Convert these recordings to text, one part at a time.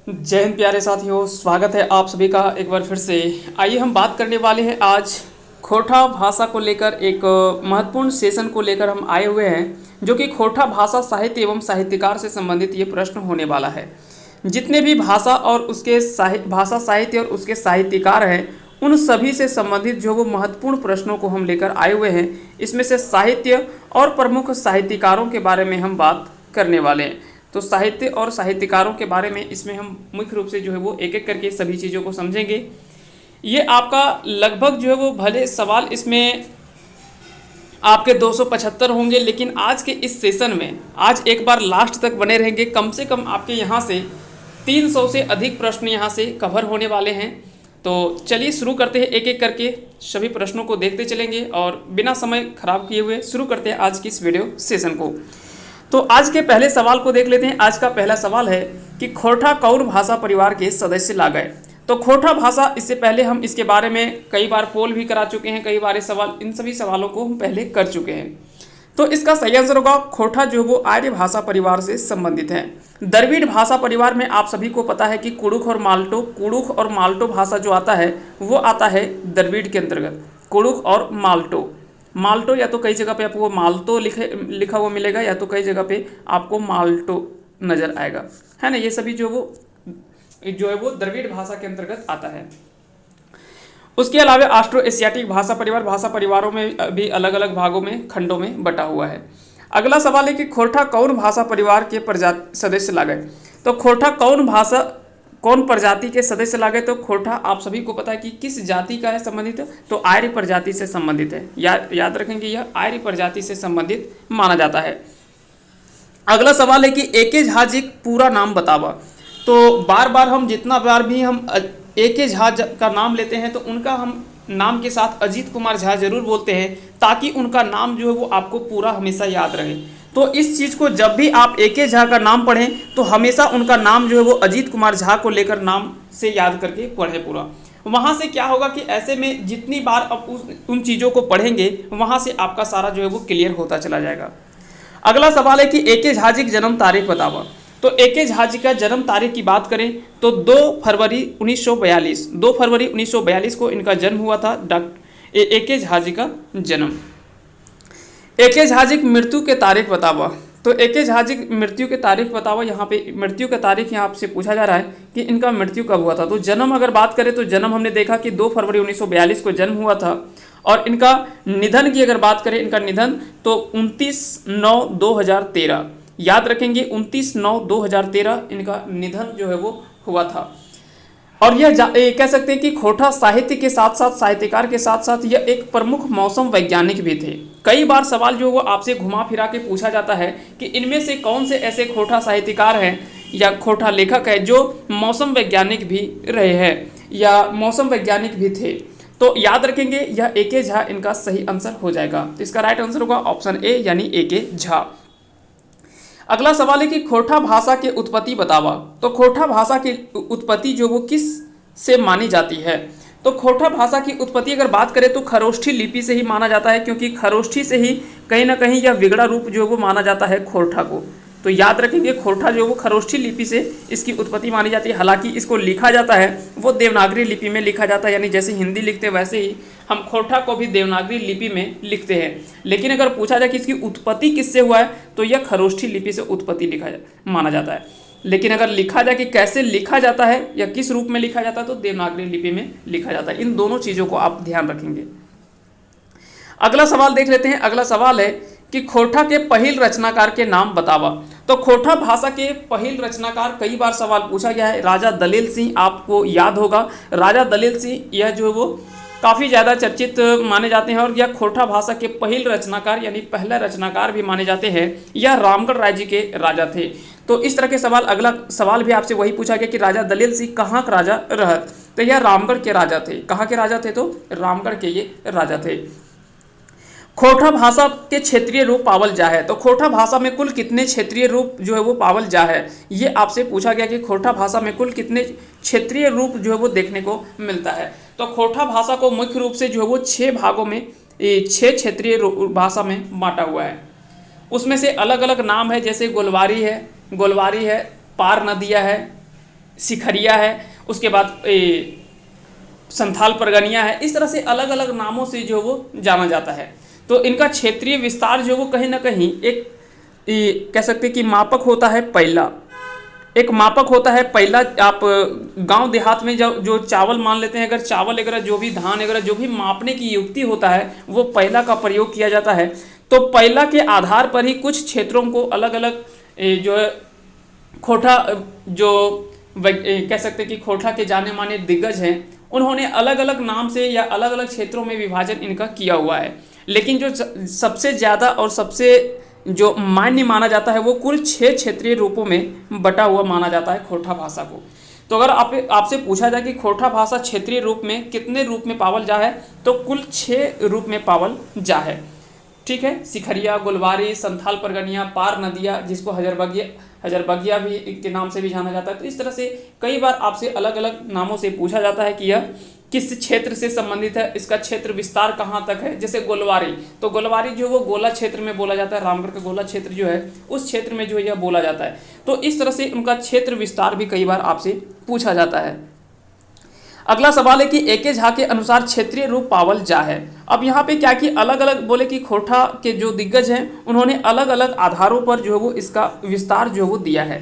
जय हिंद प्यारे साथियों, स्वागत है आप सभी का एक बार फिर से। आइए हम बात करने वाले हैं आज खोटा भाषा को लेकर। एक महत्वपूर्ण सेशन को लेकर हम आए हुए हैं, जो कि खोटा भाषा साहित्य एवं साहित्यकार से संबंधित ये प्रश्न होने वाला है। जितने भी भाषा और उसके भाषा साहित्य और उसके साहित्यकार हैं, उन सभी से संबंधित जो वो महत्वपूर्ण प्रश्नों को हम लेकर आए हुए हैं। इसमें से साहित्य और प्रमुख साहित्यकारों के बारे में हम बात करने वाले हैं। तो साहित्य और साहित्यकारों के बारे में इसमें हम मुख्य रूप से जो है वो एक एक करके सभी चीज़ों को समझेंगे। ये आपका लगभग जो है वो भले सवाल इसमें आपके 275 होंगे, लेकिन आज के इस सेशन में आज एक बार लास्ट तक बने रहेंगे। कम से कम आपके यहाँ से 300 से अधिक प्रश्न यहाँ से कवर होने वाले हैं। तो चलिए शुरू करते हैं, एक एक करके सभी प्रश्नों को देखते चलेंगे और बिना समय खराब किए हुए शुरू करते हैं आज की इस वीडियो सेशन को। तो आज के पहले सवाल को देख लेते हैं। आज का पहला सवाल है कि खोटा कौन भाषा परिवार के सदस्य ला गए। तो खोटा भाषा, इससे पहले हम इसके बारे में कई बार पोल भी करा चुके हैं, कई बार सवाल, इन सभी सवालों को हम पहले कर चुके हैं। तो इसका सही आंसर होगा खोटा जो वो आर्य भाषा परिवार से संबंधित है। द्रविड़ भाषा परिवार में आप सभी को पता है कि कुड़ुख और माल्टो भाषा जो आता है वो आता है द्रविड़ के अंतर्गत। कुड़ुख और माल्टो या तो कई जगह पे आपको माल्टो लिखा हुआ मिलेगा, या तो कई जगह पे आपको माल्टो नजर आएगा, है ना। ये सभी जो है वो द्रविड़ भाषा के अंतर्गत आता है। उसके अलावा ऑस्ट्रो एशियाटिक भाषा परिवारों में भी अलग अलग भागों में, खंडों में बटा हुआ है। अगला सवाल है कि खोटा कौन भाषा परिवार के सदस्य ला गए। तो खोटा कौन प्रजाति के सदस्य ला गए। तो खोटा आप सभी को पता है कि किस जाति का है संबंधित, तो आर्य प्रजाति से संबंधित है। याद रखेंगे, यह आर्य प्रजाति से संबंधित माना जाता है। अगला सवाल है कि ए.के. झा जी पूरा नाम बतावा। तो बार बार हम जितना बार भी हम ए.के. झा का नाम लेते हैं तो उनका हम नाम के साथ अजीत कुमार झा जरूर बोलते हैं, ताकि उनका नाम जो है वो आपको पूरा हमेशा याद रहे। तो इस चीज़ को जब भी आप ए.के. झा का नाम पढ़ें तो हमेशा उनका नाम जो है वो अजीत कुमार झा को लेकर नाम से याद करके पढ़ें पूरा। वहाँ से क्या होगा कि ऐसे में जितनी बार आप उन चीज़ों को पढ़ेंगे, वहाँ से आपका सारा जो है वो क्लियर होता चला जाएगा। अगला सवाल है कि ए.के. झा जी की जन्म तारीख बतावा। तो ए.के. झा जी का जन्म तारीख की बात करें तो 2 फरवरी 1942 को इनका जन्म हुआ था। ए.के. झा जी का जन्म। ए.के. झा जी की मृत्यु के तारीख बतावा। तो ए.के. झा जी की मृत्यु के तारीख बतावा। यहाँ पे मृत्यु का तारीख यहाँ आपसे पूछा जा रहा है कि इनका मृत्यु कब हुआ था। तो जन्म अगर बात करें तो जन्म हमने देखा कि 2 फरवरी 1942 को जन्म हुआ था। और इनका निधन की अगर बात करें, इनका निधन तो 29/9/2013, याद रखेंगे 29/9/2013 इनका निधन जो है वो हुआ था। और यह कह सकते हैं कि खोटा साहित्य के साथ साथ, साहित्यकार के साथ साथ यह एक प्रमुख मौसम वैज्ञानिक भी थे। कई बार सवाल जो वो आपसे घुमा फिरा के पूछा जाता है कि इनमें से कौन से ऐसे खोटा साहित्यकार हैं या खोटा लेखक है जो मौसम वैज्ञानिक भी रहे हैं या मौसम वैज्ञानिक भी थे। तो याद रखेंगे यह ए.के. झा इनका सही आंसर हो जाएगा। तो इसका राइट आंसर होगा ऑप्शन ए, यानी ए.के. झा। अगला सवाल है कि खोटा भाषा की उत्पत्ति बतावा। तो खोटा भाषा की उत्पत्ति जो वो किस से मानी जाती है। तो खोटा भाषा की उत्पत्ति अगर बात करें तो खरोष्ठी लिपि से ही माना जाता है, क्योंकि खरोष्ठी से ही कहीं ना कहीं यह विगड़ा रूप जो वो माना जाता है खोटा को। तो याद रखेंगे खोटा जो वो खरोष्ठी लिपि से इसकी उत्पत्ति मानी जाती है। हालांकि इसको लिखा जाता है वो देवनागरी लिपि में लिखा जाता है, यानी जैसे हिंदी लिखते हैं वैसे ही हम खोटा को भी देवनागरी लिपि में लिखते हैं। लेकिन अगर पूछा जाए कि इसकी उत्पत्ति किससे हुआ है तो यह खरोष्ठी लिपि से उत्पत्ति माना जाता है। लेकिन अगर लिखा जाए कि कैसे लिखा जाता है या किस रूप में लिखा जाता है तो देवनागरी लिपि में लिखा जाता है। इन दोनों चीज़ों को आप ध्यान रखेंगे। अगला सवाल देख लेते हैं। अगला सवाल है कि खोटा के पहिल रचनाकार के नाम बतावा। तो खोटा भाषा के पहिल रचनाकार कई बार सवाल पूछा गया है। राजा दलेल सिंह आपको याद होगा। राजा दलेल सिंह यह जो है वो काफ़ी ज़्यादा चर्चित माने जाते हैं और यह खोटा भाषा के पहिल रचनाकार यानी पहला रचनाकार भी माने जाते हैं। यह रामगढ़ राज्य के राजा थे। तो इस तरह के सवाल, अगला सवाल भी आपसे वही पूछा गया कि राजा दलेल सिंह कहाँ का राजा रहत। तो यह रामगढ़ के राजा थे। कहाँ के राजा थे तो रामगढ़ के ये राजा थे। खोटा भाषा के क्षेत्रीय रूप पावल जा है। तो खोटा भाषा में कुल कितने क्षेत्रीय रूप जो है वो पावल जा है, ये आपसे पूछा गया कि खोटा भाषा में कुल कितने क्षेत्रीय रूप जो है वो देखने को मिलता है। तो खोटा भाषा को मुख्य रूप से जो है वो 6 भागों में, 6 क्षेत्रीय भाषा में बांटा हुआ है। उसमें से अलग अलग नाम है, जैसे गोलवारी है, पार नदिया है, सिखरिया है, उसके बाद संथाल परगनिया है। इस तरह से अलग अलग नामों से जो वो जाना जाता है। तो इनका क्षेत्रीय विस्तार जो वो कहीं ना कहीं एक कह सकते हैं कि मापक होता है पहला, एक मापक होता है पहला। आप गांव देहात में जो चावल मान लेते हैं, अगर चावल वगैरह जो भी धान वगैरह जो भी मापने की युक्ति होता है वो पहला का प्रयोग किया जाता है। तो पहला के आधार पर ही कुछ क्षेत्रों को अलग अलग जो है खोटा जो कह सकते हैं कि खोटा के जाने माने दिग्गज हैं, उन्होंने अलग अलग नाम से या अलग अलग क्षेत्रों में विभाजन इनका किया हुआ है। लेकिन जो सबसे ज़्यादा और सबसे जो मान्य माना जाता है वो कुल 6 क्षेत्रीय रूपों में बटा हुआ माना जाता है खोटा भाषा को। तो अगर आपसे पूछा जाए कि खोटा भाषा क्षेत्रीय रूप में कितने रूप में पावल जा है, तो कुल 6 रूप में पावल जा है। ठीक है, सिखरिया, गोलवारी, संथाल परगनिया, पार नदिया, जिसको हजरबगिया भी के नाम से भी जाना जाता है। तो इस तरह से कई बार आपसे अलग अलग नामों से पूछा जाता है कि यह किस क्षेत्र से संबंधित है, इसका क्षेत्र विस्तार कहाँ तक है। जैसे गोलवारी, तो गोलवारी जो वो गोला क्षेत्र में बोला जाता है, रामगढ़ का गोला क्षेत्र जो है उस क्षेत्र में जो यह बोला जाता है। तो इस तरह से उनका क्षेत्र विस्तार भी कई बार आपसे पूछा जाता है। अगला सवाल है कि एके झा के अनुसार क्षेत्रीय रूप पावल जा है। अब यहाँ पे क्या कि अलग अलग बोले कि खोटा के जो दिग्गज हैं उन्होंने अलग अलग आधारों पर जो है वो इसका विस्तार जो है वो दिया है।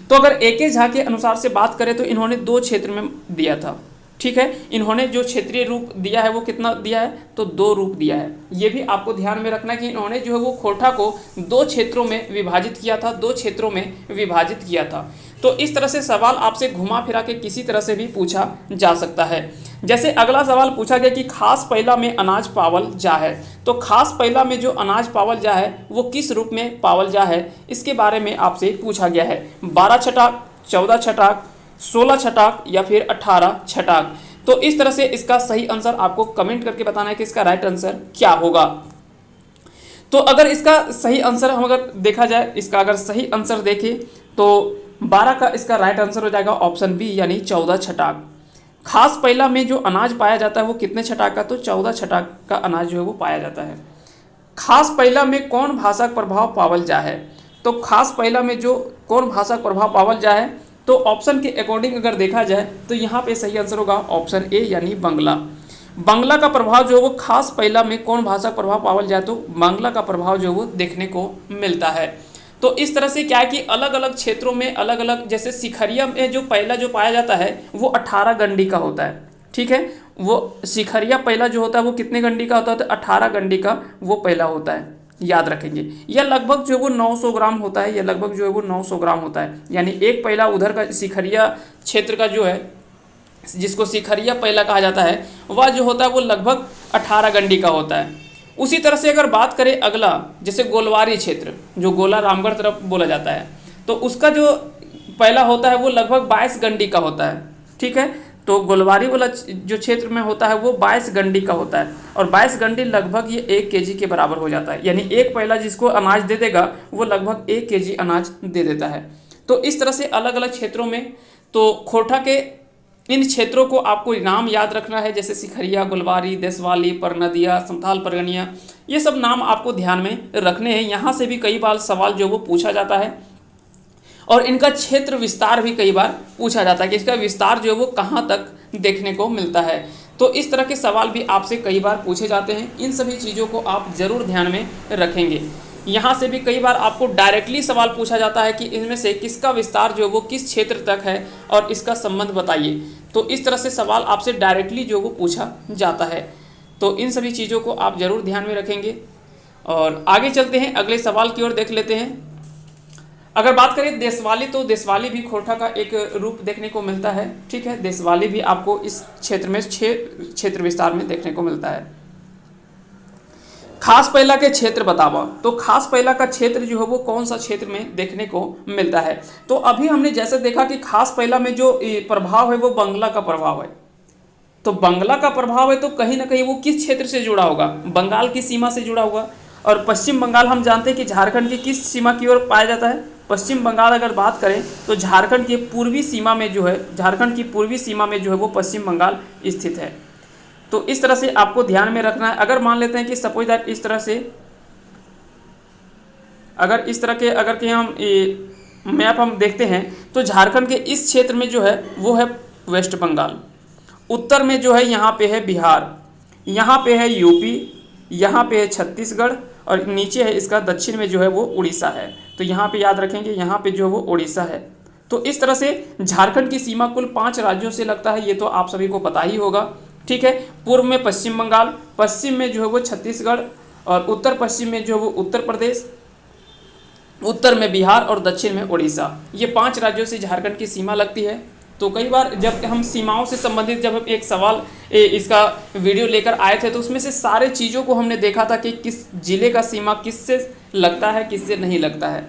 तो अगर एके झा के अनुसार से बात करें तो इन्होंने 2 क्षेत्र में दिया था। ठीक है, इन्होंने जो क्षेत्रीय रूप दिया है वो कितना दिया है, तो 2 रूप दिया है। ये भी आपको ध्यान में रखना कि इन्होंने जो है वो खोटा को 2 क्षेत्रों में विभाजित किया था, 2 क्षेत्रों में विभाजित किया था। तो इस तरह से सवाल आपसे घुमा फिरा के किसी तरह से भी पूछा जा सकता है। जैसे अगला सवाल पूछा गया कि खास पहला में अनाज पावल जा है। तो खास पहला में जो अनाज पावल जा है वो किस रूप में पावल जा है, इसके बारे में आपसे पूछा गया है। 12 छटाक, 14 छटाक, 16 छटाक या फिर 18 छटाक। तो इस तरह से इसका सही आंसर आपको कमेंट करके बताना है कि इसका राइट आंसर क्या होगा। तो अगर इसका सही आंसर हम अगर देखा जाए, इसका अगर सही आंसर देखें तो 12 का इसका राइट आंसर हो जाएगा ऑप्शन बी, यानी 14 छटाक। खास पहला में जो अनाज पाया जाता है वो कितने छटाक का, तो 14 छटाक का अनाज जो है वो पाया जाता है। खास पहला में कौन भाषा का प्रभाव पावल जा है, तो खास पहला में जो कौन भाषा का प्रभाव पावल जा है, तो ऑप्शन के अकॉर्डिंग अगर देखा जाए तो यहाँ पे सही आंसर होगा ऑप्शन ए, यानी बांग्ला। बांग्ला का प्रभाव जो है वो खास पहला में कौन भाषा का प्रभाव पावल जाए, तो बांग्ला का प्रभाव जो है वो देखने को मिलता है। तो इस तरह से क्या है कि अलग अलग क्षेत्रों में अलग अलग, जैसे सिखरिया में जो पहला जो पाया जाता है वो 18 गंडी का होता है। ठीक है, वो सिखरिया पहला जो होता है वो कितने गंडी का होता है, तो 18 गंडी का वो पहला होता है, याद रखेंगे। यह लगभग जो है वो 900 ग्राम होता है, यह लगभग जो है वो 900 ग्राम होता है। यानी एक पहला उधर का सिखरिया क्षेत्र का जो है, जिसको सिखरिया पहला कहा जाता है, वह जो होता है वो लगभग 18 गंडी का होता है। उसी तरह से अगर बात करें अगला, जैसे गोलवारी क्षेत्र जो गोला रामगढ़ तरफ बोला जाता है, तो उसका जो पहला होता है वो लगभग 22 गंडी का होता है। ठीक है, तो गोलवारी वाला जो क्षेत्र में होता है वो 22 गंडी का होता है, और 22 गंडी लगभग ये 1 केजी के बराबर हो जाता है। यानी एक पहला जिसको अनाज दे देगा वो लगभग 1 केजी अनाज दे देता है। तो इस तरह से अलग अलग क्षेत्रों में, तो खोटा के इन क्षेत्रों को आपको नाम याद रखना है, जैसे सिखरिया, गोलवारी, देशवाली, परनदिया, संथाल परगनिया, ये सब नाम आपको ध्यान में रखने हैं। यहाँ से भी कई बार सवाल जो वो पूछा जाता है, और इनका क्षेत्र विस्तार भी कई बार पूछा जाता है कि इसका विस्तार जो है वो कहाँ तक देखने को मिलता है। तो इस तरह के सवाल भी आपसे कई बार पूछे जाते हैं। इन सभी चीज़ों को आप ज़रूर ध्यान में रखेंगे। यहाँ से भी कई बार आपको डायरेक्टली सवाल पूछा जाता है कि इनमें से किसका विस्तार जो वो किस क्षेत्र तक है और इसका संबंध बताइए। तो इस तरह से सवाल आपसे डायरेक्टली जो वो पूछा जाता है। तो इन सभी चीज़ों को आप ज़रूर ध्यान में रखेंगे। और आगे चलते हैं, अगले सवाल की ओर देख लेते हैं। अगर बात करें देशवाली, तो देशवाली भी खोटा का एक रूप देखने को मिलता है। ठीक है, देशवाली भी आपको इस क्षेत्र में 6 क्षेत्र विस्तार में देखने को मिलता है। खास पहला के क्षेत्र बतावा, तो खास पहला का क्षेत्र जो है वो कौन सा क्षेत्र में देखने को मिलता है। तो अभी हमने जैसे देखा कि खास पहला में जो प्रभाव है वो बांग्ला का प्रभाव है। तो बांग्ला का प्रभाव है तो कहीं ना कहीं वो किस क्षेत्र से जुड़ा होगा, बंगाल की सीमा से जुड़ा होगा। और पश्चिम बंगाल हम जानते हैं कि झारखंड की किस सीमा की ओर पाया जाता है। पश्चिम बंगाल अगर बात करें तो झारखंड की पूर्वी सीमा में जो है, झारखंड की पूर्वी सीमा में जो है वो पश्चिम बंगाल स्थित है। तो इस तरह से आपको ध्यान में रखना है। अगर मान लेते हैं कि सपोज दैट इस तरह से, अगर इस तरह के हम मैप हम देखते हैं तो झारखंड के इस क्षेत्र में जो है वो है वेस्ट बंगाल, उत्तर में जो है यहाँ पे है बिहार, यहाँ पे है यूपी, यहाँ पे है छत्तीसगढ़ और नीचे है इसका दक्षिण में जो है वो उड़ीसा है। तो यहाँ पे याद रखेंगे यहाँ पे जो है वो उड़ीसा है। तो इस तरह से झारखंड की सीमा कुल 5 राज्यों से लगता है, ये तो आप सभी को पता ही होगा। ठीक है, पूर्व में पश्चिम बंगाल, पश्चिम में जो है वो छत्तीसगढ़ और उत्तर पश्चिम में जो है वो उत्तर प्रदेश, उत्तर में बिहार और दक्षिण में उड़ीसा। ये 5 राज्यों से झारखंड की सीमा लगती है। तो कई बार जब हम सीमाओं से संबंधित जब हम एक सवाल इसका वीडियो लेकर आए थे तो उसमें से सारे चीज़ों को हमने देखा था कि किस जिले का सीमा किससे लगता है किससे नहीं लगता है।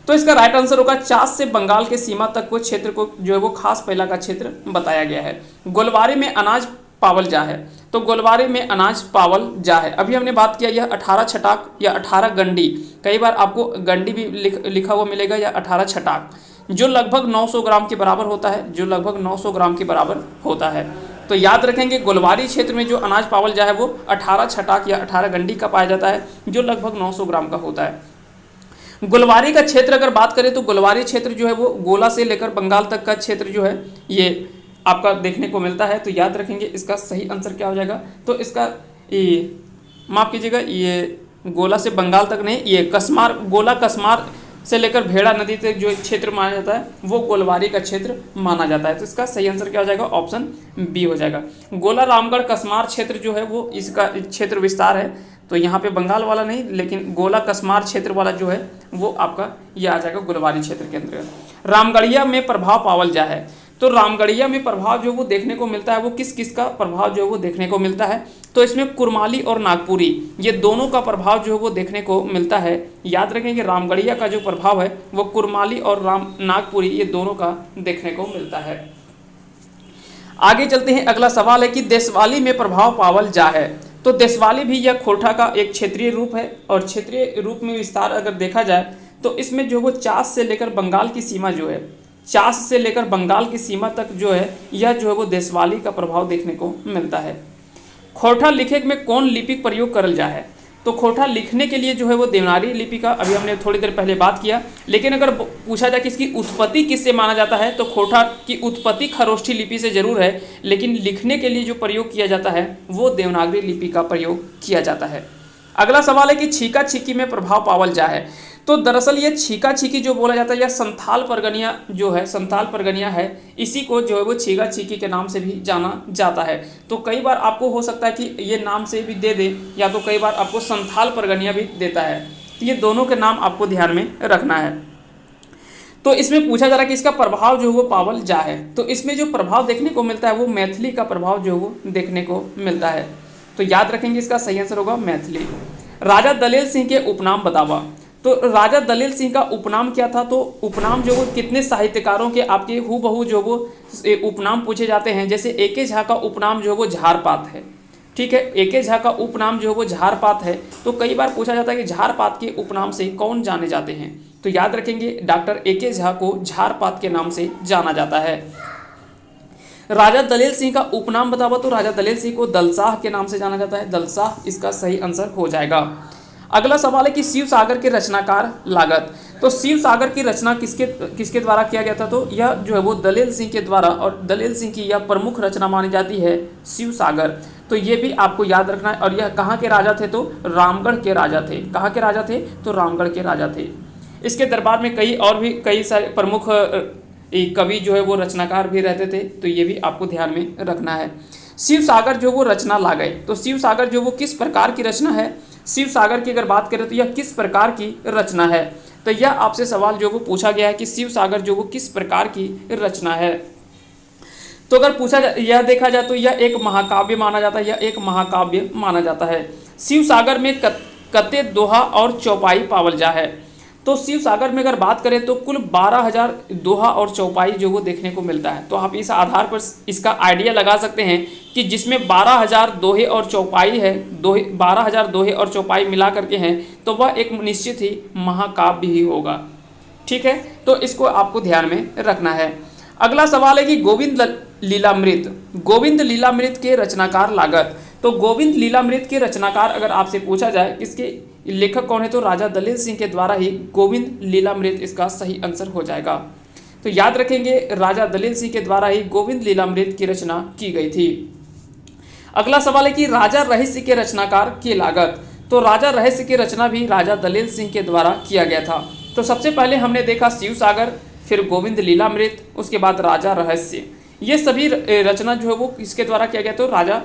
तो इसका राइट आंसर होगा चास से बंगाल के सीमा तक को क्षेत्र को जो है वो खास पहला का क्षेत्र बताया गया है। गोलवारी में अनाज पावल जा है, तो गोलवारी में अनाज पावल जा है। अभी हमने बात किया यह 18 छटाक या 18 गंडी, कई बार आपको गंडी भी लिखा हुआ मिलेगा या 18 छटाक, जो लगभग 900 ग्राम के बराबर होता है, जो लगभग 900 ग्राम के बराबर होता है। तो याद रखेंगे गोलवारी क्षेत्र में जो अनाज पावल जा है वो 18 छटाक या 18 गंडी का पाया जाता है, जो लगभग 900 ग्राम का होता है। गोलवारी का क्षेत्र अगर बात करें तो गोलवारी क्षेत्र जो है वो गोला से लेकर बंगाल तक का क्षेत्र जो है ये आपका देखने को मिलता है। तो याद रखेंगे इसका सही आंसर क्या हो जाएगा, तो इसका ये माफ़ कीजिएगा, ये गोला से बंगाल तक नहीं, ये कस्मार, गोला कस्मार से लेकर भेड़ा नदी तक जो क्षेत्र माना जाता है वो गोलवारी का क्षेत्र माना जाता है। तो इसका सही आंसर क्या हो जाएगा, ऑप्शन बी हो जाएगा। गोला रामगढ़ कस्मार क्षेत्र जो है वो इसका क्षेत्र विस्तार है, तो यहाँ पे बंगाल वाला नहीं लेकिन गोला कस्मार क्षेत्र वाला जो है वो आपका ये आ जाएगा गोलवारी क्षेत्र के अंतर्गत। रामगढ़िया में प्रभाव पावल जा है, तो रामगढ़िया में प्रभाव जो वो देखने को मिलता है वो किस किस का प्रभाव जो है वो देखने को मिलता है, तो इसमें कुरमाली और नागपुरी ये दोनों का प्रभाव जो है वो देखने को मिलता है। याद रखेंगे रामगढ़िया का जो प्रभाव है वो कुरमाली और नागपुरी ये दोनों का देखने को मिलता है। आगे चलते हैं, अगला सवाल है कि देशवाली में प्रभाव पावल जा है, तो देशवाली भी यह खोरठा का एक क्षेत्रीय रूप है और क्षेत्रीय रूप में विस्तार अगर देखा जाए तो इसमें जो वो चास से लेकर बंगाल की सीमा जो है, चास से लेकर बंगाल की सीमा तक जो है यह जो है वो देशवाली का प्रभाव देखने को मिलता है। खोरठा लिखे में कौन लिपि प्रयोग करल जा है, तो खोरठा लिखने के लिए जो है वो देवनागरी लिपि का अभी हमने थोड़ी देर पहले बात किया, लेकिन अगर पूछा जाए कि इसकी उत्पत्ति किससे माना जाता है तो खोरठा की उत्पत्ति खरोष्ठी लिपि से जरूर है, लेकिन लिखने के लिए जो प्रयोग किया जाता है वो देवनागरी लिपि का प्रयोग किया जाता है। अगला सवाल है कि छीका छीकी में प्रभाव पावल जा है, तो दरअसल ये छीका छीकी जो बोला जाता है यह संथाल परगनिया जो है, संथाल परगनिया है, इसी को जो है वो छीका छीकी के नाम से भी जाना जाता है। तो कई बार आपको हो सकता है कि ये नाम से भी दे दे या तो कई बार आपको संथाल परगनिया भी देता है, तो ये दोनों के नाम आपको ध्यान में रखना है। तो इसमें पूछा जा रहा है कि इसका प्रभाव जो है वो पावल जा है, तो इसमें जो प्रभाव देखने को मिलता है वो मैथिली का प्रभाव जो है वो देखने को मिलता है। तो याद रखेंगे इसका सही आंसर होगा मैथिली। राजा दलेल सिंह के उपनाम बतावा, तो राजा दलेल सिंह का उपनाम क्या था, तो उपनाम जो वो कितने साहित्यकारों के आपके हूबहू जो वो उपनाम पूछे जाते हैं, जैसे ए.के. झा का उपनाम जो है वो झारपात है। ठीक है, ए.के. झा का उपनाम जो है वो झारपात है, तो कई बार पूछा जाता है कि झारपात के उपनाम से कौन जाने जाते हैं, तो याद रखेंगे डॉक्टर ए.के. झा को झारपात के नाम से जाना जाता है। राजा दलेल सिंह का उपनाम बतावा, तो राजा दलेल सिंह को दलसाह के नाम से जाना जाता है, दलसाह इसका सही आंसर हो जाएगा। अगला सवाल है कि शिव सागर के रचनाकार लागत, तो शिव सागर की रचना किसके द्वारा किया गया था, तो यह जो है वो दलेल सिंह के द्वारा, और दलेल सिंह की यह प्रमुख रचना मानी जाती है शिव सागर। तो ये भी आपको याद रखना है, और यह कहाँ के राजा थे, तो रामगढ़ के राजा थे। कहाँ के राजा थे, तो रामगढ़ के राजा थे। इसके दरबार में कई सारे प्रमुख कवि जो है वो रचनाकार भी रहते थे, तो ये भी आपको ध्यान में रखना है। शिव सागर जो वो रचना ला गए, तो शिव सागर जो वो किस प्रकार की रचना है, शिव सागर की अगर बात करें तो यह किस प्रकार की रचना है, तो यह आपसे सवाल जो वो पूछा गया है कि शिव सागर जो वो किस प्रकार की रचना है। तो अगर पूछा यह देखा जाए तो यह एक महाकाव्य माना जाता है, यह एक महाकाव्य माना जाता है। शिव सागर में कते दोहा और चौपाई पावल जा है, तो शिव सागर में अगर बात करें तो कुल 12,000 दोहा और चौपाई जो वो देखने को मिलता है। तो आप इस आधार पर इसका आइडिया लगा सकते हैं कि जिसमें 12,000 दोहे और चौपाई है, 12,000 दोहे और चौपाई मिला करके हैं, तो वह एक निश्चित ही महाकाव्य ही होगा। ठीक है, तो इसको आपको ध्यान में रखना है। अगला सवाल है कि गोविंद लीलामृत के रचनाकार लागत, तो गोविंद लीलामृत के रचनाकार अगर आपसे पूछा जाए लेखक कौन है, तो राजा दलेल सिंह के द्वारा ही गोविंद लीलामृत इसका सही आंसर हो जाएगा। तो याद रखेंगे राजा दलेल सिंह के द्वारा ही गोविंद लीलामृत की रचना की गई थी। अगला सवाल है कि राजा रहस्य के रचनाकार की लागत। तो राजा रहस्य की रचना भी राजा दलेल सिंह के द्वारा किया गया था। तो सबसे पहले हमने देखा शिव सागर, फिर गोविंद लीलामृत, उसके बाद राजा रहस्य। ये सभी रचना जो है वो किसके द्वारा किया गया, तो राजा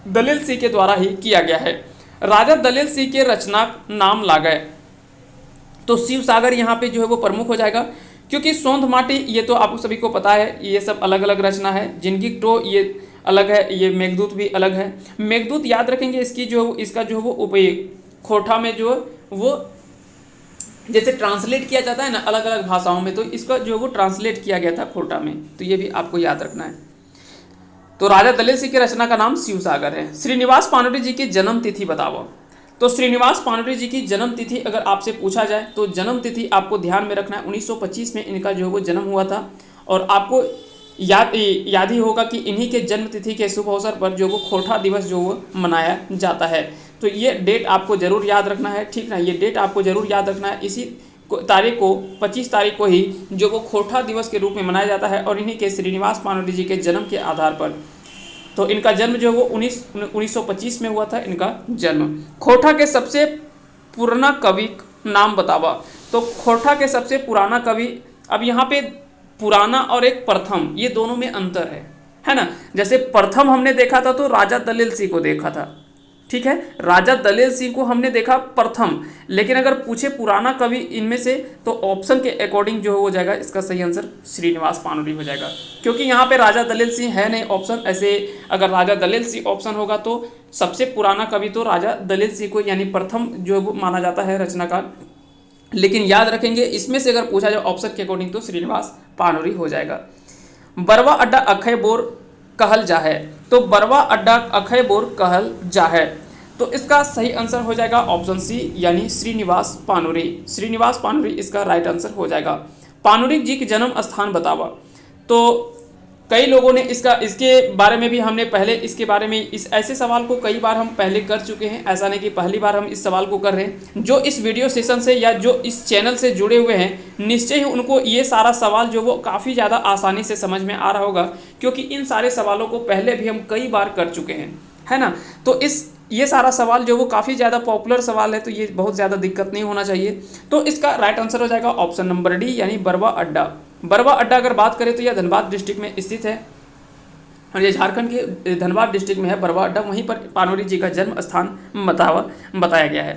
दलेल सिंह के द्वारा ही किया गया है। राजा दलेल सिंह के रचना नाम लागय, तो शिव सागर यहाँ पे जो है वो प्रमुख हो जाएगा, क्योंकि सोंध माटी ये तो आप सभी को पता है, ये सब अलग अलग रचना है। जिनकी तो ये अलग है, ये मेघदूत भी अलग है। मेघदूत याद रखेंगे इसकी जो इसका जो वो खोटा में जो वो जैसे ट्रांसलेट किया जाता है ना अलग अलग भाषाओं में, तो इसका जो वो ट्रांसलेट किया गया था खोटा में, तो ये भी आपको याद रखना है। तो राजा दलेल सिंह की रचना का नाम शिव सागर है। श्रीनिवास पानोरी जी की जन्म तिथि बताओ। तो श्रीनिवास पानोरी जी की जन्म तिथि अगर आपसे पूछा जाए तो जन्म तिथि आपको ध्यान में रखना है, 1925 में इनका जो है वो जन्म हुआ था। और आपको याद ही होगा कि इन्हीं के जन्म तिथि के शुभ अवसर पर जो वो खोटा दिवस जो वो मनाया जाता है। तो ये डेट आपको जरूर याद रखना है, ठीक ना, ये डेट आपको जरूर याद रखना है। इसी तारीख को 25 तारीख को ही जो वो खोटा दिवस के रूप में मनाया जाता है, और इन्हीं के श्रीनिवास पानोरी जी के जन्म के आधार पर। तो इनका जन्म जो वो 1925 में हुआ था इनका जन्म। खोटा के सबसे पुराना कवि नाम बतावा। तो खोटा के सबसे पुराना कवि, अब यहाँ पे पुराना और एक प्रथम, ये दोनों में अंतर है ना। जैसे प्रथम हमने देखा था तो राजा दलेल सिंह को देखा था, ठीक है, राजा दलेल सिंह को हमने देखा प्रथम। लेकिन अगर पूछे पुराना कवि इनमें से, तो ऑप्शन के अकॉर्डिंग जो हो जाएगा इसका सही आंसर श्रीनिवास पानोरी हो जाएगा, क्योंकि यहाँ पे राजा दलेल सिंह है नहीं ऑप्शन। ऐसे अगर राजा दलेल सिंह ऑप्शन होगा तो सबसे पुराना कवि तो राजा दलेल सिंह को यानी प्रथम जो है वो माना जाता है रचनाकार। लेकिन याद रखेंगे इसमें से अगर पूछा जाए ऑप्शन के अकॉर्डिंग तो श्रीनिवास पानोरी हो जाएगा। बरवा अड्डा अखय बोर कहल जा है। तो बरवा अड्डा अखय बोर कहल जा है, तो इसका सही आंसर हो जाएगा ऑप्शन सी यानी श्रीनिवास पानोरी। श्रीनिवास पानोरी इसका राइट आंसर हो जाएगा। पानोरी जी के जन्म स्थान बतावा। तो कई लोगों ने इसके बारे में भी हमने पहले इसके बारे में इस ऐसे सवाल को कई बार हम पहले कर चुके हैं, ऐसा नहीं कि पहली बार हम इस सवाल को कर रहे हैं। जो इस वीडियो सेशन से या जो इस चैनल से जुड़े हुए हैं निश्चय ही उनको ये सारा सवाल जो वो काफ़ी ज़्यादा आसानी से समझ में आ रहा होगा, क्योंकि इन सारे सवालों को पहले भी हम कई बार कर चुके हैं, है ना। तो ये सारा सवाल जो वो काफ़ी ज़्यादा पॉपुलर सवाल है, तो ये बहुत ज़्यादा दिक्कत नहीं होना चाहिए। तो इसका राइट आंसर हो जाएगा ऑप्शन नंबर डी यानी बरवा अड्डा। बरवा अड्डा अगर बात करें तो यह धनबाद डिस्ट्रिक्ट में स्थित है, और ये झारखंड के धनबाद डिस्ट्रिक्ट में है बरवा अड्डा। वहीं पर पानोरी जी का जन्म स्थान बताया गया है।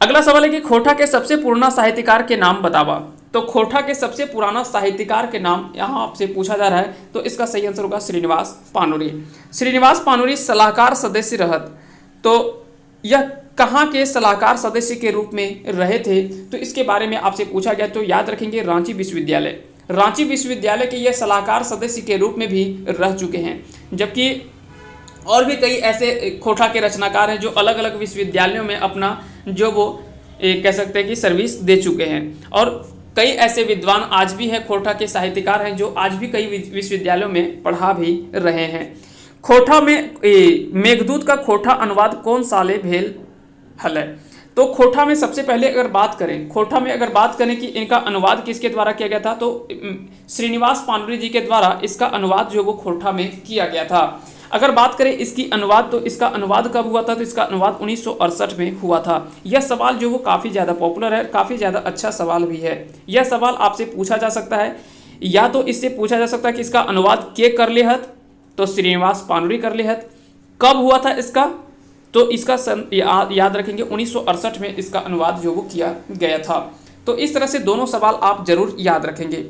अगला सवाल है कि खोटा के सबसे पुराना साहित्यकार के नाम बतावा। तो खोटा के सबसे पुराना साहित्यकार के नाम यहाँ आपसे पूछा जा रहा है, तो इसका सही आंसर होगा श्रीनिवास पानोरी। श्रीनिवास पानोरी सलाहकार सदस्य रहत। तो यह कहाँ के सलाहकार सदस्य के रूप में रहे थे, तो इसके बारे में आपसे पूछा गया। तो याद रखेंगे रांची विश्वविद्यालय। रांची विश्वविद्यालय के यह सलाहकार सदस्य के रूप में भी रह चुके हैं, जबकि और भी कई ऐसे खोटा के रचनाकार हैं जो अलग अलग विश्वविद्यालयों में अपना जो वो कह सकते हैं कि सर्विस दे चुके हैं। और कई ऐसे विद्वान आज भी हैं खोटा के साहित्यकार हैं जो आज भी कई विश्वविद्यालयों में पढ़ा भी रहे हैं। खोटा में मेघदूत का खोटा अनुवाद कौन साले भेल हल है। तो खोटा में सबसे पहले अगर बात करें, खोटा में अगर बात करें कि इनका अनुवाद किसके द्वारा किया गया था, तो श्रीनिवास पानोरी जी के द्वारा इसका अनुवाद जो वो खोटा में किया गया था। अगर बात करें इसकी अनुवाद, तो इसका अनुवाद कब हुआ था, तो इसका अनुवाद 1968 में हुआ था। यह सवाल जो वो काफ़ी ज़्यादा पॉपुलर है, काफ़ी ज़्यादा अच्छा सवाल भी है। यह सवाल आपसे पूछा जा सकता है, या तो इससे पूछा जा सकता है कि इसका अनुवाद के कर लेहत, तो श्रीनिवास पानोरी कर लेहत। कब हुआ था इसका, तो इसका याद रखेंगे 1968 में इसका अनुवाद जो वो किया गया था। तो इस तरह से दोनों सवाल आप जरूर याद रखेंगे।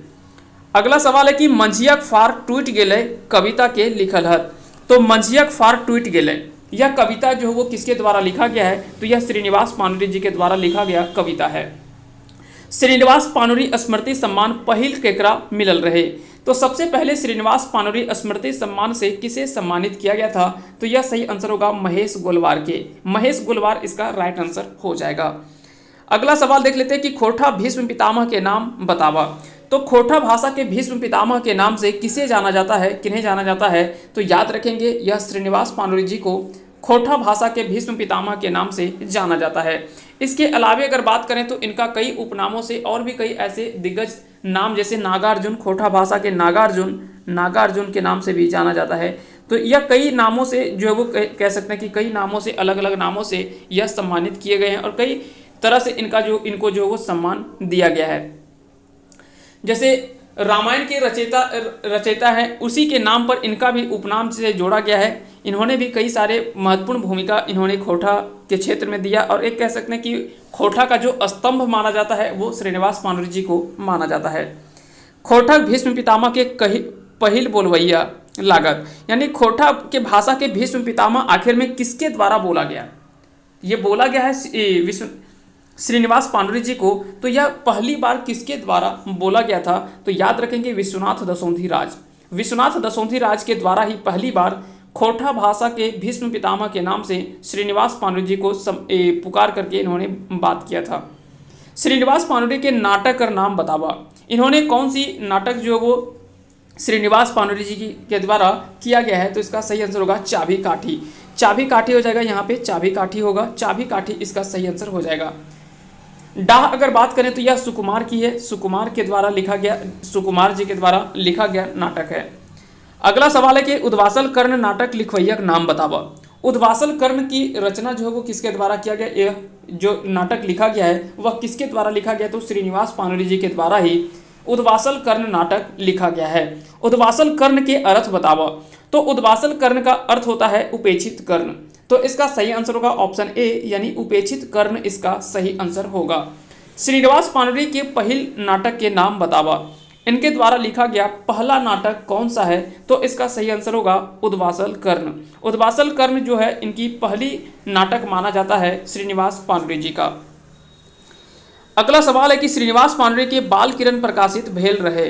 अगला सवाल है कि मंझिया फार टूट गेले कविता के लिखल हत। तो मंझिया फार टूट गेले यह कविता जो वो किसके द्वारा लिखा गया है, तो यह श्रीनिवास पानोरी जी के द्वारा लिखा गया कविता है। श्रीनिवास पानोरी स्मृति सम्मान पहिल केकरा मिलल रहे। तो सबसे पहले श्रीनिवास पानोरी स्मृति सम्मान से किसे सम्मानित किया गया था, तो यह सही आंसर होगा महेश गोलवार के। महेश गोलवार इसका राइट आंसर हो जाएगा। अगला सवाल देख लेते हैं कि खोटा भीष्म पितामह के नाम बतावा। तो खोटा भाषा के भीष्म पितामह के नाम से किसे जाना जाता है, किन्हें जाना जाता है, तो याद रखेंगे यह श्रीनिवास पानोरी जी को खोटा भाषा के भीष्म पितामह के नाम से जाना जाता है। इसके अलावा अगर बात करें तो इनका कई उपनामों से और भी कई ऐसे दिग्गज नाम, जैसे नागार्जुन, खोटा भाषा के नागार्जुन के नाम से भी जाना जाता है। तो यह कई नामों से जो है वो कह सकते हैं कि कई नामों से, अलग अलग नामों से यह सम्मानित किए गए हैं और कई तरह से इनको जो वो सम्मान दिया गया है। जैसे रामायण के रचयिता हैं, उसी के नाम पर इनका भी उपनाम से जोड़ा गया है। इन्होंने भी कई सारे महत्वपूर्ण भूमिका इन्होंने खोटा के क्षेत्र में दिया और एक कह सकते हैं कि खोटा का जो स्तंभ माना जाता है वो श्रीनिवास पानुरी जी को माना जाता है। खोटा भीष्म पितामह के पहिल बोलवैया लागत, यानी खोटा के भाषा के भीष्म पितामह आखिर में किसके द्वारा बोला गया? ये बोला गया है श्रीनिवास पानुरी जी को, तो यह पहली बार किसके द्वारा बोला गया था? तो याद रखेंगे विश्वनाथ दशोंधी राज। विश्वनाथ दशोंधी राज के द्वारा ही पहली बार खोटा भाषा के भीष्म पितामह के नाम से श्रीनिवास पानुरी जी को पुकार करके इन्होंने बात किया था। श्रीनिवास पानुरी के नाटक का नाम बतावा। इन्होंने कौन सी नाटक जो वो श्रीनिवास पानुरी जी के द्वारा किया गया है? तो इसका सही आंसर होगा चाबी काठी। चाबी काठी हो जाएगा, यहाँ पे चाबी काठी होगा, चाबी काठी इसका सही आंसर हो जाएगा। डाह अगर बात करें तो यह सुकुमार की है, सुकुमार के द्वारा लिखा गया, सुकुमार जी के द्वारा लिखा गया नाटक है। अगला सवाल है कि उद्वासल कर्ण नाटक लिखवैया का नाम बतावा। उद्वासल कर्ण की रचना जो है वो किसके द्वारा किया गया? यह जो नाटक लिखा गया है वह किसके द्वारा लिखा गया? तो श्रीनिवास पानुरी जी के द्वारा ही उद्वासल कर्ण नाटक लिखा गया है। उद्वासल कर्ण के अर्थ बतावा। तो उद्वासल कर्ण का अर्थ होता है उपेक्षित कर्ण, तो इसका सही आंसर होगा ऑप्शन ए, यानी उपेक्षित कर्ण इसका सही आंसर होगा। श्रीनिवास पानुरी के पहिल नाटक के नाम बतावा। इनके द्वारा लिखा गया पहला नाटक कौन सा है? तो इसका सही आंसर होगा उद्वासल कर्ण। उद्वासल कर्ण जो है इनकी पहली नाटक माना जाता है श्रीनिवास पानुरी जी का। अगला सवाल है कि श्रीनिवास पानुरी के बाल किरण प्रकाशित भेल रहे।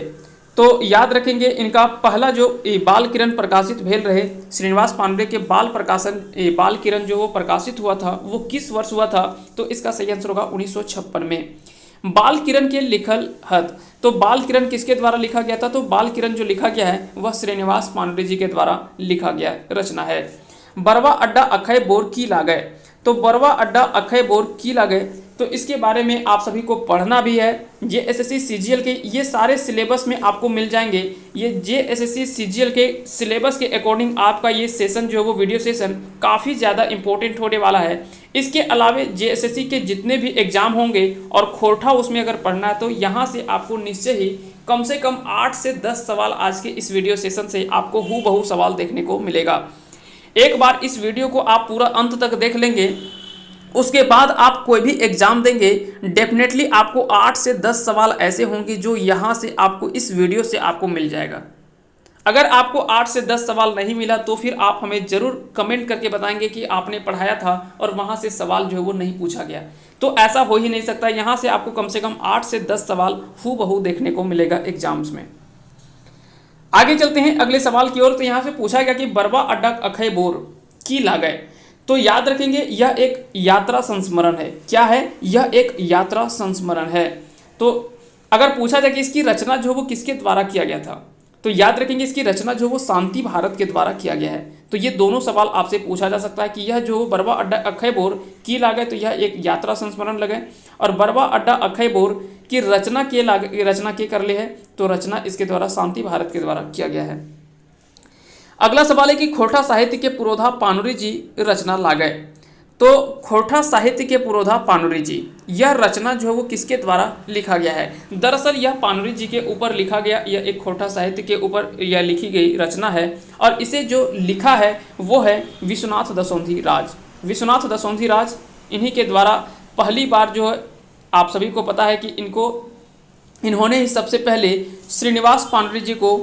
तो याद रखेंगे इनका पहला जो बाल किरण प्रकाशित भेल रहे, श्रीनिवास पानुरी के बाल किरण जो वो प्रकाशित हुआ था वो किस वर्ष हुआ था? तो इसका सही आंसर होगा 1956 में। बाल किरण के लिखल हत। तो बाल किरण किसके द्वारा लिखा गया था? तो बाल किरण जो लिखा गया है वह श्रीनिवास पानुरी जी के द्वारा लिखा गया रचना है। बरवा अड्डा अखय बोर की लागय। तो बरवा अड्डा अखय बोर की लागय, तो इसके बारे में आप सभी को पढ़ना भी है। ये एसएससी सीजीएल के ये सारे सिलेबस में आपको मिल जाएंगे। ये जे एसएससी सीजीएल के सिलेबस के अकॉर्डिंग आपका ये सेशन जो है वो वीडियो सेशन काफ़ी ज़्यादा इंपॉर्टेंट होने वाला है। इसके अलावा जे एसएससी के जितने भी एग्जाम होंगे और खोटा उसमें अगर पढ़ना है तो यहाँ से आपको निश्चय ही कम से कम 8 से 10 सवाल आज के इस वीडियो सेशन से आपको हूबहू सवाल देखने को मिलेगा। एक बार इस वीडियो को आप पूरा अंत तक देख लेंगे, उसके बाद आप कोई भी एग्जाम देंगे डेफिनेटली आपको 8 से 10 सवाल ऐसे होंगे जो यहाँ से आपको इस वीडियो से आपको मिल जाएगा। अगर आपको 8 से 10 सवाल नहीं मिला तो फिर आप हमें ज़रूर कमेंट करके बताएंगे कि आपने पढ़ाया था और वहाँ से सवाल जो है वो नहीं पूछा गया। तो ऐसा हो ही नहीं सकता। यहाँ से आपको कम से कम 8 से 10 सवाल हूबहू देखने को मिलेगा एग्जाम्स में। आगे चलते हैं अगले सवाल की ओर। तो यहाँ से पूछा गया कि बरवा अड्डा अखय बोर की लागय। तो याद रखेंगे यह एक यात्रा संस्मरण है। क्या है? यह एक यात्रा संस्मरण है। तो अगर पूछा जाए कि इसकी रचना जो वो किसके द्वारा किया गया था, तो याद रखेंगे इसकी रचना जो वो शांति भारत के द्वारा किया गया है। तो ये दोनों सवाल आपसे पूछा जा सकता है कि यह जो बरवा अड्डा अखय बोर की लागय, तो यह एक यात्रा संस्मरण लगे, और बरवा अड्डा अखय बोर की रचना के कर ले है, तो रचना इसके द्वारा शांति भारत के द्वारा किया गया है। अगला सवाल है कि खोटा साहित्य के पुरोधा पानुरी जी रचना लागय। तो खोटा साहित्य के पुरोधा पानुरी जी, यह रचना जो है वो किसके द्वारा लिखा गया है? दरअसल यह पानुरी जी के ऊपर लिखा गया, यह एक खोटा साहित्य के ऊपर यह लिखी गई रचना है और इसे जो लिखा है वो है विश्वनाथ दशोंधी राज। विश्वनाथ दशोंधी राज इन्हीं के द्वारा पहली बार जो है, आप सभी को पता है कि इन्होंने ही सबसे पहले श्रीनिवास पानुरी जी को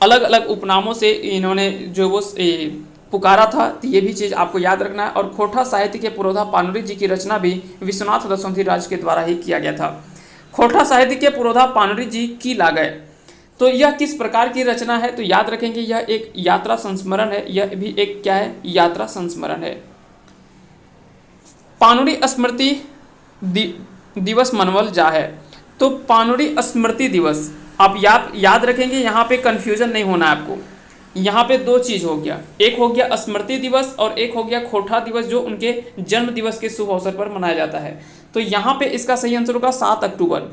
अलग अलग उपनामों से इन्होंने जो वो पुकारा था। तो ये भी चीज़ आपको याद रखना है। और खोटा साहित्य के पुरोधा पानुरी जी की रचना भी विश्वनाथ दशोंधी राज के द्वारा ही किया गया था। खोटा साहित्य के पुरोधा पानुरी जी की लागय, तो यह किस प्रकार की रचना है? तो याद रखेंगे यह एक यात्रा संस्मरण है। यह भी एक क्या है? यात्रा संस्मरण है। पानुरी स्मृति दिवस मनवल जा है। तो पानुरी स्मृति दिवस आप याद रखेंगे, यहाँ पे कंफ्यूजन नहीं होना है आपको। यहाँ पे दो चीज हो गया, एक हो गया स्मृति दिवस और एक हो गया खोटा दिवस, जो उनके जन्म दिवस के शुभ अवसर पर मनाया जाता है। तो यहाँ पे इसका सही आंसर होगा 7 अक्टूबर।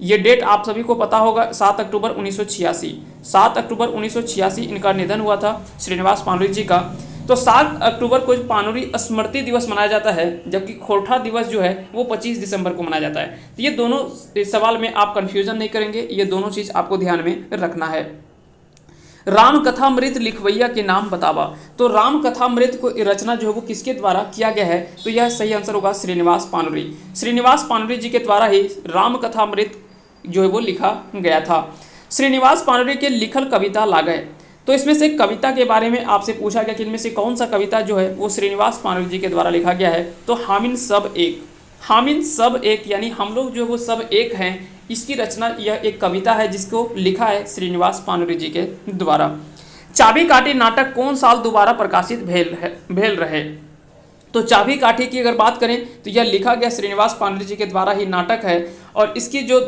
ये डेट आप सभी को पता होगा, 7 अक्टूबर 1986। 7 अक्टूबर 1986 इनका निधन हुआ था, श्रीनिवास पानुरी जी का। तो 7 अक्टूबर को पानुरी स्मृति दिवस मनाया जाता है, जबकि खोटा दिवस जो है वो 25 दिसंबर को मनाया जाता है। तो ये दोनों सवाल में आप कंफ्यूजन नहीं करेंगे, ये दोनों चीज़ आपको ध्यान में रखना है। राम कथामृत लिखवैया के नाम बतावा। तो राम कथामृत को रचना जो है वो किसके द्वारा किया गया है, तो यह सही आंसर होगा श्रीनिवास पानुरी। श्रीनिवास पानुरी जी के द्वारा ही राम कथामृत जो है वो लिखा गया था। श्रीनिवास पानुरी के लिखल कविता लागय। तो इसमें से कविता के बारे में आपसे पूछा गया कि इनमें से कौन सा कविता जो है वो श्रीनिवास पानुरी जी के द्वारा लिखा गया है, तो हामिन सब एक। हामिन सब एक यानी हम लोग जो है वो सब एक हैं, इसकी रचना यह एक कविता है जिसको लिखा है श्रीनिवास पानुरी जी के द्वारा। चाबी काठी नाटक कौन साल दोबारा प्रकाशित भेल रहे। तो चाबी काठी की अगर बात करें तो यह लिखा गया श्रीनिवास पानुरी जी के द्वारा ही नाटक है, और इसकी जो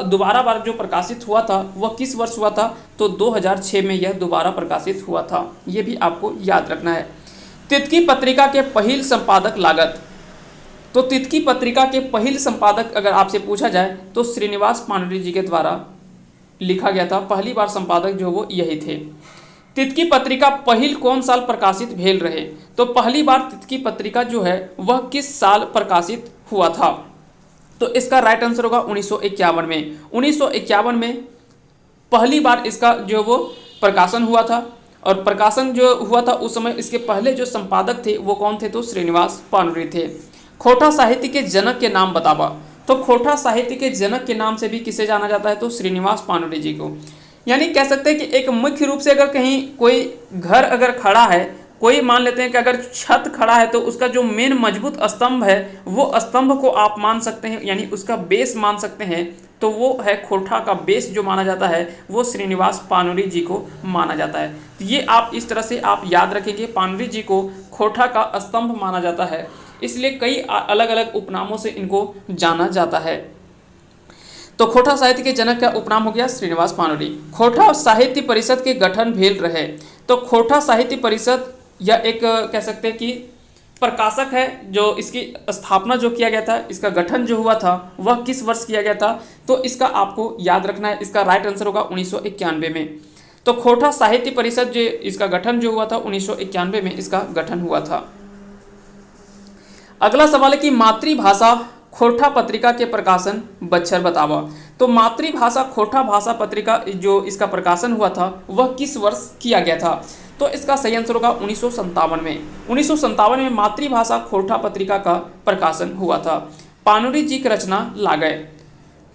दोबारा बार जो प्रकाशित हुआ था वह किस वर्ष हुआ था, तो 2006 में यह दोबारा प्रकाशित हुआ था। ये भी आपको याद रखना है। तितकी पत्रिका के पहिल संपादक लागत। तो तितकी पत्रिका के पहिल संपादक अगर आपसे पूछा जाए तो श्रीनिवास पानुरी जी के द्वारा लिखा गया था, पहली बार संपादक जो वो यही थे। तितकी पत्रिका पहिल कौन साल प्रकाशित भेल रहे। तो पहली बार तितकी पत्रिका जो है वह किस साल प्रकाशित हुआ था, तो इसका राइट आंसर होगा 1951 में। 1951 में पहली बार इसका जो वो प्रकाशन हुआ था, और प्रकाशन जो हुआ था उस समय इसके पहले जो संपादक थे वो कौन थे, तो श्रीनिवास पानुरी थे। खोटा साहित्य के जनक के नाम बतावा। तो खोटा साहित्य के जनक के नाम से भी किसे जाना जाता है, तो श्रीनिवास पानुरी जी को। यानी कह सकते हैं कि एक मुख्य रूप से अगर कहीं कोई घर अगर खड़ा है, कोई मान लेते हैं कि अगर छत खड़ा है तो उसका जो मेन मजबूत स्तंभ है वो स्तंभ को आप मान सकते हैं, यानी उसका बेस मान सकते हैं, तो वो है खोटा का बेस जो माना जाता है वो श्रीनिवास पानुरी जी को माना जाता है। तो ये आप इस तरह से आप याद रखेंगे, पानुरी जी को खोटा का स्तंभ माना जाता है, इसलिए कई अलग अलग उपनामों से इनको जाना जाता है। तो खोटा साहित्य के जनक का उपनाम हो गया श्रीनिवास पानुरी। खोटा साहित्य परिषद के गठन भेल रहे। तो खोटा साहित्य परिषद यह एक कह सकते हैं कि प्रकाशक है, जो इसकी स्थापना जो किया गया था, इसका गठन जो हुआ था वह किस वर्ष किया गया था, तो इसका आपको याद रखना है। इसका राइट आंसर होगा 1991 में। तो खोटा साहित्य परिषद जो इसका गठन जो हुआ था 1991 में इसका गठन हुआ था। अगला सवाल है कि मातृभाषा खोटा पत्रिका के प्रकाशन बच्छर बतावा। तो मातृभाषा खोटा भाषा पत्रिका जो इसका प्रकाशन हुआ था वह किस वर्ष किया गया था, तो इसका सही आंसर होगा 1957 में। 1957 में मातृभाषा खोटा पत्रिका का प्रकाशन हुआ था। पानुरी जी की रचना लागय।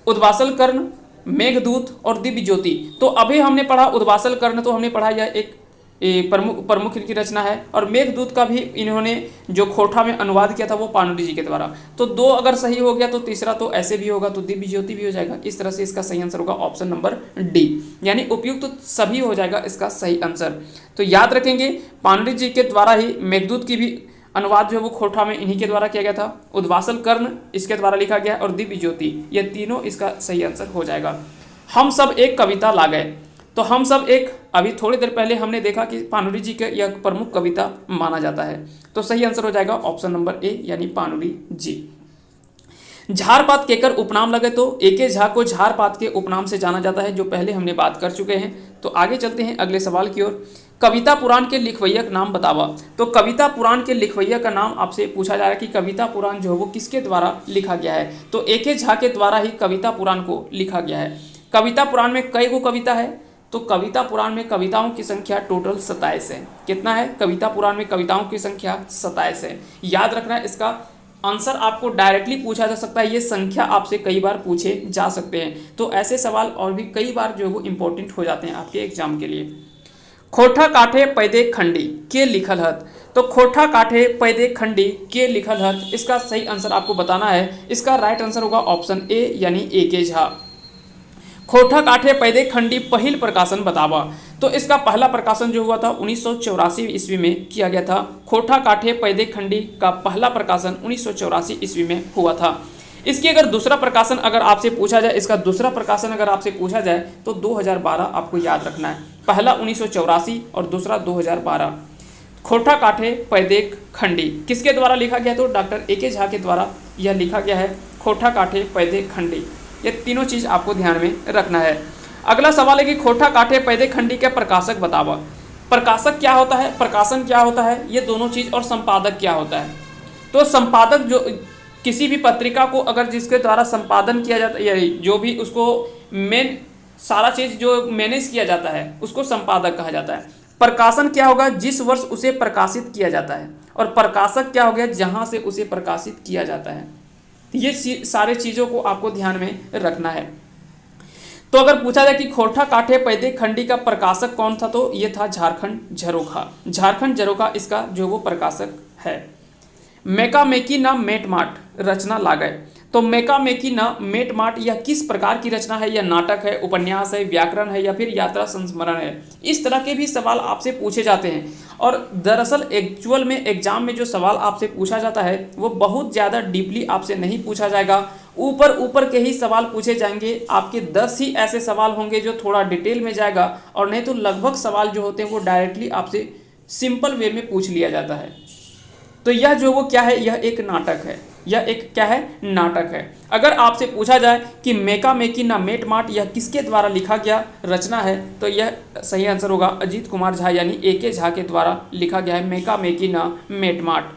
उद्वासल कर्ण, मेघदूत और दिव्य ज्योति। तो अभी हमने पढ़ा उद्वासल कर्ण, तो हमने पढ़ा यह एक प्रमुख इनकी रचना है, और मेघदूत का भी इन्होंने जो खोटा में अनुवाद किया था वो पानुरी जी के द्वारा। तो दो अगर सही हो गया तो तीसरा तो ऐसे भी होगा, तो दिव्य ज्योति भी हो जाएगा। इस तरह से इसका सही आंसर होगा ऑप्शन नंबर डी, यानी उपयुक्त तो सभी हो जाएगा इसका सही आंसर। तो याद रखेंगे पानुरी जी के द्वारा ही मेघदूत की भी अनुवाद जो है वो खोटा में इन्हीं के द्वारा किया गया था। उद्वासल कर्ण इसके द्वारा लिखा गया, और दिव्य ज्योति, ये तीनों इसका सही आंसर हो जाएगा। हम सब एक कविता लागय। तो हम सब एक अभी थोड़ी देर पहले हमने देखा कि पानुरी जी का यह प्रमुख कविता माना जाता है, तो सही आंसर हो जाएगा ऑप्शन नंबर ए, यानी पानुरी जी। झारपात केकर उपनाम लगे। तो एके झा को झारपात के उपनाम से जाना जाता है, जो पहले हमने बात कर चुके हैं। तो आगे चलते हैं अगले सवाल की ओर। कविता पुराण के लिखवैया का नाम बतावा। तो कविता पुराण के लिखवैया का नाम आपसे पूछा जा रहा है कि कविता पुराण जो है वो किसके द्वारा लिखा गया है, तो एके झा के द्वारा ही कविता पुराण को लिखा गया है। कविता पुराण में कई गो कविता है, तो कविता पुराण में कविताओं की संख्या टोटल 27 है। कितना है, कविता पुराण में कविताओं की संख्या 27 है। याद रखना है, इसका आंसर आपको डायरेक्टली पूछा जा सकता है, ये संख्या आपसे कई बार पूछे जा सकते हैं। तो ऐसे सवाल और भी कई बार जो है वो इंपॉर्टेंट हो जाते हैं आपके एग्जाम के लिए। खोटा काठे पैदे खंडी के लिखल हत। तो खोटा काठे पैदे खंडी के लिखल हत, इसका सही आंसर आपको बताना है। इसका राइट आंसर होगा ऑप्शन ए, यानी एके झा। खोटा काठे पैदे खंडी पहिल प्रकाशन बतावा। तो इसका पहला प्रकाशन जो हुआ था 1984 ईस्वी में किया गया था। खोटा काठे पैदे खंडी का पहला प्रकाशन 1984 ईस्वी में हुआ था। इसकी अगर दूसरा प्रकाशन अगर आपसे पूछा जाए, इसका दूसरा प्रकाशन अगर आपसे पूछा जाए तो 2012 आपको याद रखना है। पहला 1984 और दूसरा 2012। खोटा काठे पैदेख खंडी किसके द्वारा लिखा गया? तो डॉक्टर ए के झा के द्वारा यह लिखा गया है, खोटा काठे पैदेख खंडी। ये तीनों चीज़ आपको ध्यान में रखना है। अगला सवाल है कि खोटा काठे पैदेख खंडी के प्रकाशक बतावा। प्रकाशक क्या होता है, प्रकाशन क्या होता है, ये दोनों चीज़, और संपादक क्या होता है। तो संपादक जो किसी भी पत्रिका को अगर जिसके द्वारा संपादन किया जाता है, जो भी उसको मेन सारा चीज़ जो मैनेज किया जाता है उसको संपादक कहा जाता है। प्रकाशन क्या होगा? जिस वर्ष उसे प्रकाशित किया जाता है। और प्रकाशक क्या हो गया? जहाँ से उसे प्रकाशित किया जाता है। ये सारे चीज़ों को आपको ध्यान में रखना है। तो अगर पूछा जाए कि खोटा काठे पैदेख खंडी का प्रकाशक कौन था, तो ये था झारखंड झरोखा। झारखंड झरोखा इसका जो वो प्रकाशक है। मेका मेकी ना मेट माट रचना लागय। तो मेका मेकी ना मेट माट यह किस प्रकार की रचना है? यह नाटक है, उपन्यास है, व्याकरण है, या फिर यात्रा संस्मरण है? इस तरह के भी सवाल आपसे पूछे जाते हैं। और दरअसल एक्चुअल में एग्जाम में जो सवाल आपसे पूछा जाता है वो बहुत ज़्यादा डीपली आपसे नहीं पूछा जाएगा, ऊपर ऊपर के ही सवाल पूछे जाएंगे। आपके 10 ही ऐसे सवाल होंगे जो थोड़ा डिटेल में जाएगा, और नहीं तो लगभग सवाल जो होते हैं वो डायरेक्टली आपसे सिंपल वे में पूछ लिया जाता है। तो यह जो वो क्या है, यह एक नाटक है। यह एक क्या है? नाटक है। अगर आपसे पूछा जाए कि मेका मेकी ना मेट माट यह किसके द्वारा लिखा गया रचना है, तो यह सही आंसर होगा अजीत कुमार झा यानी ए के झा के द्वारा लिखा गया है मेका मेकी ना मेट माट।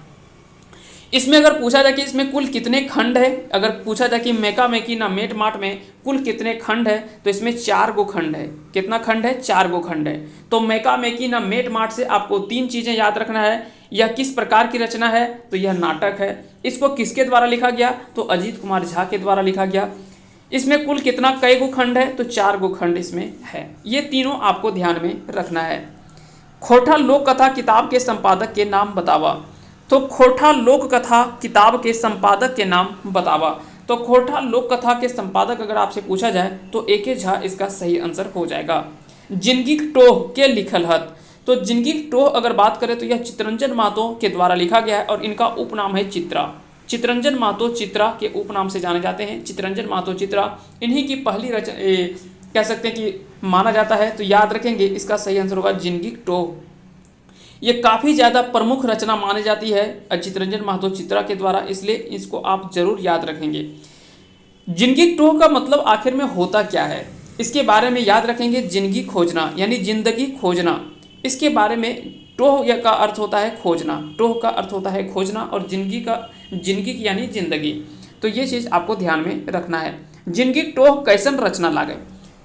इसमें अगर पूछा जाए कि इसमें कुल कितने खंड है, अगर पूछा जाए कि मेका मेकी ना मेट माट में कुल कितने खंड है, तो इसमें 4 गो खंड है। कितना खंड है? 4 गो खंड है। तो मेका मेकी ना मेट माट से आपको 3 चीज़ें याद रखना है। यह किस प्रकार की रचना है? तो यह नाटक है। इसको किसके द्वारा लिखा गया? तो अजीत कुमार झा के द्वारा लिखा गया। इसमें कुल कितना कई गो खंड है? तो 4 गो खंड इसमें है। ये तीनों आपको ध्यान में रखना है। खोटा लोक कथा किताब के संपादक के नाम बतावा। तो खोटा लोक कथा किताब के संपादक के नाम बतावा। तो खोटा लोक कथा के संपादक अगर आपसे पूछा जाए तो ए के झा इसका सही आंसर हो जाएगा। जिंदगी टोह के लिखल हत। तो जिंदगी टोह अगर बात करें तो यह चितरंजन महतो के द्वारा लिखा गया है, और इनका उपनाम है चित्रा। चितरंजन महतो चित्रा के उपनाम से जाने जाते हैं। चितरंजन महतो चित्रा इन्हीं की पहली कह सकते हैं कि माना जाता है। तो याद रखेंगे इसका सही आंसर होगा जिंदगी टोह। ये काफ़ी ज़्यादा प्रमुख रचना मानी जाती है चितरंजन महतो चित्रा के द्वारा, इसलिए इसको आप जरूर याद रखेंगे। जिंदगी टोह का मतलब आखिर में होता क्या है, इसके बारे में याद रखेंगे। जिंदगी खोजना यानी जिंदगी खोजना, इसके बारे में टोह का अर्थ होता है खोजना। टोह का अर्थ होता है खोजना, और जिंदगी यानी जिंदगी। तो ये चीज़ आपको ध्यान में रखना है। जिंदगी टोह कैसन रचना लागे।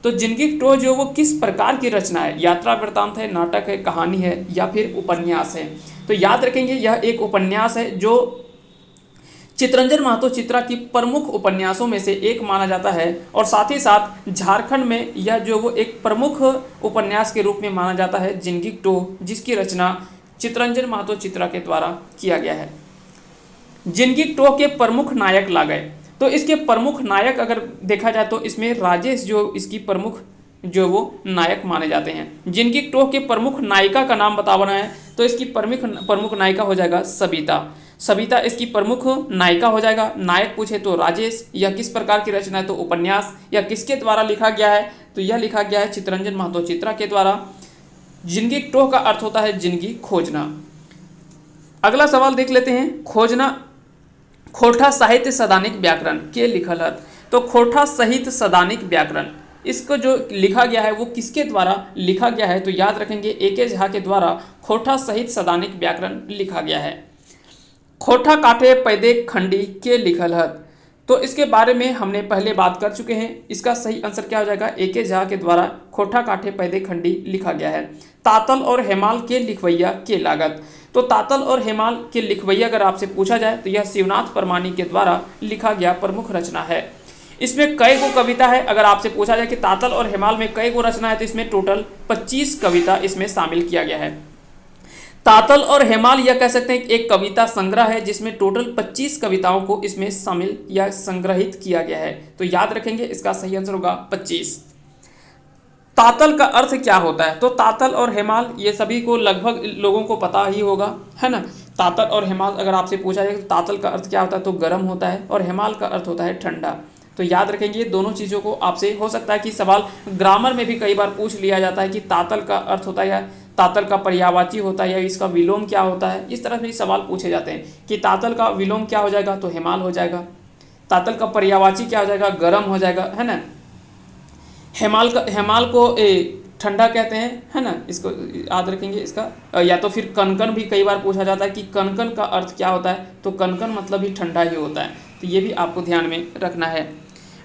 तो जिंदगी टोह जो वो किस प्रकार की रचना है? यात्रा वृत्तांत है, नाटक है, कहानी है, या फिर उपन्यास है? तो याद रखेंगे यह एक उपन्यास है जो चितरंजन महतो चित्रा की प्रमुख उपन्यासों में से एक माना जाता है, और साथ ही साथ झारखंड में यह जो वो एक प्रमुख उपन्यास के रूप में माना जाता है जिंदगी टोह, जिसकी रचना चितरंजन महतो चित्रा के द्वारा किया गया है। जिंदगी टोह के प्रमुख नायक लागय। तो इसके प्रमुख नायक अगर देखा जाए तो इसमें राजेश जो इसकी प्रमुख जो वो नायक माने जाते हैं। जिंदगी टोह के प्रमुख नायिका का नाम बताना है, तो इसकी प्रमुख नायिका हो जाएगा सबिता। सबिता इसकी प्रमुख नायिका हो जाएगा। नायक पूछे तो राजेश। यह किस प्रकार की रचना है? तो उपन्यास। यह किसके द्वारा लिखा गया है? तो यह लिखा गया है चितरंजन महतो चित्रा के द्वारा। जिंदगी टोह का अर्थ होता है जिंदगी खोजना। अगला सवाल देख लेते हैं। खोटा साहित्य सदानिक व्याकरण के लिखल हत। तो खोटा साहित्य सदानिक व्याकरण, इसको जो लिखा गया है वो किसके द्वारा लिखा गया है? तो याद रखेंगे ए के झा के द्वारा खोटा साहित्य सदानिक व्याकरण लिखा गया है। खोटा काठे पैदेख खंडी के लिखल हत। तो इसके बारे में हमने पहले बात कर चुके हैं। इसका सही आंसर क्या हो जाएगा? ए के झा के द्वारा खोटा काठे पैदेख खंडी लिखा गया है। तातल और हेमाल के लिखवैया के लागत। तो तातल और हेमाल के लिखवैया अगर आपसे पूछा जाए तो यह शिवनाथ परमानी के द्वारा लिखा गया प्रमुख रचना है। इसमें कई गो कविता है। अगर आपसे पूछा जाए कि तातल और हेमाल में कई गो रचना है, तो इसमें टोटल 25 कविता इसमें शामिल किया गया है। तातल और हेमाल यह कह सकते हैं एक कविता संग्रह है जिसमें टोटल 25 कविताओं को इसमें शामिल या संग्रहित किया गया है। तो याद रखेंगे इसका सही आंसर होगा 25। तातल का अर्थ क्या होता है? तो तातल और हेमाल ये सभी को लगभग लोगों को पता ही होगा, है ना। तातल और हेमाल अगर आपसे पूछा जाए तो तातल का अर्थ क्या होता है, तो गर्म होता है, और हेमाल का अर्थ होता है ठंडा। तो याद रखेंगे दोनों चीज़ों को। आपसे हो सकता है कि सवाल ग्रामर में भी कई बार पूछ लिया जाता है कि तातल का अर्थ होता है या तातल का पर्यायवाची होता है या इसका विलोम क्या होता है। इस तरह से सवाल पूछे जाते हैं कि तातल का विलोम क्या हो जाएगा, तो हेमाल हो जाएगा। तातल का पर्यायवाची क्या हो जाएगा, गर्म हो जाएगा, है ना। हेमाल को ठंडा कहते हैं, है ना। इसको याद रखेंगे इसका। या तो फिर कनकन भी कई बार पूछा जाता है कि कनकन का अर्थ क्या होता है, तो कनकन मतलब ही ठंडा ही होता है। तो ये भी आपको ध्यान में रखना है।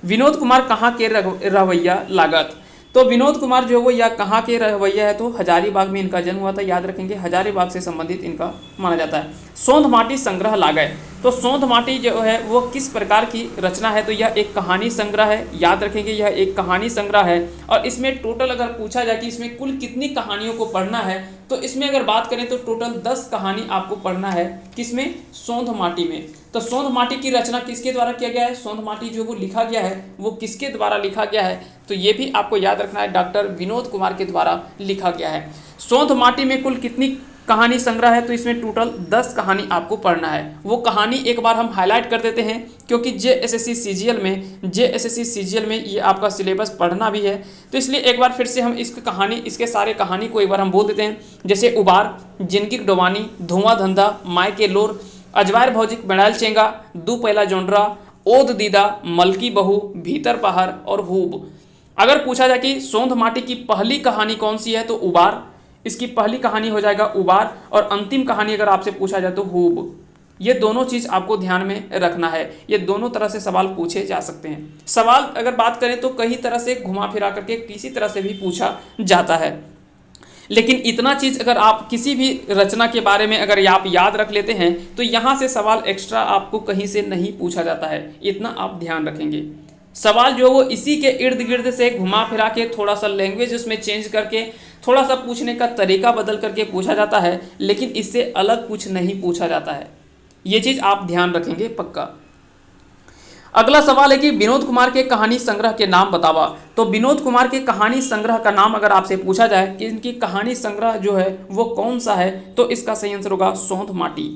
विनोद कुमार कहाँ के रवैया लागत, तो विनोद कुमार जो है वो या कहाँ के रवैया है, तो हजारीबाग में इनका जन्म हुआ था। याद रखेंगे हजारीबाग से संबंधित इनका माना जाता है। सोंध माटी संग्रह लागय, तो सोंध माटी जो है वो किस प्रकार की रचना है, तो यह एक कहानी संग्रह है। याद रखेंगे यह एक कहानी संग्रह है, और इसमें टोटल अगर पूछा जाए कि इसमें कुल कितनी कहानियों को पढ़ना है, तो इसमें अगर बात करें तो टोटल 10 कहानी आपको पढ़ना है। किसमें, सोंध माटी में। तो सोंध माटी की रचना किसके द्वारा किया गया है, सोंध माटी जो वो लिखा गया है वो किसके द्वारा लिखा गया है, तो ये भी आपको याद रखना है, डॉक्टर विनोद कुमार के द्वारा लिखा गया है। सोंध माटी में कुल कितनी कहानी संग्रह है, तो इसमें टोटल 10 कहानी आपको पढ़ना है। वो कहानी एक बार हम हाईलाइट कर देते हैं, क्योंकि जेएसएससी सीजीएल में ये आपका सिलेबस पढ़ना भी है, तो इसलिए एक बार फिर से हम इसके सारे कहानी को एक बार हम बोल देते हैं। जैसे उबार, जिनकी डोबानी, धुआं धंधा, माय के लोर, अजवायर भौजिक, बेड़ाल चेंगा, दू पहला जोंडरा, ओद दीदा, मलकी बहू, भीतर पहाड़ और हूब। अगर पूछा जाए कि सोंध माटी की पहली कहानी कौन सी है, तो उबार, इसकी पहली कहानी हो जाएगा उबार, और अंतिम कहानी अगर आपसे पूछा जाए तो हूब। ये दोनों चीज़ आपको ध्यान में रखना है। ये दोनों तरह से सवाल पूछे जा सकते हैं। सवाल अगर बात करें तो कई तरह से घुमा फिरा करके किसी तरह से भी पूछा जाता है, लेकिन इतना चीज़ अगर आप किसी भी रचना के बारे में अगर आप याद रख लेते हैं, तो यहाँ से सवाल एक्स्ट्रा आपको कहीं से नहीं पूछा जाता है। इतना आप ध्यान रखेंगे। सवाल जो वो इसी के इर्द गिर्द से घुमा फिरा के थोड़ा सा लैंग्वेज उसमें चेंज करके थोड़ा सा पूछने का तरीका बदल करके पूछा जाता है, लेकिन इससे अलग कुछ नहीं पूछा जाता है। ये चीज़ आप ध्यान रखेंगे पक्का। अगला सवाल है कि विनोद कुमार के कहानी संग्रह के नाम बतावा। तो विनोद कुमार के कहानी संग्रह का नाम अगर आपसे पूछा जाए कि इनकी कहानी संग्रह जो है वो कौन सा है, तो इसका सही आंसर होगा सोंध माटी।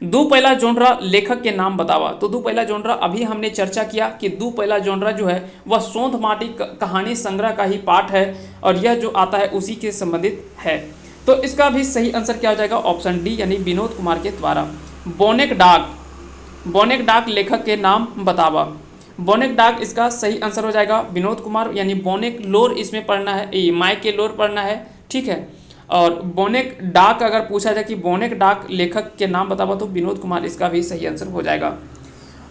दू पहला जोंडरा लेखक के नाम बतावा। तो दू पहला जोंडरा अभी हमने चर्चा किया कि दू पहला जोंडरा जो है वह सोंध माटी कहानी संग्रह का ही पार्ट है, और यह जो आता है उसी के संबंधित है। तो इसका भी सही आंसर क्या हो जाएगा, ऑप्शन डी, यानी विनोद कुमार के द्वारा। बोनेक डाक लेखक के नाम बतावा। बोनेक डाक इसका सही आंसर हो जाएगा विनोद कुमार, यानी बोनेक लोर इसमें पढ़ना है, माय के लोर पढ़ना है, ठीक है। और बोनेक डाक अगर पूछा जाए कि बोनेक डाक लेखक के नाम बतावा, तो विनोद कुमार इसका भी सही आंसर हो जाएगा।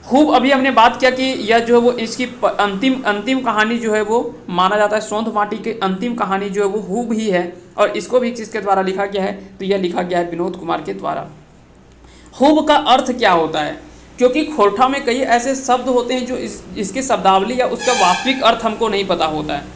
खूब अभी हमने बात किया कि यह जो है वो इसकी अंतिम कहानी जो है वो माना जाता है, सोंध माटी की अंतिम कहानी जो है वो हूब ही है, और इसको भी किसके द्वारा लिखा गया है, तो यह लिखा गया है विनोद कुमार के द्वारा। हूब का अर्थ क्या होता है, क्योंकि खोरठा में कई ऐसे शब्द होते हैं जो इसकी शब्दावली या उसका वास्तविक अर्थ हमको नहीं पता होता है।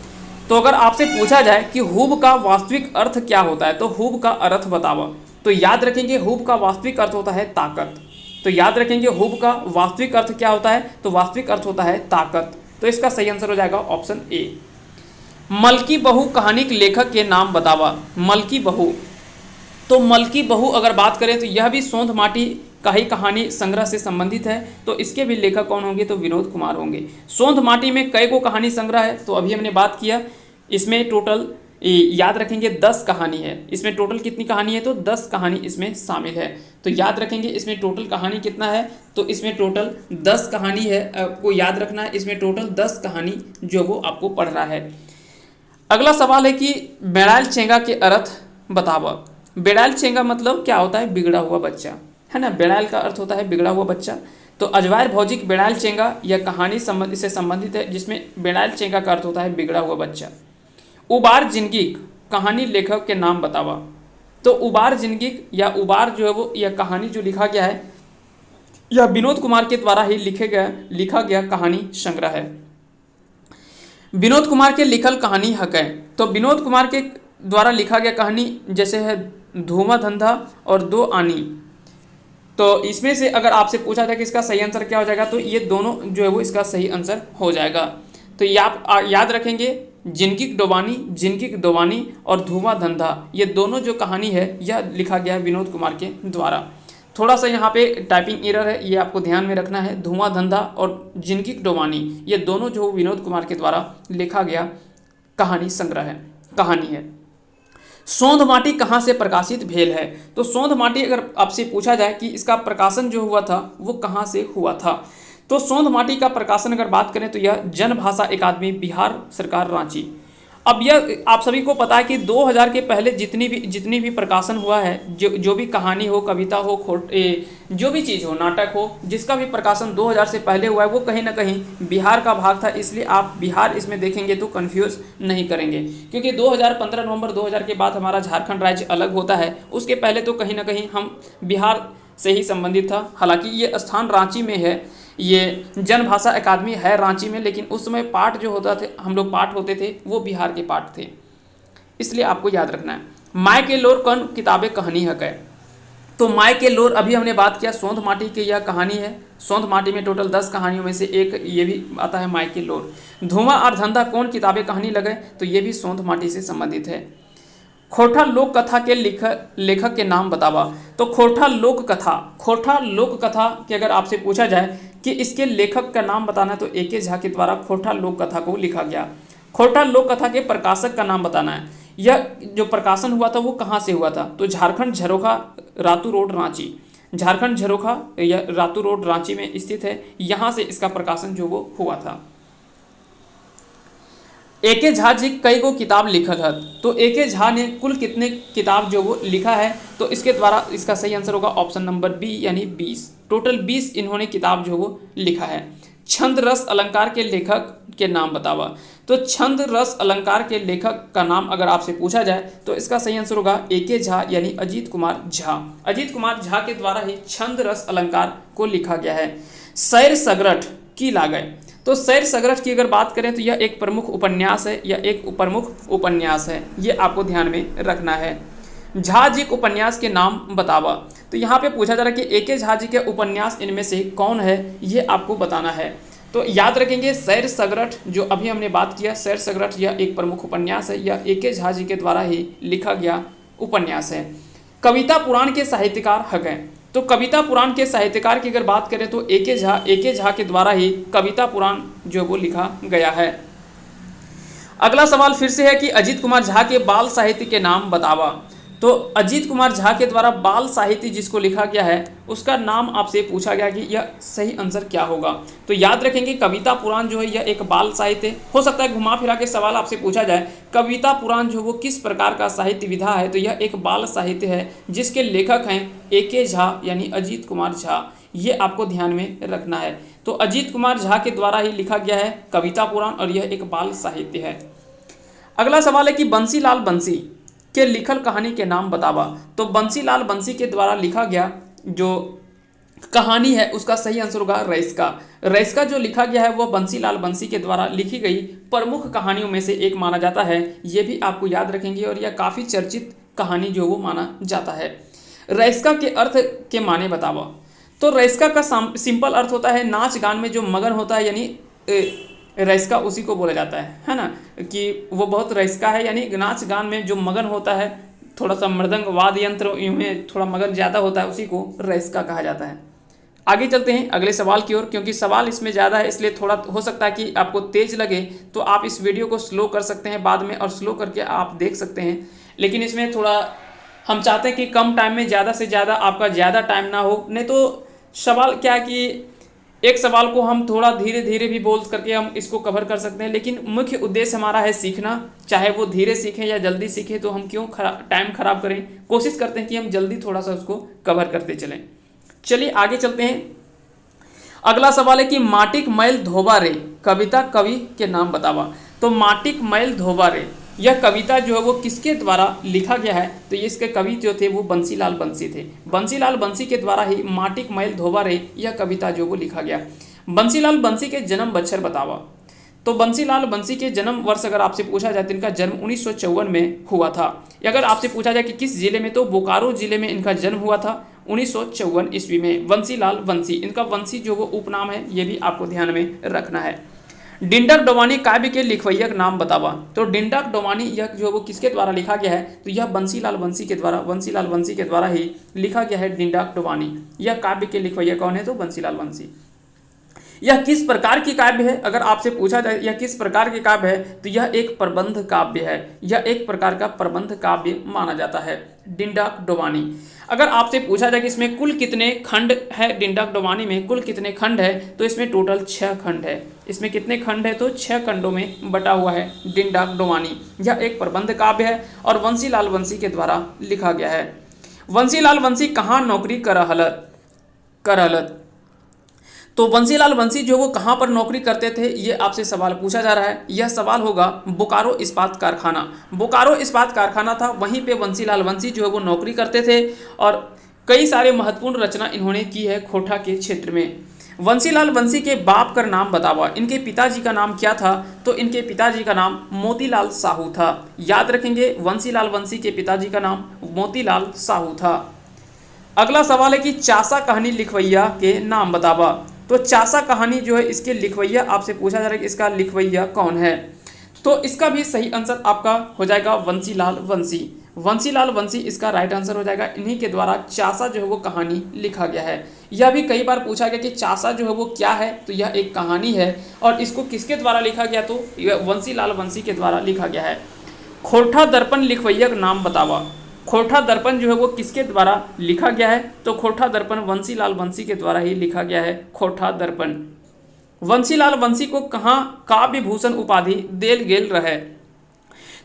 तो अगर आपसे पूछा जाए कि हूब का वास्तविक अर्थ क्या होता है, तो हूब का अर्थ बतावा, तो याद रखेंगे हूब का वास्तविक अर्थ होता है ताकत। तो याद रखेंगे हूब का वास्तविक अर्थ क्या होता है, तो वास्तविक अर्थ होता है ताकत। तो इसका सही आंसर हो जाएगा ऑप्शन ए। मलकी बहू कहानी के लेखक के नाम बतावा। मलकी बहू, तो मलकी बहू अगर बात करें तो यह भी सोंध माटी का ही कहानी संग्रह से संबंधित है, तो इसके भी लेखक कौन होंगे, तो विनोद कुमार होंगे। सोंध माटी में कई को कहानी संग्रह है, तो अभी हमने बात किया, इसमें टोटल याद रखेंगे 10 कहानी है। इसमें टोटल कितनी कहानी है, तो 10 कहानी इसमें शामिल है। तो याद रखेंगे इसमें टोटल कहानी कितना है, तो इसमें टोटल 10 कहानी है, आपको याद रखना है। इसमें टोटल 10 कहानी जो वो आपको पढ़ना है। अगला सवाल है कि बेड़ाल चेंगा के अर्थ बतावा। बेड़ाल चेंगा मतलब क्या होता है, बिगड़ा हुआ बच्चा, है ना। बेड़ाल का अर्थ होता है बिगड़ा हुआ बच्चा। तो अजवायर भौजिक बेड़ाल चेंगा यह कहानी से संबंधित है, जिसमें बेड़ाल चेंगा का अर्थ होता है बिगड़ा हुआ बच्चा। उबार जिंदगी कहानी लेखक के नाम बतावा। तो उबार जिंदगी या उबार जो है वो यह कहानी जो लिखा गया है, यह विनोद कुमार के द्वारा ही लिखा गया कहानी संग्रह है। विनोद कुमार के लिखल कहानी हक है। तो विनोद कुमार के द्वारा लिखा गया कहानी जैसे है धूमा धंधा और दो आनी। तो इसमें से अगर आपसे पूछा जाए कि इसका सही आंसर क्या हो जाएगा, तो ये दोनों जो है वो इसका सही आंसर हो जाएगा। तो ये आप याद रखेंगे, जिनकी डोबानी और धुआं धंधा, ये दोनों जो कहानी है यह लिखा गया है विनोद कुमार के द्वारा। थोड़ा सा यहाँ पे टाइपिंग एरर है, ये आपको ध्यान में रखना है। धुआं धंधा और जिंदगी डोबानी, ये दोनों जो विनोद कुमार के द्वारा लिखा गया कहानी संग्रह है, कहानी है। सोंध माटी कहाँ से प्रकाशित भेल है? तो सोंध माटी अगर आपसे पूछा जाए कि इसका प्रकाशन जो हुआ था वो कहाँ से हुआ था, तो सोंध माटी का प्रकाशन अगर बात करें तो यह जन भाषा अकादमी, बिहार सरकार, रांची। अब यह आप सभी को पता है कि 2000 के पहले जितनी भी प्रकाशन हुआ है, जो भी कहानी हो, कविता हो, जो भी चीज़ हो, नाटक हो, जिसका भी प्रकाशन 2000 से पहले हुआ है वो कहीं ना कहीं बिहार का भाग था। इसलिए आप बिहार इसमें देखेंगे तो कंफ्यूज नहीं करेंगे, क्योंकि 2015 नवंबर 2000 के बाद हमारा झारखंड राज्य अलग होता है, उसके पहले तो कहीं ना कहीं हम बिहार से ही संबंधित था। हालांकि ये स्थान रांची में है, ये जन भाषा अकादमी है रांची में, लेकिन उस समय पाठ जो होता थे, हम लोग पाठ होते थे वो बिहार के पाठ थे, इसलिए आपको याद रखना है। माय के लोर कौन किताबें कहानी है कै? तो माय के लोर अभी हमने बात किया, सोंध माटी की यह कहानी है। सोंध माटी में टोटल 10 कहानियों में से एक ये भी आता है, माय के लोर। धुआं और धंधा कौन किताबें कहानी लगे? तो ये भी सोंध माटी से संबंधित है। खोरठा लोक कथा के लेखक के नाम बतावा। तो खोरठा लोक कथा के अगर आपसे पूछा जाए कि इसके लेखक का नाम बताना है तो ए.के. झा के द्वारा खोरठा लोक कथा को लिखा गया। खोरठा लोक कथा के प्रकाशक का नाम बताना है। यह जो प्रकाशन हुआ था वो कहाँ से हुआ था? तो झारखंड, झरोखा, रातू रोड, रांची। झारखंड, झरोखा या रातू रोड, रांची में स्थित है, यहाँ से इसका प्रकाशन जो वो हुआ था। ए.के. झा जी कई को किताब लिखल है? तो ए.के. झा ने कुल कितने किताब जो वो लिखा है? तो इसके द्वारा इसका सही आंसर होगा ऑप्शन नंबर बी, यानी 20। टोटल 20 इन्होंने किताब जो वो लिखा है। छंद रस अलंकार के लेखक के नाम बतावा। तो छंद रस अलंकार के लेखक का नाम अगर आपसे पूछा जाए तो इसका सही आंसर होगा ए.के. झा, यानी अजीत कुमार झा। अजीत कुमार झा के द्वारा ही छंद रस अलंकार को लिखा गया है। सैर सगरठ की लागय। तो सैर सगरठ की अगर बात करें तो यह एक प्रमुख उपन्यास है, या एक प्रमुख उपन्यास है, ये आपको ध्यान में रखना है। झा जी के उपन्यास के नाम बतावा। तो यहाँ पे पूछा जा रहा है कि ए.के. झा जी के उपन्यास इनमें से कौन है, ये आपको बताना है। तो याद रखेंगे सैर सगरठ, जो अभी हमने बात किया, सैर सगरठ यह एक प्रमुख उपन्यास है, यह ए.के. झा जी के द्वारा ही लिखा गया उपन्यास है। कविता पुराण के साहित्यकार है? तो कविता पुराण के साहित्यकार की अगर बात करें तो ए.के. झा के द्वारा ही कविता पुराण जो वो लिखा गया है। अगला सवाल फिर से है कि अजीत कुमार झा के बाल साहित्य के नाम बतावा। तो अजीत कुमार झा के द्वारा बाल साहित्य जिसको लिखा गया है उसका नाम आपसे पूछा गया कि यह सही आंसर क्या होगा। तो याद रखेंगे कविता पुराण जो है यह एक बाल साहित्य हो सकता है। घुमा फिरा के सवाल आपसे पूछा जाए कविता पुराण जो वो किस प्रकार का साहित्य विधा है, तो यह एक बाल साहित्य है जिसके लेखक हैं ए.के. झा, यानी अजीत कुमार झा। ये आपको ध्यान में रखना है। तो अजीत कुमार झा के द्वारा ही लिखा गया है कविता पुराण, और यह एक बाल साहित्य है। अगला सवाल है कि बंसीलाल बंसी के लिखल कहानी के नाम बतावा। तो बंसीलाल बंसी के द्वारा लिखा गया जो कहानी है उसका सही आंसर होगा रईस्का। रईस्का जो लिखा गया है वह बंसीलाल बंसी के द्वारा लिखी गई प्रमुख कहानियों में से एक माना जाता है। ये भी आपको याद रखेंगे, और यह काफ़ी चर्चित कहानी जो वो माना जाता है। रईस्का के अर्थ के माने बतावा। तो रईस्का का सिंपल अर्थ होता है नाच गान में जो मगन होता है, यानी रईस्का उसी को बोला जाता है ना, कि वो बहुत रईस्का है, यानी नाच गान में जो मगन होता है, थोड़ा सा मृदंग वाद्य यंत्र में थोड़ा मगन ज़्यादा होता है, उसी को रईस्का कहा जाता है। आगे चलते हैं अगले सवाल की ओर, क्योंकि सवाल इसमें ज़्यादा है इसलिए थोड़ा हो सकता है कि आपको तेज़ लगे, तो आप इस वीडियो को स्लो कर सकते हैं बाद में, और स्लो करके आप देख सकते हैं। लेकिन इसमें थोड़ा हम चाहते हैं कि कम टाइम में ज़्यादा से ज़्यादा आपका ज़्यादा टाइम ना हो, नहीं तो सवाल क्या है कि एक सवाल को हम थोड़ा धीरे धीरे भी बोल करके हम इसको कवर कर सकते हैं, लेकिन मुख्य उद्देश्य हमारा है सीखना। चाहे वो धीरे सीखें या जल्दी सीखें, तो हम क्यों टाइम खराब करें। कोशिश करते हैं कि हम जल्दी थोड़ा सा उसको कवर करते चलें। चलिए आगे चलते हैं। अगला सवाल है कि माटिक मैल धोबा रे कविता कवि के नाम बतावा। तो माटिक मैल धोबा रे यह कविता जो है वो किसके द्वारा लिखा गया है? तो इसके कवि जो थे वो बंसीलाल बंसी थे। बंसीलाल बंसी के द्वारा ही माटिक मैल धोबा रे यह कविता जो वो लिखा गया। बंसीलाल बंसी के जन्म बच्छर बतावा। तो बंसीलाल बंसी के जन्म वर्ष अगर आपसे पूछा जाए तो इनका जन्म 1954 में हुआ था। अगर आपसे पूछा जाए कि किस जिले में, तो बोकारो जिले में इनका जन्म हुआ था 1954 ईस्वी में। बंसीलाल बंसी, इनका बंसी जो वो उपनाम है, ये भी आपको ध्यान में रखना है। डिंडक डोमानी काव्य के लिखवैया का नाम बतावा। तो डिंडक डोमानी यह जो वो किसके द्वारा लिखा गया है, तो यह बंसीलाल बंसी के द्वारा ही लिखा गया है डिंडक डोमानी। यह काव्य के लिखवैया कौन है, तो बंसीलाल बंसी। यह किस प्रकार की काव्य है, अगर आपसे पूछा जाए यह किस प्रकार के काव्य है, तो यह एक प्रबंध काव्य है। यह एक प्रकार का प्रबंध काव्य माना जाता है डिंडक डोमानी। अगर आपसे पूछा जाए कि इसमें कुल कितने खंड है, डिंडक डोमानी में कुल कितने खंड है, तो इसमें टोटल 6 खंड है। इसमें कितने खंड है, तो 6 खंडों में बटा हुआ है डिंडक डोमानी। यह एक प्रबंध काव्य है और बंसीलाल बंसी के द्वारा लिखा गया है। बंसीलाल बंसी कहाँ नौकरी करहलत। तो बंसीलाल बंसी जो वो कहाँ पर नौकरी करते थे, ये आपसे सवाल पूछा जा रहा है। यह सवाल होगा बोकारो इस्पात कारखाना। बोकारो इस्पात कारखाना था, वहीं पे बंसीलाल बंसी जो है वो नौकरी करते थे और कई सारे महत्वपूर्ण रचना इन्होंने की है खोटा के क्षेत्र में। बंसीलाल बंसी के बाप का नाम बतावा। इनके पिताजी का नाम क्या था, तो इनके पिताजी का नाम मोतीलाल साहू था। याद रखेंगे, बंसीलाल बंसी के पिताजी का नाम मोतीलाल साहू था। अगला सवाल है कि चासा कहानी लिखवैया के नाम बतावा। तो चासा कहानी जो है इसके लिखवैया आपसे पूछा जा रहा है कि इसका लिखवैया कौन है, तो इसका भी सही आंसर आपका हो जाएगा बंसीलाल बंसी। बंसीलाल बंसी इसका राइट आंसर हो जाएगा। इन्हीं के द्वारा चासा जो है वो कहानी लिखा गया है। यह भी कई बार पूछा गया कि चासा जो है वो क्या है, तो यह एक कहानी है और इसको किसके द्वारा लिखा गया, तो बंसीलाल बंसी के द्वारा लिखा गया है। खोरठा दर्पण लिखवैया का नाम बतावा। खोरठा दर्पण जो है वो किसके द्वारा लिखा गया है, तो खोरठा दर्पण बंसीलाल बंसी के द्वारा ही लिखा गया है। खोरठा दर्पण बंसीलाल बंसी को कहाँ काव्य भूषण उपाधि देल गेल रहे,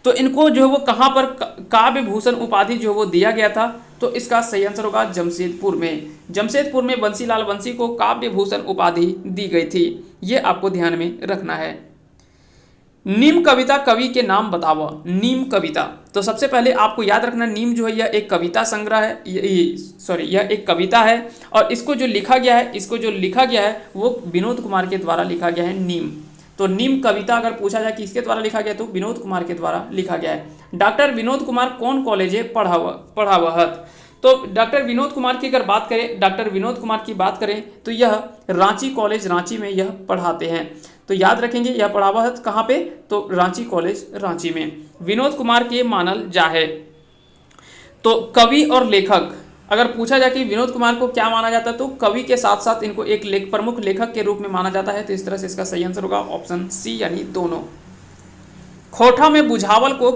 तो इनको जो है वो कहाँ पर काव्य भूषण उपाधि जो वो दिया गया था, तो इसका सही आंसर होगा जमशेदपुर में। जमशेदपुर में बंसीलाल बंसी को काव्य भूषण उपाधि दी गई थी। ये आपको ध्यान में रखना है। नीम कविता कवि के नाम बताओ। नीम कविता, तो सबसे पहले आपको याद रखना नीम जो है यह एक कविता संग्रह है, यह एक कविता है और इसको जो लिखा गया है वो विनोद कुमार के द्वारा लिखा गया है नीम। तो नीम कविता अगर पूछा जाए किसके द्वारा लिखा गया, तो विनोद कुमार के द्वारा लिखा गया है। डॉक्टर विनोद कुमार कौन कॉलेज पढ़ावहत। तो डॉक्टर विनोद कुमार की अगर बात करें तो यह रांची कॉलेज रांची में यह पढ़ाते हैं। तो याद रखेंगे यह पढ़ावहत कहाँ पे, तो रांची कॉलेज रांची में विनोद कुमार के मानल जाहे। तो कवि और लेखक अगर पूछा जाए कि विनोद कुमार को क्या माना जाता है, तो कवि के साथ साथ इनको एक प्रमुख लेखक के रूप में माना जाता है। तो इस तरह से इसका सही आंसर होगा ऑप्शन सी, यानी दोनों। खोठा में बुझावल को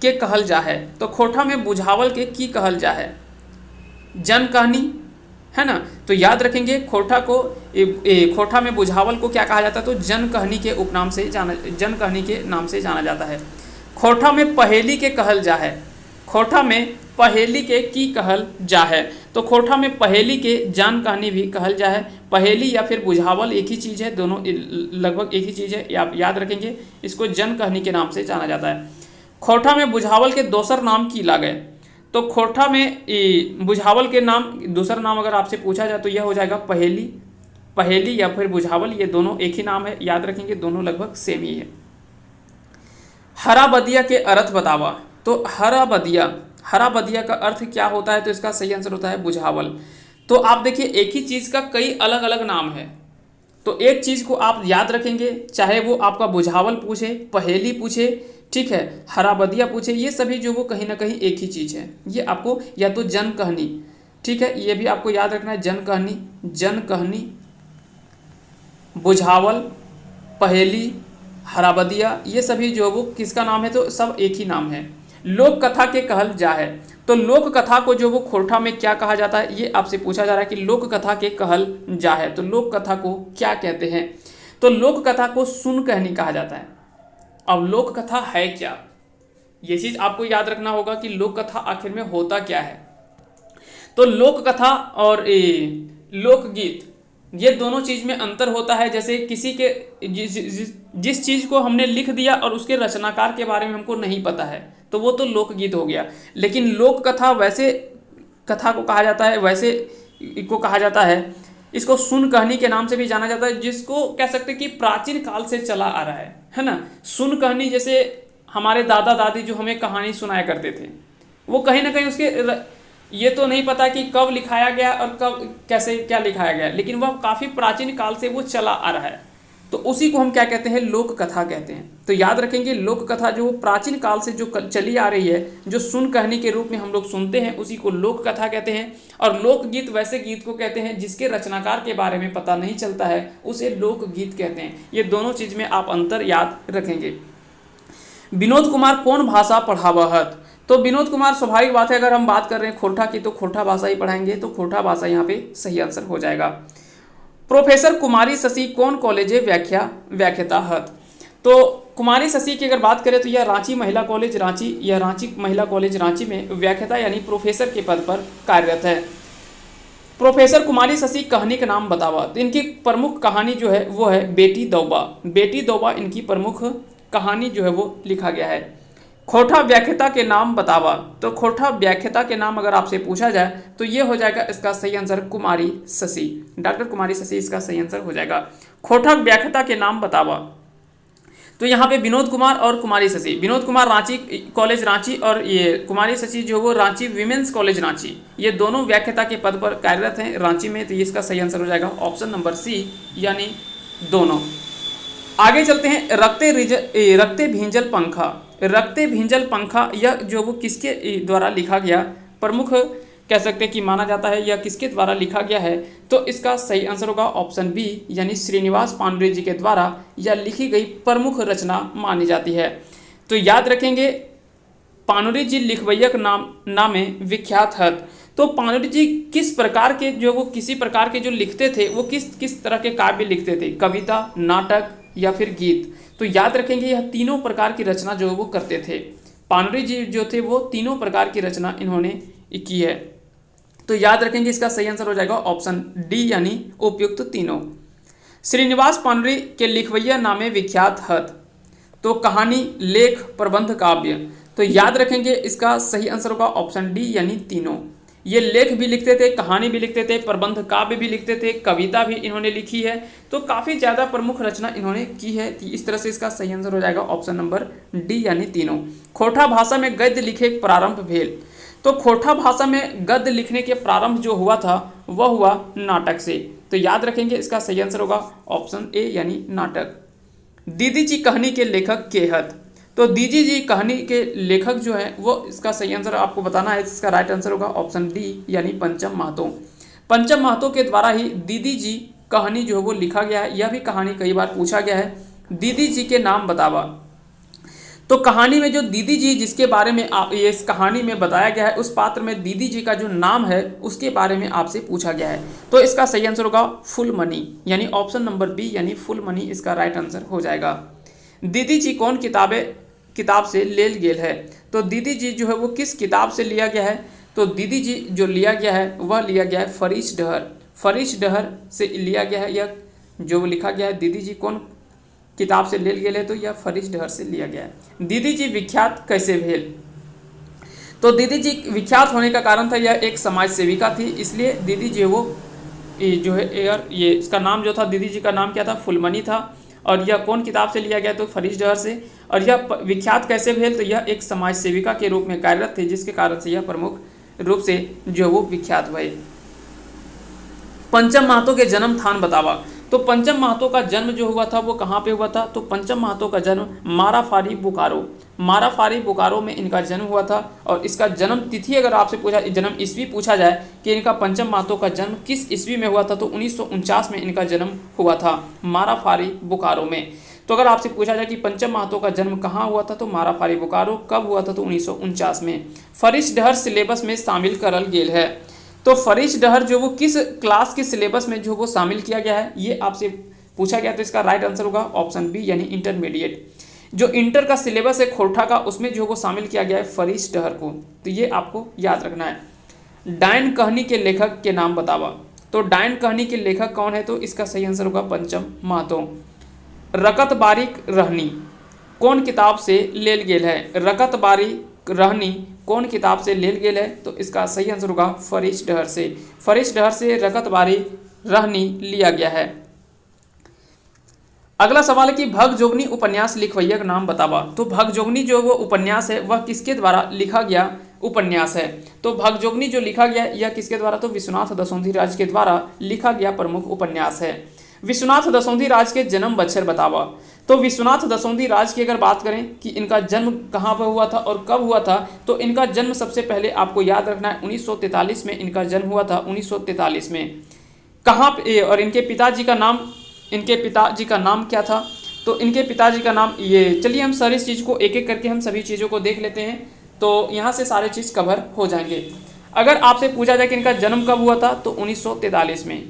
के कहल जा है, तो खोठा में बुझावल के की कहल जा है, जन कहानी है ना। तो याद रखेंगे खोठा में बुझावल को क्या कहा जाता है, तो जन कहनी के नाम से जाना जाता है। खोठा में पहेली के कहल जा है, खोठा में पहेली के की कहल जा है, तो खोठा में पहेली के जान कहानी भी कहल जा है। पहेली या फिर बुझावल एक ही चीज़ है, दोनों लगभग एक ही चीज़ है, आप याद रखेंगे। इसको जन कहानी के नाम से जाना जाता है। खोठा में बुझावल के दोसर नाम की लागे, तो खोठा में बुझावल के नाम दूसरा नाम अगर आपसे पूछा जाए तो यह हो जाएगा पहेली या फिर बुझावल, ये दोनों एक ही नाम है, याद रखेंगे दोनों लगभग सेम ही है। हरा बदिया के अर्थ बतावा। तो हरा बदिया का अर्थ क्या होता है, तो इसका सही आंसर होता है बुझावल। तो आप देखिए एक ही चीज़ का कई अलग अलग नाम है, तो एक चीज़ को आप याद रखेंगे, चाहे वो आपका बुझावल पूछे, पहेली पूछे, ठीक है, हरा बदिया पूछे, ये सभी जो वो कहीं ना कहीं एक ही चीज़ है। ये आपको या तो जन कहनी, ठीक है, ये भी आपको याद रखना है, जन कहनी, बुझावल, पहेली, हरा बदिया, ये सभी जो वो किसका नाम है, तो सब एक ही नाम है। लोक कथा के कहल जा है, तो लोक कथा को जो वो खोरठा में क्या कहा जाता है, ये आपसे पूछा जा रहा है कि लोक कथा के कहल जा है, तो लोक कथा को क्या कहते हैं, तो लोक कथा को सुन कहनी कहा जाता है। अब लोक कथा है क्या, ये चीज आपको याद रखना होगा कि लोक कथा आखिर में होता क्या है। तो लोक कथा और लोकगीत, ये दोनों चीज में अंतर होता है। जैसे किसी के जिस चीज को हमने लिख दिया और उसके रचनाकार के बारे में हमको नहीं पता है, तो वो तो लोकगीत हो गया। लेकिन लोक कथा वैसे कथा को कहा जाता है, वैसे को कहा जाता है, इसको सुन कहनी के नाम से भी जाना जाता है, जिसको कह सकते हैं कि प्राचीन काल से चला आ रहा है ना। सुन कहनी जैसे हमारे दादा दादी जो हमें कहानी सुनाया करते थे, वो कहीं ना कहीं उसके ये तो नहीं पता कि कब लिखाया गया और कब कैसे क्या लिखाया गया, लेकिन वह काफ़ी प्राचीन काल से वो चला आ रहा है। तो उसी को हम क्या कहते हैं, लोक कथा कहते हैं। तो याद रखेंगे, लोक कथा जो प्राचीन काल से जो चली आ रही है, जो सुन कहनी के रूप में हम लोग सुनते हैं, उसी को लोक कथा कहते हैं। और लोकगीत वैसे गीत को कहते हैं जिसके रचनाकार के बारे में पता नहीं चलता है, उसे लोकगीत कहते हैं। ये दोनों चीज में आप अंतर याद रखेंगे। विनोद कुमार कौन भाषा पढ़ावहत? तो विनोद कुमार, स्वाभाविक बात है, अगर हम बात कर रहे हैं खोरठा की तो खोरठा भाषा ही पढ़ाएंगे, तो खोरठा भाषा यहाँ पे सही आंसर हो जाएगा। प्रोफेसर कुमारी शशि कौन कॉलेज व्याख्याता हत? तो कुमारी शशि की अगर बात करें तो यह रांची महिला कॉलेज रांची या रांची महिला कॉलेज रांची में व्याख्याता यानी प्रोफेसर के पद पर कार्यरत है। प्रोफेसर कुमारी शशि कहानी का नाम बतावा। तो इनकी प्रमुख कहानी जो है वो है बेटी दौबा। बेटी दौबा इनकी प्रमुख कहानी जो है वो लिखा गया है। खोरठा व्याख्याता के नाम बतावा। तो खोरठा व्याख्याता के नाम अगर आपसे पूछा जाए तो ये हो जाएगा इसका सही आंसर कुमारी शशि, डॉक्टर कुमारी शशि इसका सही आंसर हो जाएगा। खोरठा व्याख्याता के नाम बतावा। तो यहाँ पे विनोद कुमार और कुमारी शशि, विनोद कुमार रांची कॉलेज रांची और ये कुमारी शशि जो वो रांची विमेंस कॉलेज रांची, ये दोनों व्याख्याता के पद पर कार्यरत हैं रांची में। तो ये इसका सही आंसर हो जाएगा ऑप्शन नंबर सी, यानी दोनों। आगे चलते हैं, रक्ते भींजल पंखा। रक्ते भींजल पंखा यह जो वो किसके द्वारा लिखा गया प्रमुख कह सकते हैं कि माना जाता है, यह किसके द्वारा लिखा गया है? तो इसका सही आंसर होगा ऑप्शन बी, यानी श्रीनिवास पांडुरे जी के द्वारा यह लिखी गई प्रमुख रचना मानी जाती है। तो याद रखेंगे, पानुरी जी लिखवैयक नामे विख्यात हत। तो पानुरी जी किस प्रकार के जो वो किसी प्रकार के जो लिखते थे, वो किस तरह के काव्य लिखते थे, कविता, नाटक या फिर गीत? तो याद रखेंगे, यह तीनों प्रकार की रचना जो वो करते थे। पानुरी जी जो थे वो तीनों प्रकार की रचना इन्होंने की है। तो याद रखेंगे, इसका सही आंसर हो जाएगा ऑप्शन डी, यानी उपयुक्त तीनों। श्रीनिवास पानुरी के लिखवैया नामे विख्यात हत। तो कहानी, लेख, प्रबंध, काव्य। तो याद रखेंगे, इसका सही आंसर होगा ऑप्शन डी, यानी तीनों। ये लेख भी लिखते थे, कहानी भी लिखते थे, प्रबंध काव्य भी लिखते थे, कविता भी इन्होंने लिखी है। तो काफ़ी ज़्यादा प्रमुख रचना इन्होंने की है। इस तरह से इसका सही आंसर हो जाएगा ऑप्शन नंबर डी, यानी तीनों। खोरठा भाषा में गद्य लिखे प्रारंभ भेल। तो खोरठा भाषा में गद्य लिखने के प्रारंभ जो हुआ था वह हुआ नाटक से। तो याद रखेंगे, इसका सही आंसर होगा ऑप्शन ए, यानी नाटक। दीदी जी कहानी के लेखक के हत। तो दीदी जी कहानी के लेखक जो है वो इसका सही आंसर आपको बताना है। इसका राइट आंसर होगा ऑप्शन डी, यानी पंचम महतो। पंचम महतो के द्वारा ही दीदी जी कहानी जो है वो लिखा गया है। यह भी कहानी कई बार पूछा गया है। दीदी जी के नाम बतावा। तो कहानी में जो दीदी जी जिसके बारे में आप ये इस कहानी में बताया गया है, उस पात्र में दीदी जी का जो नाम है उसके बारे में आपसे पूछा गया है। तो इसका सही आंसर होगा फुलमणि, यानी ऑप्शन नंबर बी, यानी फुलमणि इसका राइट आंसर हो जाएगा। दीदी जी कौन किताब से लेल गेल है। तो दीदी जी जो है वो किस किताब से लिया गया है? तो दीदी जी जो लिया गया है वह लिया गया है फरीश डहर। फरीश डहर से लिया गया है। यह जो लिखा गया है, दीदी जी कौन किताब से लेल गेल है, तो यह फरीश डहर से लिया गया है। दीदी जी विख्यात कैसे भेल। तो दीदी जी विख्यात होने का कारण था, यह एक समाज सेविका थी, इसलिए दीदी जी वो जो है ये इसका नाम जो था, दीदी जी का नाम क्या था, फुलमणि था। और यह कौन किताब से लिया गया, तो फरीश डहर से। और यह विख्यात कैसे भेल, तो यह एक समाज सेविका के रूप में कार्यरत थे, जिसके कारण से यह प्रमुख रूप से जो वो विख्यात हुए। पंचम महतो के जन्म स्थान बतावा। तो पंचम महतो का जन्म जो हुआ था वो कहाँ पे हुआ था? तो पंचम महतो का जन्म माराफारी बोकारो, माराफारी बोकारो में इनका जन्म हुआ था। और इसका जन्म तिथि अगर आपसे पूछा, जन्म ईस्वी पूछा जाए कि इनका पंचम महतो का जन्म किस ईस्वी में हुआ था, तो 1949 में इनका जन्म हुआ था माराफारी बोकारो में। तो अगर आपसे पूछा जाए कि पंचम महतो का जन्म कहाँ हुआ था, तो माराफारी बोकारो। कब हुआ था? तो 1949 में। फरीश डहर सिलेबस में शामिल करल गेल है। तो फरीश डहर जो वो किस क्लास के सिलेबस में जो वो शामिल किया गया है, ये आपसे पूछा गया। तो इसका राइट आंसर होगा ऑप्शन बी, यानी इंटरमीडिएट। जो इंटर का सिलेबस है खोरठा का, उसमें जो वो शामिल किया गया है फरीश डहर को। तो ये आपको याद रखना है। डायन कहानी के लेखक के नाम बतावा। तो डायन कहानी के लेखक कौन है? तो इसका सही आंसर होगा पंचम महतो। रकत बारीक रहनी कौन किताब से लेल गेल है? रकत बारीक रहनी कौन किताब से लेल गेल है? तो इसका सही आंसर होगा फरीश डहर से। फरीश डहर से रकत बारीक रहनी लिया गया है। अगला सवाल है कि भगजोगनी उपन्यास लिखवैया का नाम बतावा। तो भगजोगनी जो वो उपन्यास है वह किसके द्वारा लिखा गया उपन्यास है? तो भगजोगनी जो लिखा गया यह किसके द्वारा? तो विश्वनाथ दशोंधी राज के द्वारा लिखा गया प्रमुख उपन्यास है। विश्वनाथ दसौंधी राज के जन्म बच्छर बतावा। तो विश्वनाथ दसौंधी राज की अगर बात करें कि इनका जन्म कहाँ पर हुआ था और कब हुआ था, तो इनका जन्म सबसे पहले आपको याद रखना है 1943 में इनका जन्म हुआ था, 1943 में। कहाँ पे, और इनके पिताजी का नाम क्या था, तो इनके पिताजी का नाम ये, चलिए हम सारी चीज़ को एक एक करके हम सभी चीज़ों को देख लेते हैं, तो यहाँ से सारे चीज़ कवर हो जाएंगे। अगर आपसे पूछा जाए कि इनका जन्म कब हुआ था, तो 1943 में।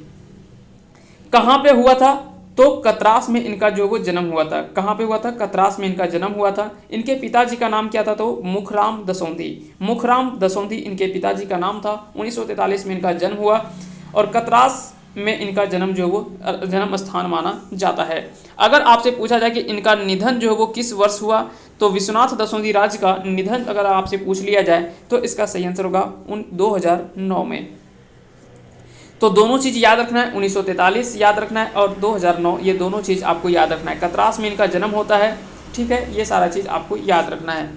कहाँ पे हुआ था, तो कतरास में इनका जो वो जन्म हुआ था। कहाँ पे हुआ था, कतरास में इनका जन्म हुआ था। इनके पिताजी का नाम क्या था, तो मुखराम दसौंधी। मुखराम दसौंधी इनके पिताजी का नाम था। 1943 में इनका जन्म हुआ और कतरास में इनका जन्म जो वो जन्म स्थान माना जाता है। अगर आपसे पूछा जाए कि इनका निधन जो है वो किस वर्ष हुआ, तो विश्वनाथ दसौंधी राज का निधन अगर आपसे पूछ लिया जाए तो इसका सही आंसर होगा 2009 में। तो दोनों चीज़ याद रखना है, 1943 याद रखना है और 2009, ये दोनों चीज़ आपको याद रखना है। कतरास में इनका जन्म होता है, ठीक है, ये सारा चीज़ आपको याद रखना है।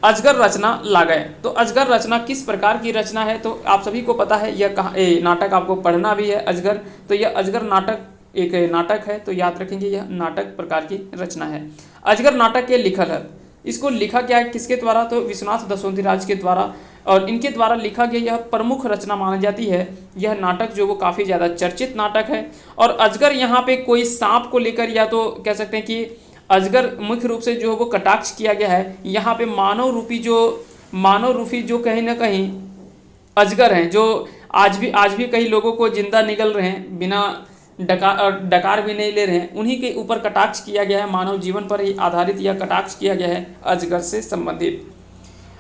अजगर रचना लागय, तो अजगर रचना किस प्रकार की रचना है, तो आप सभी को पता है यह कहाँ नाटक आपको पढ़ना भी है अजगर, तो यह अजगर नाटक एक नाटक है, तो याद रखेंगे यह नाटक प्रकार की रचना है। अजगर नाटक के लिखल है, इसको लिखा गया है किसके द्वारा, तो विश्वनाथ दसौंधी राज के द्वारा, और इनके द्वारा लिखा गया यह प्रमुख रचना मानी जाती है। यह नाटक जो वो काफ़ी ज़्यादा चर्चित नाटक है। और अजगर यहाँ पे कोई सांप को लेकर, या तो कह सकते हैं कि अजगर मुख्य रूप से जो वो कटाक्ष किया गया है, यहाँ पे मानव रूपी जो कहीं ना कहीं अजगर हैं, जो आज भी कई लोगों को जिंदा निगल रहे हैं, बिना डकार भी नहीं ले रहे हैं, उन्हीं के ऊपर कटाक्ष किया गया है, मानव जीवन पर ही आधारित यह कटाक्ष किया गया है अजगर से संबंधित।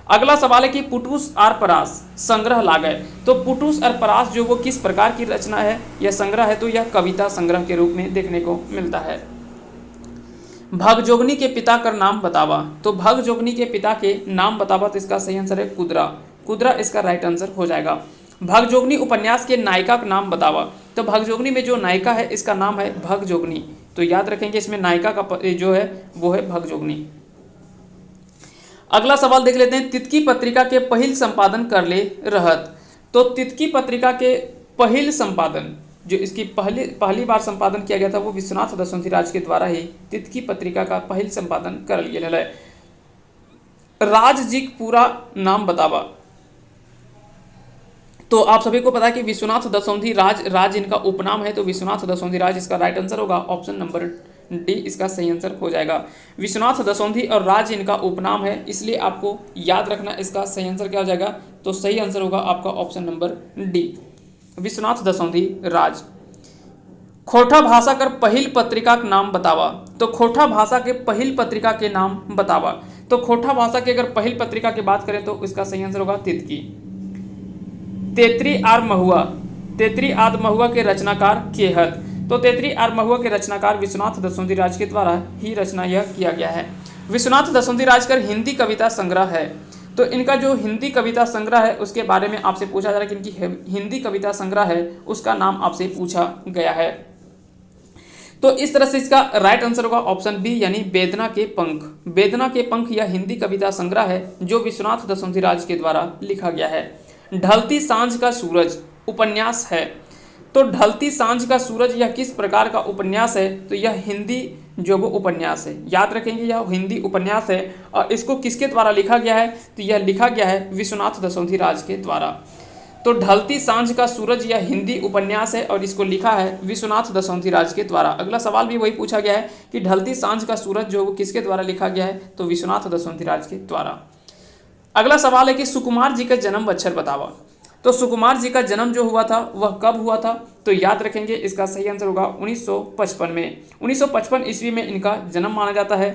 अगला सवाल है कि पुटूस और परास संग्रह लागय, तो पुटूस और परास जो वो किस प्रकार की रचना है, यह संग्रह है, तो यह कविता संग्रह के रूप में देखने को मिलता है। भगजोगनी के पिता का नाम बतावा, तो भगजोगनी के पिता के नाम बतावा, तो इसका सही आंसर है कुदरा। कुदरा इसका राइट आंसर हो जाएगा। भगजोगनी उपन्यास के नायिका का नाम बतावा, तो भगजोगनी में जो नायिका है इसका नाम है भगजोगनी, तो याद रखेंगे इसमें नायिका का जो है वो है भगजोगनी। अगला सवाल देख लेते हैं, तितकी पत्रिका के पहिल संपादन कर ले रहत, तो तितकी पत्रिका के पहिल संपादन जो इसकी पहली बार संपादन किया गया था वो विश्वनाथ दसौंधी राज के द्वारा ही तितकी पत्रिका का पहिल संपादन कर लिया है। राज जी पूरा नाम बतावा, तो आप सभी को पता है कि विश्वनाथ दसौंधी राज इनका उपनाम है, तो विश्वनाथ दसौंधी राज इसका राइट आंसर होगा। ऑप्शन नंबर डी इसका सही आंसर हो जाएगा। विश्वनाथ दसौंधी और राज इनका उपनाम है, इसलिए आपको याद रखना इसका सही आंसर क्या हो जाएगा, तो सही आंसर होगा आपका option number D, Vishwanath Dasaundhi राज। खोटा भाषा कर पहिल पत्रिका का नाम बतावा, तो खोटा भाषा के पहिल पत्रिका के नाम बतावा, तो खोटा भाषा की अगर पहिल पत्रिका की बात करें तो इसका सही आंसर होगा तितकी। तेतरी आद महुआ के रचनाकार केहत, तो तेतरी आर महुआ के रचनाकार विश्वनाथ दसौंधी राज के द्वारा ही रचना यह किया गया है। विश्वनाथ दसौंधी राज का हिंदी कविता संग्रह है, तो इनका जो हिंदी कविता संग्रह है उसके बारे में आपसे पूछा जा रहा है कि इनकी हिंदी कविता संग्रह है उसका नाम आपसे पूछा गया है। तो इस तरह से इसका राइट आंसर होगा ऑप्शन बी, यानी वेदना के पंख। वेदना के पंख यह हिंदी कविता संग्रह है जो विश्वनाथ दसौंधी राज के द्वारा लिखा गया है। ढलती सांझ का सूरज उपन्यास है, तो ढलती सांझ का सूरज यह किस प्रकार का उपन्यास है, तो यह हिंदी जो वो उपन्यास है, याद रखेंगे यह हिंदी उपन्यास है। और इसको किसके द्वारा लिखा गया है, तो यह लिखा गया है विश्वनाथ दसौंधी राज के द्वारा। तो ढलती सांझ का सूरज यह हिंदी उपन्यास है और इसको लिखा है विश्वनाथ दसौंधी राज के द्वारा। अगला सवाल भी वही पूछा गया है कि ढलती सांझ का सूरज जो वो किसके द्वारा लिखा गया है, तो विश्वनाथ दसौंधी राज के द्वारा। अगला सवाल है कि सुकुमार जी का जन्म बच्छर बतावा, तो सुकुमार जी का जन्म जो हुआ था वह कब हुआ था, तो याद रखेंगे इसका सही आंसर होगा 1955 में। 1955 ईस्वी में इनका जन्म माना जाता है।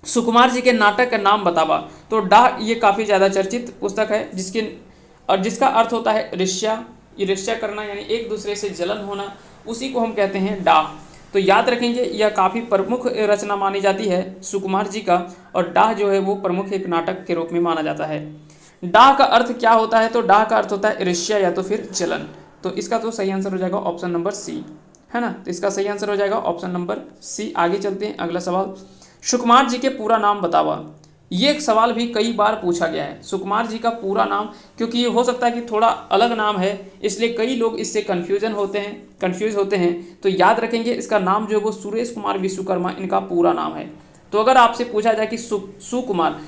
सुकुमार जी के नाटक का नाम बतावा, तो डाह ये काफ़ी ज़्यादा चर्चित पुस्तक है जिसका अर्थ होता है ईर्ष्या करना, यानी एक दूसरे से जलन होना, उसी को हम कहते हैं डाह। तो याद रखेंगे यह काफ़ी प्रमुख रचना मानी जाती है सुकुमार जी का, और डाह जो है वो प्रमुख एक नाटक के रूप में माना जाता है। डाह का अर्थ क्या होता है, तो डाह का अर्थ होता है ईर्ष्या या तो फिर जलन, तो इसका तो सही आंसर हो जाएगा ऑप्शन नंबर सी, है ना, तो इसका सही आंसर हो जाएगा ऑप्शन नंबर सी। आगे चलते हैं, अगला सवाल, सुकुमार जी के पूरा नाम बतावा, ये एक सवाल भी कई बार पूछा गया है। सुकुमार जी का पूरा नाम, क्योंकि ये हो सकता है कि थोड़ा अलग नाम है, इसलिए कई लोग इससे कंफ्यूज होते हैं। तो याद रखेंगे इसका नाम जो है वो सुरेश कुमार विश्वकर्मा इनका पूरा नाम है। तो अगर आपसे पूछा जाए कि सुकुमार,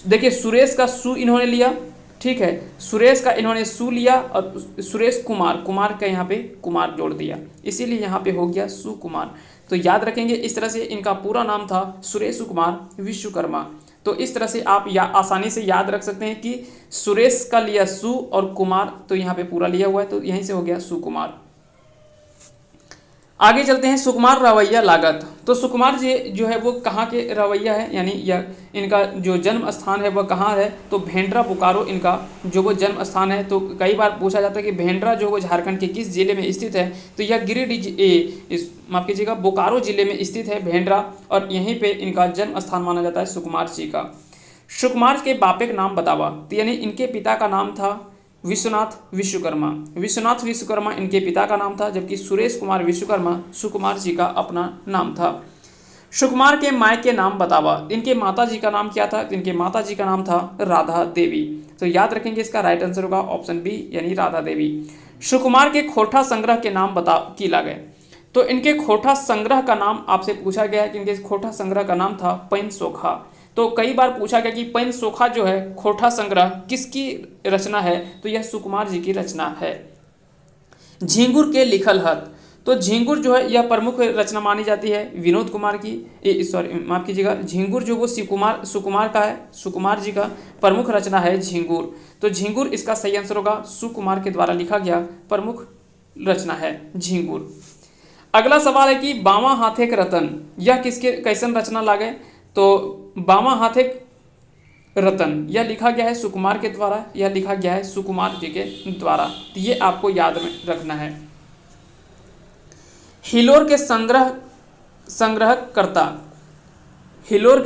देखिए सुरेश का सु इन्होंने लिया, ठीक है, सुरेश का इन्होंने सु लिया और सुरेश कुमार का यहाँ पे कुमार जोड़ दिया, इसीलिए यहाँ पे हो गया सुकुमार। तो याद रखेंगे इस तरह से इनका पूरा नाम था सुरेश कुमार विश्वकर्मा। तो इस तरह से आप आसानी से याद रख सकते हैं कि सुरेश का लिया सु और कुमार, तो यहाँ पे पूरा लिया हुआ है, तो यहीं से हो गया सुकुमार। आगे चलते हैं, सुकुमार रवैया लागत। तो सुकुमार जी जो है वो कहाँ के रवैया है, यानी यह इनका जो जन्म स्थान है वह कहाँ है, तो भेंड्रा बोकारो इनका जो वो जन्म स्थान है। तो कई बार पूछा जाता है कि भेंड्रा जो वो झारखंड के किस जिले में स्थित है, तो यह गिरिडीह माफ कीजिएगा बोकारो जिले में स्थित है भेंड्रा, और यहीं पे इनका जन्म स्थान माना जाता है सुकुमार जी का। सुकुमार के बापे का नाम बतावा, तो यानी इनके पिता का नाम था विश्वनाथ विश्वकर्मा इनके पिता का नाम था, जबकि सुरेश कुमार विश्वकर्मा सुकुमार जी का अपना नाम था। सुकुमार के माय के नाम बतावा, इनके माता जी का नाम क्या था, इनके माता जी का नाम था राधा देवी। तो याद रखेंगे इसका राइट आंसर होगा ऑप्शन बी, यानी राधा देवी। सुकुमार के खोटा संग्रह के नाम किला गए, तो इनके खोटा संग्रह का नाम आपसे पूछा गया है कि इनके खोटा संग्रह का नाम था पैन सोखा। तो कई बार पूछा गया कि पैन सोखा जो है खोटा संग्रह किसकी रचना है, तो यह सुकुमार जी की रचना है। झिंगुर के लिखल हत, तो झिंगुर जो है यह प्रमुख रचना मानी जाती है विनोद कुमार की, सॉरी माफ कीजिएगा, झिंगुर जो वो सुकुमार का है, सुकुमार जी का प्रमुख रचना है झिंगुर। तो झिंगुर इसका सही आंसर होगा, सुकुमार के द्वारा लिखा गया प्रमुख रचना है झिंगुर। अगला सवाल है कि बावा हाथेक रतन, यह किसके कैसन रचना लागे, तो बावा हाथेक रतन यह लिखा गया है सुकुमार के द्वारा, यह लिखा गया है सुकुमार जी के द्वारा, तो ये आपको याद में रखना है। हिलोर के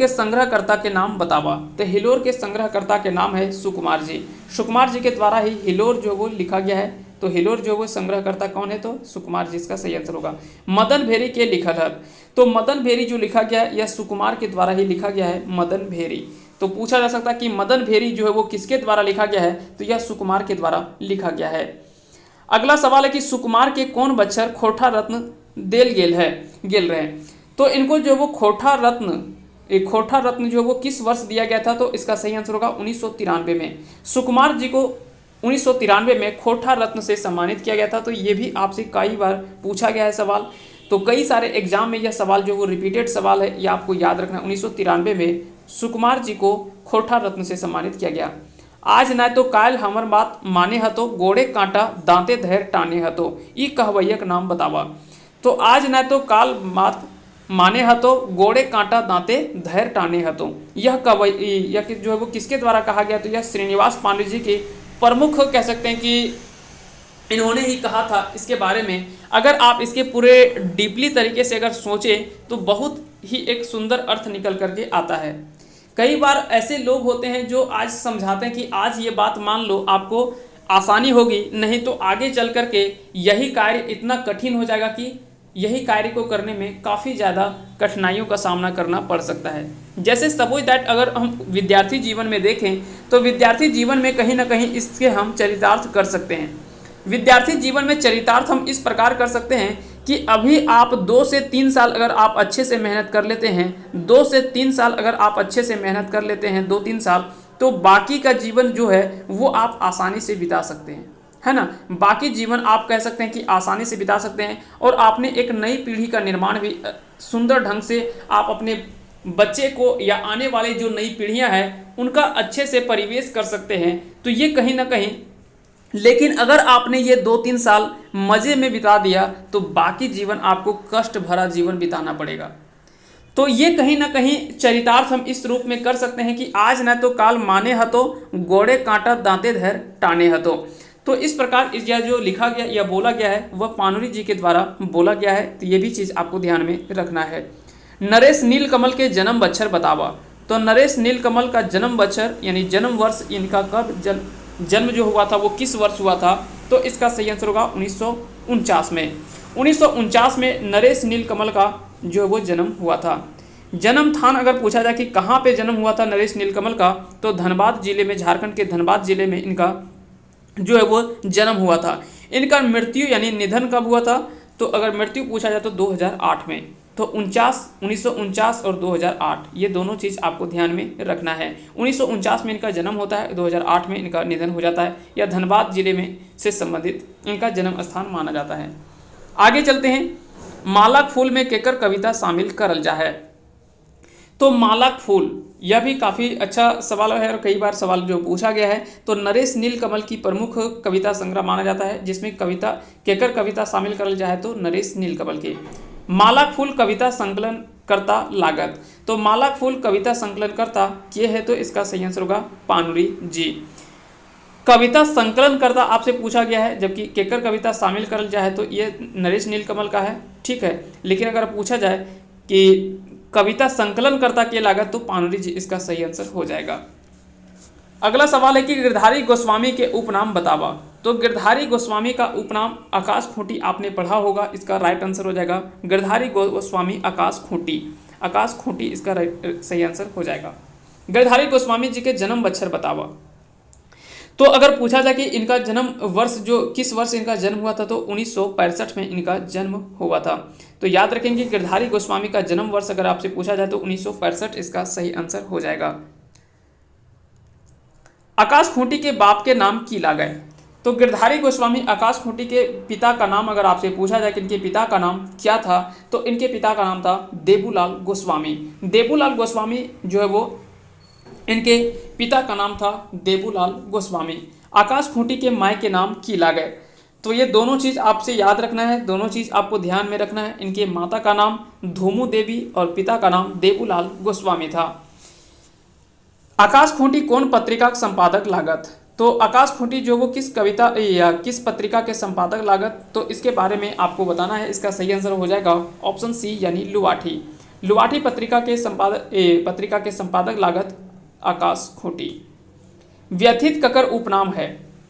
संग्रहकर्ता के नाम बतावा, तो हिलोर के संग्रहकर्ता के नाम है सुकुमार जी। सुकुमार जी के द्वारा ही हिलोर जो वो लिखा गया है, तो हिलोर जो वो संग्रहकर्ता कौन है, तो सुकुमार जी इसका सही आंसर होगा। मदन भेरी के लिखल है, तो मदन भेरी जो लिखा गया है यह सुकुमार के द्वारा ही लिखा गया है, मदन भेरी। तो पूछा जा सकता है कि मदन भेरी जो है वो किसके द्वारा लिखा गया है, तो यह सुकुमार के द्वारा लिखा गया है। अगला सवाल है कि सुकुमार के कौन बच्चर खोटा रत्न गेल रहे, तो इनको जो वो खोटा रत्न जो वो किस वर्ष दिया गया था, तो इसका सही आंसर होगा 1993 में। सुकुमार जी को 1993 में खोटा रत्न से सम्मानित किया गया था। तो ये भी आपसे कई बार पूछा गया है सवाल, तो कई सारे एग्जाम में यह सवाल जो वो रिपीटेड सवाल है, ये आपको याद रखना। 1993 में सुकुमार जी को खोटा रत्न से सम्मानित किया गया। आज न तो कायल हमर बात माने हतो, गोड़े कांटा दांते धैर्य टाने हतो, ई कहवैया का नाम बतावा। तो आज न तो काल बात माने हतो, गोड़े कांटा दांते धैर्य टाने हतो, यह जो है वो किसके द्वारा कहा गया, तो यह श्रीनिवास पांडे जी के प्रमुख कह सकते हैं कि इन्होंने ही कहा था इसके बारे में। अगर आप इसके पूरे डीपली तरीके से अगर सोचें तो बहुत ही एक सुंदर अर्थ निकल करके आता है। कई बार ऐसे लोग होते हैं जो आज समझाते हैं कि आज ये बात मान लो आपको आसानी होगी, नहीं तो आगे चल करके यही कार्य इतना कठिन हो जाएगा कि यही कार्य को करने में काफ़ी ज़्यादा कठिनाइयों का सामना करना पड़ सकता है। जैसे सपोज दैट अगर हम विद्यार्थी जीवन में देखें तो विद्यार्थी जीवन में कहीं ना कहीं इसके हम चरितार्थ कर सकते हैं। विद्यार्थी जीवन में चरितार्थ हम इस प्रकार कर सकते हैं कि अभी आप 2 से 3 साल अगर आप अच्छे से मेहनत कर लेते हैं, 2 से 3 साल अगर आप अच्छे से मेहनत कर लेते हैं, 2-3 साल, तो बाकी का जीवन जो है वो आप आसानी से बिता सकते हैं, है ना। बाकी जीवन आप कह सकते हैं कि आसानी से बिता सकते हैं और आपने एक नई पीढ़ी का निर्माण भी सुंदर ढंग से आप अपने बच्चे को या आने वाले जो नई पीढ़ियां हैं उनका अच्छे से परिवेश कर सकते हैं। तो ये कहीं ना कहीं, लेकिन अगर आपने ये 2-3 साल मज़े में बिता दिया तो बाकी जीवन आपको कष्ट भरा जीवन बिताना पड़ेगा। तो ये कहीं ना कहीं चरितार्थ हम इस रूप में कर सकते हैं कि आज न तो काल माने हतो, गोड़े कांटा दांते धैर्य टाने हतो। तो इस प्रकार यह जो लिखा गया या बोला गया है वह पानुरी जी के द्वारा बोला गया है। तो ये भी चीज़ आपको ध्यान में रखना है। नरेश नीलकमल के जन्म बच्छर बतावा, तो नरेश नीलकमल का जन्म बच्छर यानी जन्म वर्ष इनका कब जन्म जो हुआ था वो किस वर्ष हुआ था, तो इसका सही आंसर होगा 1949 में। 1949 में नरेश नीलकमल का जो वो जन्म हुआ था। जन्म स्थान अगर पूछा जाए कि कहाँ पे जन्म हुआ था नरेश नीलकमल का, तो धनबाद जिले में, झारखंड के धनबाद जिले में इनका जो है वो जन्म हुआ था। इनका मृत्यु यानी निधन कब हुआ था, तो अगर मृत्यु पूछा जाए तो 2008 में। तो 1949 और 2008 ये दोनों चीज़ आपको ध्यान में रखना है। 1949 में इनका जन्म होता है, 2008 में इनका निधन हो जाता है, या धनबाद जिले में से संबंधित इनका जन्म स्थान माना जाता है। आगे चलते हैं, मालक फूल में केकर कविता शामिल करल जा है। तो मालक फूल यह भी काफ़ी अच्छा सवाल है और कई बार सवाल जो पूछा गया है। तो नरेश नीलकमल की प्रमुख कविता संग्रह माना जाता है, जिसमें कविता केकर कविता शामिल करल जाए तो नरेश नीलकमल की। मालक फूल कविता संकलन करता लागत, तो मालक फूल कविता संकलन करता ये है, तो इसका सही आंसर होगा पानुरी जी। कविता संकलन करता आपसे पूछा गया है, जबकि केकर कविता शामिल करल जाए तो ये नरेश नीलकमल का है, ठीक है। लेकिन अगर पूछा जाए कि कविता संकलन करता के लागत, तो पानुरी जी इसका सही आंसर हो जाएगा। अगला सवाल है कि गिरधारी गोस्वामी के उपनाम बतावा। तो गिरधारी गोस्वामी का उपनाम आकाश खूंटी आपने पढ़ा होगा, इसका राइट आंसर हो जाएगा गिरधारी गोस्वामी आकाश खूंटी। आकाश खूंटी इसका सही आंसर हो जाएगा। गिरधारी गोस्वामी जी के जन्म बच्छर बतावा। तो अगर पूछा जाए कि इनका जन्म वर्ष जो किस वर्ष इनका जन्म हुआ था, तो 1965 में इनका जन्म हुआ था। तो याद रखेंगे गिरधारी गोस्वामी का जन्म वर्ष अगर आपसे पूछा जाए तो 1965 इसका सही आंसर हो जाएगा। आकाश खूंटी के बाप के नाम की लागय। तो गिरधारी गोस्वामी आकाश खूंटी के पिता का नाम अगर आपसे पूछा जाए कि इनके पिता का नाम क्या था, तो इनके पिता का नाम था देबूलाल गोस्वामी। देबूलाल गोस्वामी जो है वो इनके पिता का नाम था देबूलाल गोस्वामी। आकाश खूंटी के माय के नाम की लागय। तो ये दोनों चीज़ आपसे याद रखना है, दोनों चीज़ आपको ध्यान में रखना है। इनके माता का नाम धूमू देवी और पिता का नाम देबूलाल गोस्वामी था। आकाश खूंटी कौन पत्रिका का संपादक लागत। तो आकाश खूंटी जो वो किस कविता या किस पत्रिका के संपादक लागत, तो इसके बारे में आपको बताना है। इसका सही आंसर हो जाएगा ऑप्शन सी यानी लुवाठी। लुवाठी पत्रिका के संपादक लागत आकाश खूंटी। व्यथित ककर उपनाम है।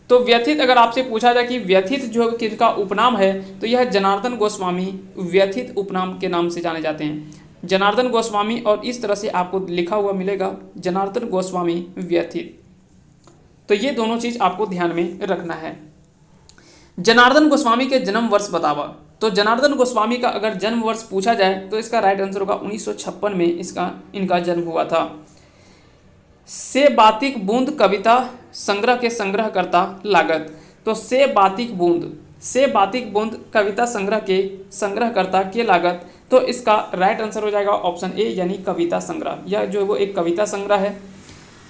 तो व्यथित अगर आपसे पूछा जाए कि व्यथित जो किसका उपनाम है, तो यह जनार्दन गोस्वामी व्यथित उपनाम के नाम से जाने जाते हैं। जनार्दन गोस्वामी, और इस तरह से आपको लिखा हुआ मिलेगा जनार्दन गोस्वामी व्यथित। तो ये दोनों चीज आपको ध्यान में रखना है। जनार्दन गोस्वामी के जन्म वर्ष बतावा। तो जनार्दन गोस्वामी का अगर जन्म वर्ष पूछा जाए तो इसका राइट आंसर होगा 1956 में इनका जन्म हुआ था। से बातिक बूंद कविता संग्रह के संग्रहकर्ता लागत। तो से बातिक बूंद कविता संग्रह के संग्रहकर्ता के लागत, तो इसका राइट आंसर हो जाएगा ऑप्शन ए यानी कविता संग्रह। यह जो है वो एक कविता संग्रह है।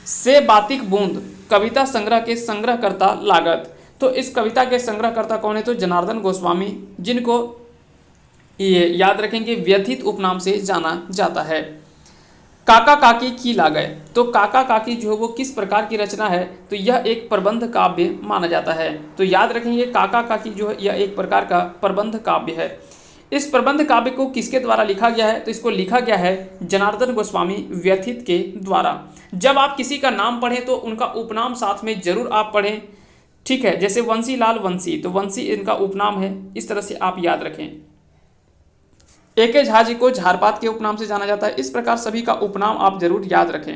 से बातिक बूंद कविता संग्रह के संग्रहकर्ता लागत, तो इस कविता के संग्रहकर्ता कौन है, तो जनार्दन गोस्वामी, जिनको ये याद रखेंगे व्यथित उपनाम से जाना जाता है। काका काकी की लागय। तो काका काकी जो है वो किस प्रकार की रचना है, तो यह एक प्रबंध काव्य माना जाता है। तो याद रखेंगे काका काकी जो है यह एक प्रकार का प्रबंध काव्य है। इस प्रबंध काव्य को किसके द्वारा लिखा गया है, तो इसको लिखा गया है जनार्दन गोस्वामी व्यथित के द्वारा। जब आप किसी का नाम पढ़ें तो उनका उपनाम साथ में जरूर आप पढ़ें, ठीक है। जैसे वंशी लाल वंशी, तो वंशी इनका उपनाम है, इस तरह से आप याद रखें। ए.के. झा जी को झारपात के उपनाम से जाना जाता है। इस प्रकार सभी का उपनाम आप जरूर याद रखें।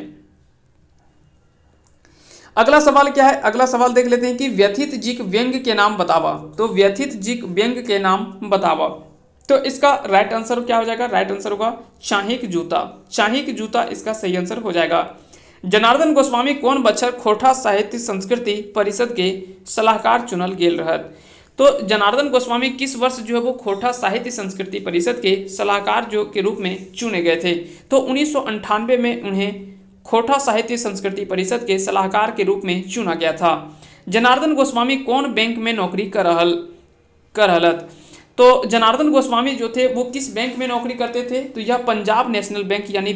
अगला सवाल क्या है, अगला सवाल देख लेते हैं कि व्यथित जी व्यंग्य के नाम बतावा। तो व्यथित जी व्यंग्य के नाम बतावा, तो इसका राइट आंसर क्या हो जाएगा, राइट आंसर होगा चाहिक जूता। चाहिक जूता इसका सही आंसर हो जाएगा। जनार्दन गोस्वामी कौन बच्चर खोटा साहित्य संस्कृति परिषद के सलाहकार चुनल गेल रहत। तो जनार्दन गोस्वामी किस वर्ष जो है वो खोटा साहित्य संस्कृति परिषद के सलाहकार जो के रूप में चुने गए थे, तो 1998 में उन्हें खोटा साहित्य संस्कृति परिषद के सलाहकार के रूप में चुना गया था। जनार्दन गोस्वामी कौन बैंक में नौकरी कर रहलत। तो जनार्दन गोस्वामी जो थे वो किस बैंक में नौकरी करते थे, तो यह पंजाब नेशनल बैंक यानी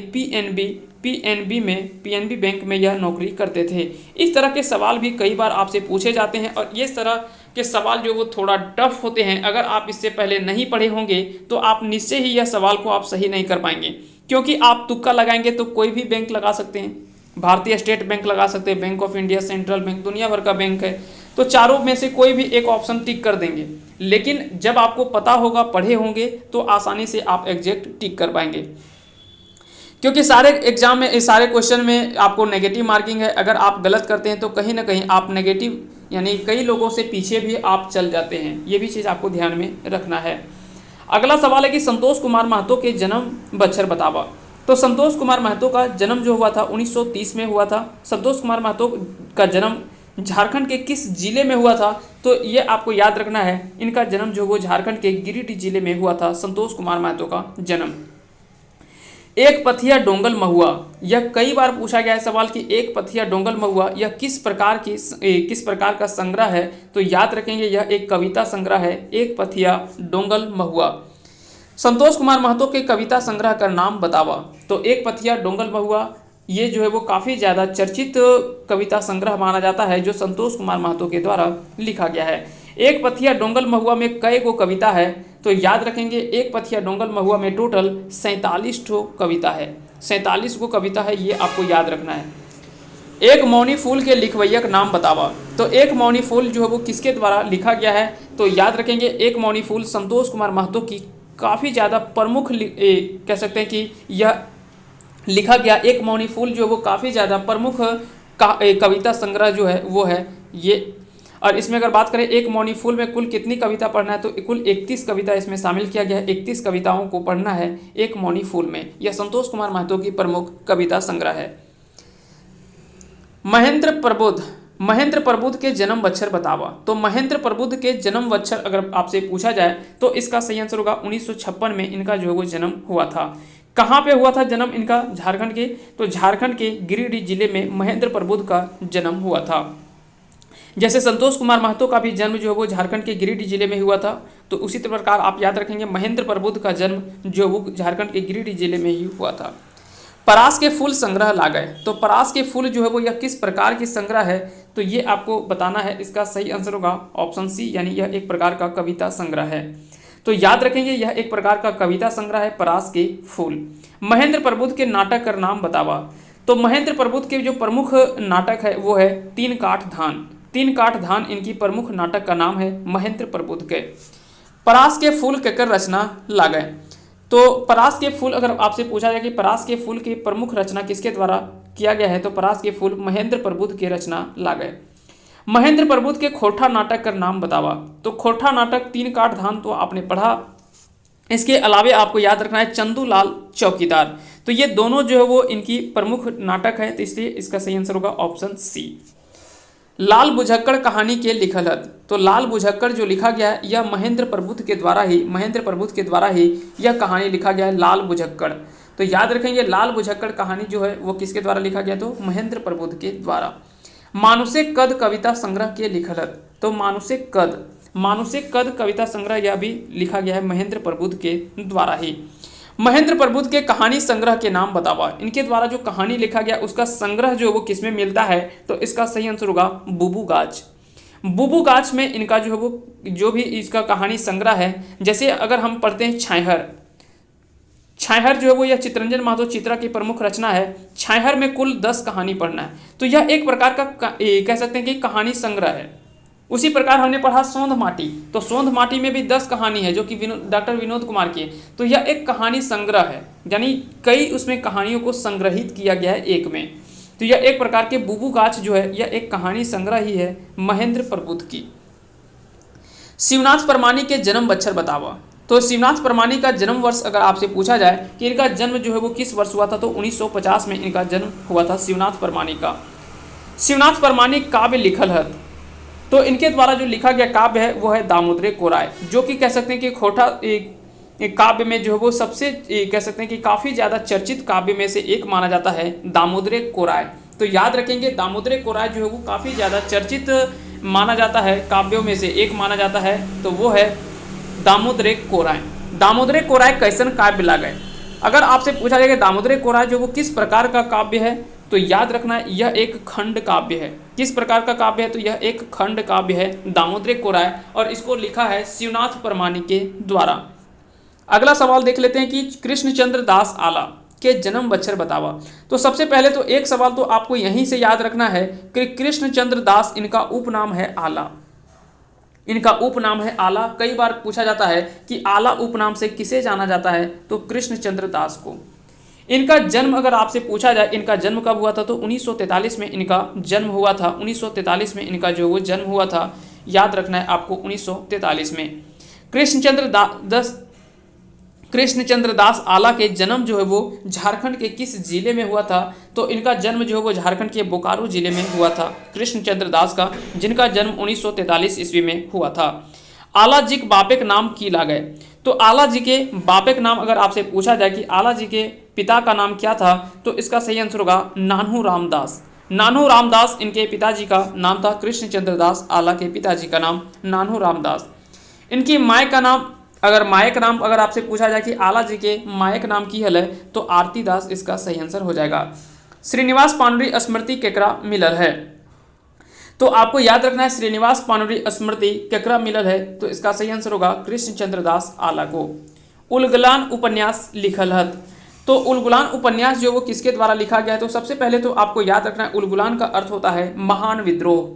पीएनबी बैंक में यह नौकरी करते थे। इस तरह के सवाल भी कई बार आपसे पूछे जाते हैं और ये तरह के सवाल जो वो थोड़ा टफ होते हैं। अगर आप इससे पहले नहीं पढ़े होंगे तो आप निश्चय ही यह सवाल को आप सही नहीं कर पाएंगे, क्योंकि आप तुक्का लगाएंगे तो कोई भी बैंक लगा सकते हैं। भारतीय स्टेट बैंक लगा सकते हैं, bank of India, central bank, दुनिया भर का बैंक है, तो चारों में से कोई भी एक ऑप्शन टिक कर देंगे। लेकिन जब आपको पता होगा, पढ़े होंगे, तो आसानी से आप एग्जैक्ट टिक कर पाएंगे। क्योंकि सारे एग्जाम में इस सारे क्वेश्चन में आपको नेगेटिव मार्किंग है। अगर आप गलत करते हैं तो कहीं ना कहीं आप नेगेटिव यानी कई लोगों से पीछे भी आप चल जाते हैं, ये भी चीज़ आपको ध्यान में रखना है। अगला सवाल है कि संतोष कुमार महतो के जन्म बच्छर बतावा। तो संतोष कुमार महतो का जन्म जो हुआ था 1930 में हुआ था। संतोष कुमार महतो का जन्म झारखंड के किस जिले में हुआ था, तो ये आपको याद रखना है। इनका जन्म जो वो झारखंड के गिरिडीह जिले में हुआ था, संतोष कुमार महतो का जन्म। एक पथिया डोंगल महुआ, यह कई बार पूछा गया है सवाल कि एक पथिया डोंगल महुआ यह किस प्रकार का संग्रह है, तो याद रखेंगे यह एक कविता संग्रह है, एक पथिया डोंगल महुआ। संतोष कुमार महतो के कविता संग्रह का नाम बतावा। तो एक पथिया डोंगल महुआ ये जो है वो काफ़ी ज़्यादा चर्चित कविता संग्रह माना जाता है जो संतोष कुमार महतो के द्वारा लिखा गया है। एक पथिया डोंगल महुआ में कई गो कविता है, तो याद रखेंगे एक पथिया डोंगल महुआ में टोटल 47 ठो कविता है, 47 गो कविता है, ये आपको याद रखना है। एक मौनी फूल के लिखवैया का नाम बतावा। तो एक मौनी फूल जो है वो किसके द्वारा लिखा गया है, तो याद रखेंगे एक मौनी फूल संतोष कुमार महतो की काफ़ी ज़्यादा प्रमुख कह सकते हैं कि यह लिखा गया एक मौनी फूल जो वो काफ़ी ज़्यादा प्रमुख कविता संग्रह जो है वो है ये। और इसमें अगर बात करें एक मौनी फूल में कुल कितनी कविता पढ़ना है, तो कुल 31 कविता इसमें शामिल किया गया है। 31 कविताओं को पढ़ना है एक मौनी फूल में। यह संतोष कुमार महतो की प्रमुख कविता संग्रह है। महेंद्र प्रबुद्ध के जन्म वच्छर बतावा। तो महेंद्र प्रबुद्ध के जन्म वच्छर अगर आपसे पूछा जाए तो इसका सही आंसर होगा 1956 में इनका जो है वो जन्म हुआ था। कहाँ पे हुआ था जन्म इनका, झारखंड के, तो झारखंड के गिरिडीह जिले में महेंद्र प्रबुद्ध का जन्म हुआ था। जैसे संतोष कुमार महतो का भी जन्म जो है वो झारखंड के गिरिडीह जिले में हुआ था, तो उसी प्रकार आप याद रखेंगे महेंद्र प्रबुद्ध का जन्म जो वो झारखंड के गिरिडीह जिले में ही हुआ था। परास के फूल संग्रह लागे। तो परास के फूल जो है वो यह किस प्रकार की संग्रह है, तो ये आपको बताना है। इसका सही आंसर होगा ऑप्शन सी, यानी यह एक प्रकार का कविता संग्रह है। तो याद रखेंगे यह एक प्रकार का कविता संग्रह है परास के फूल। महेंद्र प्रबुद्ध के नाटक का नाम बतावा। तो महेंद्र प्रबुद्ध के जो प्रमुख नाटक है वो है तीन काठ धान। तीन काठ धान इनकी प्रमुख नाटक का नाम है महेंद्र प्रबुद्ध के। परास के फूल केकर रचना लागे। तो परास के फूल अगर आपसे पूछा जाए कि परास के फूल की प्रमुख रचना किसके द्वारा किया गया है, तो परास के फूल महेंद्र प्रबुद्ध की रचना लागे। महेंद्र प्रबुद्ध के खोटा नाटक का नाम बतावा। तो खोटा नाटक तीन काठ धान तो आपने पढ़ा, इसके अलावे आपको याद रखना है चंदूलाल चौकीदार। तो ये दोनों जो है वो इनकी प्रमुख नाटक है, तो इसलिए इसका सही आंसर होगा ऑप्शन सी। लाल बुझक्कड़ कहानी के लिखलत। तो लाल बुझक्कड़ जो लिखा गया है यह महेंद्र प्रबुद्ध के द्वारा ही यह कहानी लिखा गया है, लाल बुझक्कड़। तो याद रखेंगे लाल बुझक्कड़ कहानी जो है वो किसके द्वारा लिखा गया, तो महेंद्र प्रबुद्ध के द्वारा। मानुषिक कद कविता संग्रह के लिखलत। तो मानुषिक कद कविता संग्रह यह भी लिखा गया है महेंद्र प्रबुद्ध के द्वारा ही। महेंद्र प्रबुद्ध के कहानी संग्रह के नाम बतावा। इनके द्वारा जो कहानी लिखा गया उसका संग्रह जो वो किसमें मिलता है, तो इसका सही आंसर होगा बुबू गाछ। बुबू गाछ में इनका जो है वो जो भी इसका कहानी संग्रह है, जैसे अगर हम पढ़ते हैं छायहर जो है वो यह चित्रंजन महतो चित्रा की प्रमुख रचना है। छायहर में कुल 10 कहानी पढ़ना है, तो यह एक प्रकार का कह सकते हैं कि कहानी संग्रह है। उसी प्रकार हमने पढ़ा सोंध माटी। तो सोंध माटी में भी 10 कहानी है जो कि डॉक्टर विनोद कुमार की है, तो यह एक कहानी संग्रह है, यानी कई उसमें कहानियों को संग्रहित किया गया है एक में। तो यह एक प्रकार के बुबू गाछ जो है यह एक कहानी संग्रह ही है महेंद्र प्रबुद्ध की। शिवनाथ परमानी के जन्म बच्छर बतावा। तो शिवनाथ परमानी का जन्म वर्ष अगर आपसे पूछा जाए कि इनका जन्म जो है वो किस वर्ष हुआ था, तो 1950 में इनका जन्म हुआ था शिवनाथ परमानी का। शिवनाथ परमानी काव्य लिखल है। तो इनके द्वारा जो लिखा गया काव्य है वो है दामोदरे कोराय, जो कि कह सकते हैं कि खोटा एक काव्य में जो है वो सबसे कह सकते हैं कि काफ़ी ज़्यादा चर्चित काव्य में से एक माना जाता है दामोदरे कोराय। तो याद रखेंगे दामोदरे कोराय जो है वो काफ़ी ज़्यादा चर्चित माना जाता है, काव्यों में से एक माना जाता है, तो वो है दामोदरे कोराय। दामोदरे कोराय कैसन काव्य लागे। अगर आपसे पूछा जाए कि दामोदरे कोराय जो वो किस प्रकार का काव्य है, तो याद रखना यह एक खंड काव्य है। किस प्रकार का काव्य है, तो यह एक खंड काव्य है दामोदरे कोराय, और इसको लिखा है शिवनाथ परमानी के द्वारा। अगला सवाल देख लेते हैं कि कृष्णचंद्र दास आला के जन्म बच्छर बतावा। तो सबसे पहले तो एक सवाल तो आपको यहीं से याद रखना है कि कृष्णचंद्र दास इनका उपनाम है आला। इनका उपनाम है आला। कई बार पूछा जाता है कि आला उपनाम से किसे जाना जाता है, तो कृष्णचंद्र दास को। इनका जन्म अगर आपसे पूछा जाए इनका जन्म कब हुआ था, तो 1943 में इनका जन्म हुआ था। 1943 में इनका जो वो जन्म हुआ था, याद रखना है आपको 1943 में। कृष्णचंद्र दास आला के जन्म जो है वो झारखंड के किस जिले में हुआ था, तो इनका जन्म जो है वो झारखंड के बोकारो जिले में हुआ था, कृष्णचंद्र दास का, जिनका जन्म 1943 ईस्वी में हुआ था। आला जी के बापेक नाम की लागे, तो आला जी के बापेक नाम अगर आपसे पूछा जाए कि आला जी के पिता का नाम क्या था, तो इसका सही आंसर होगा नानू रामदास। नानू रामदास इनके पिताजी का नाम था। कृष्णचंद्र दास आला के पिताजी का नाम नानू रामदास। इनकी माय का नाम अगर आपसे पूछा जाए कि आला जी के मायक नाम की हल है, तो आरती दास इसका सही आंसर हो जाएगा। श्रीनिवास पांडुरी स्मृति केकरा मिलल है, तो आपको याद रखना है श्रीनिवास पांडुरी स्मृति केकरा मिलल है, तो इसका सही आंसर होगा कृष्णचंद्र दास आला को। उलगुलान उपन्यास लिखल हत, तो उलगुलान उपन्यास जो वो किसके द्वारा लिखा गया है, तो सबसे पहले तो आपको याद रखना है उलगुलान का अर्थ होता है महान विद्रोह।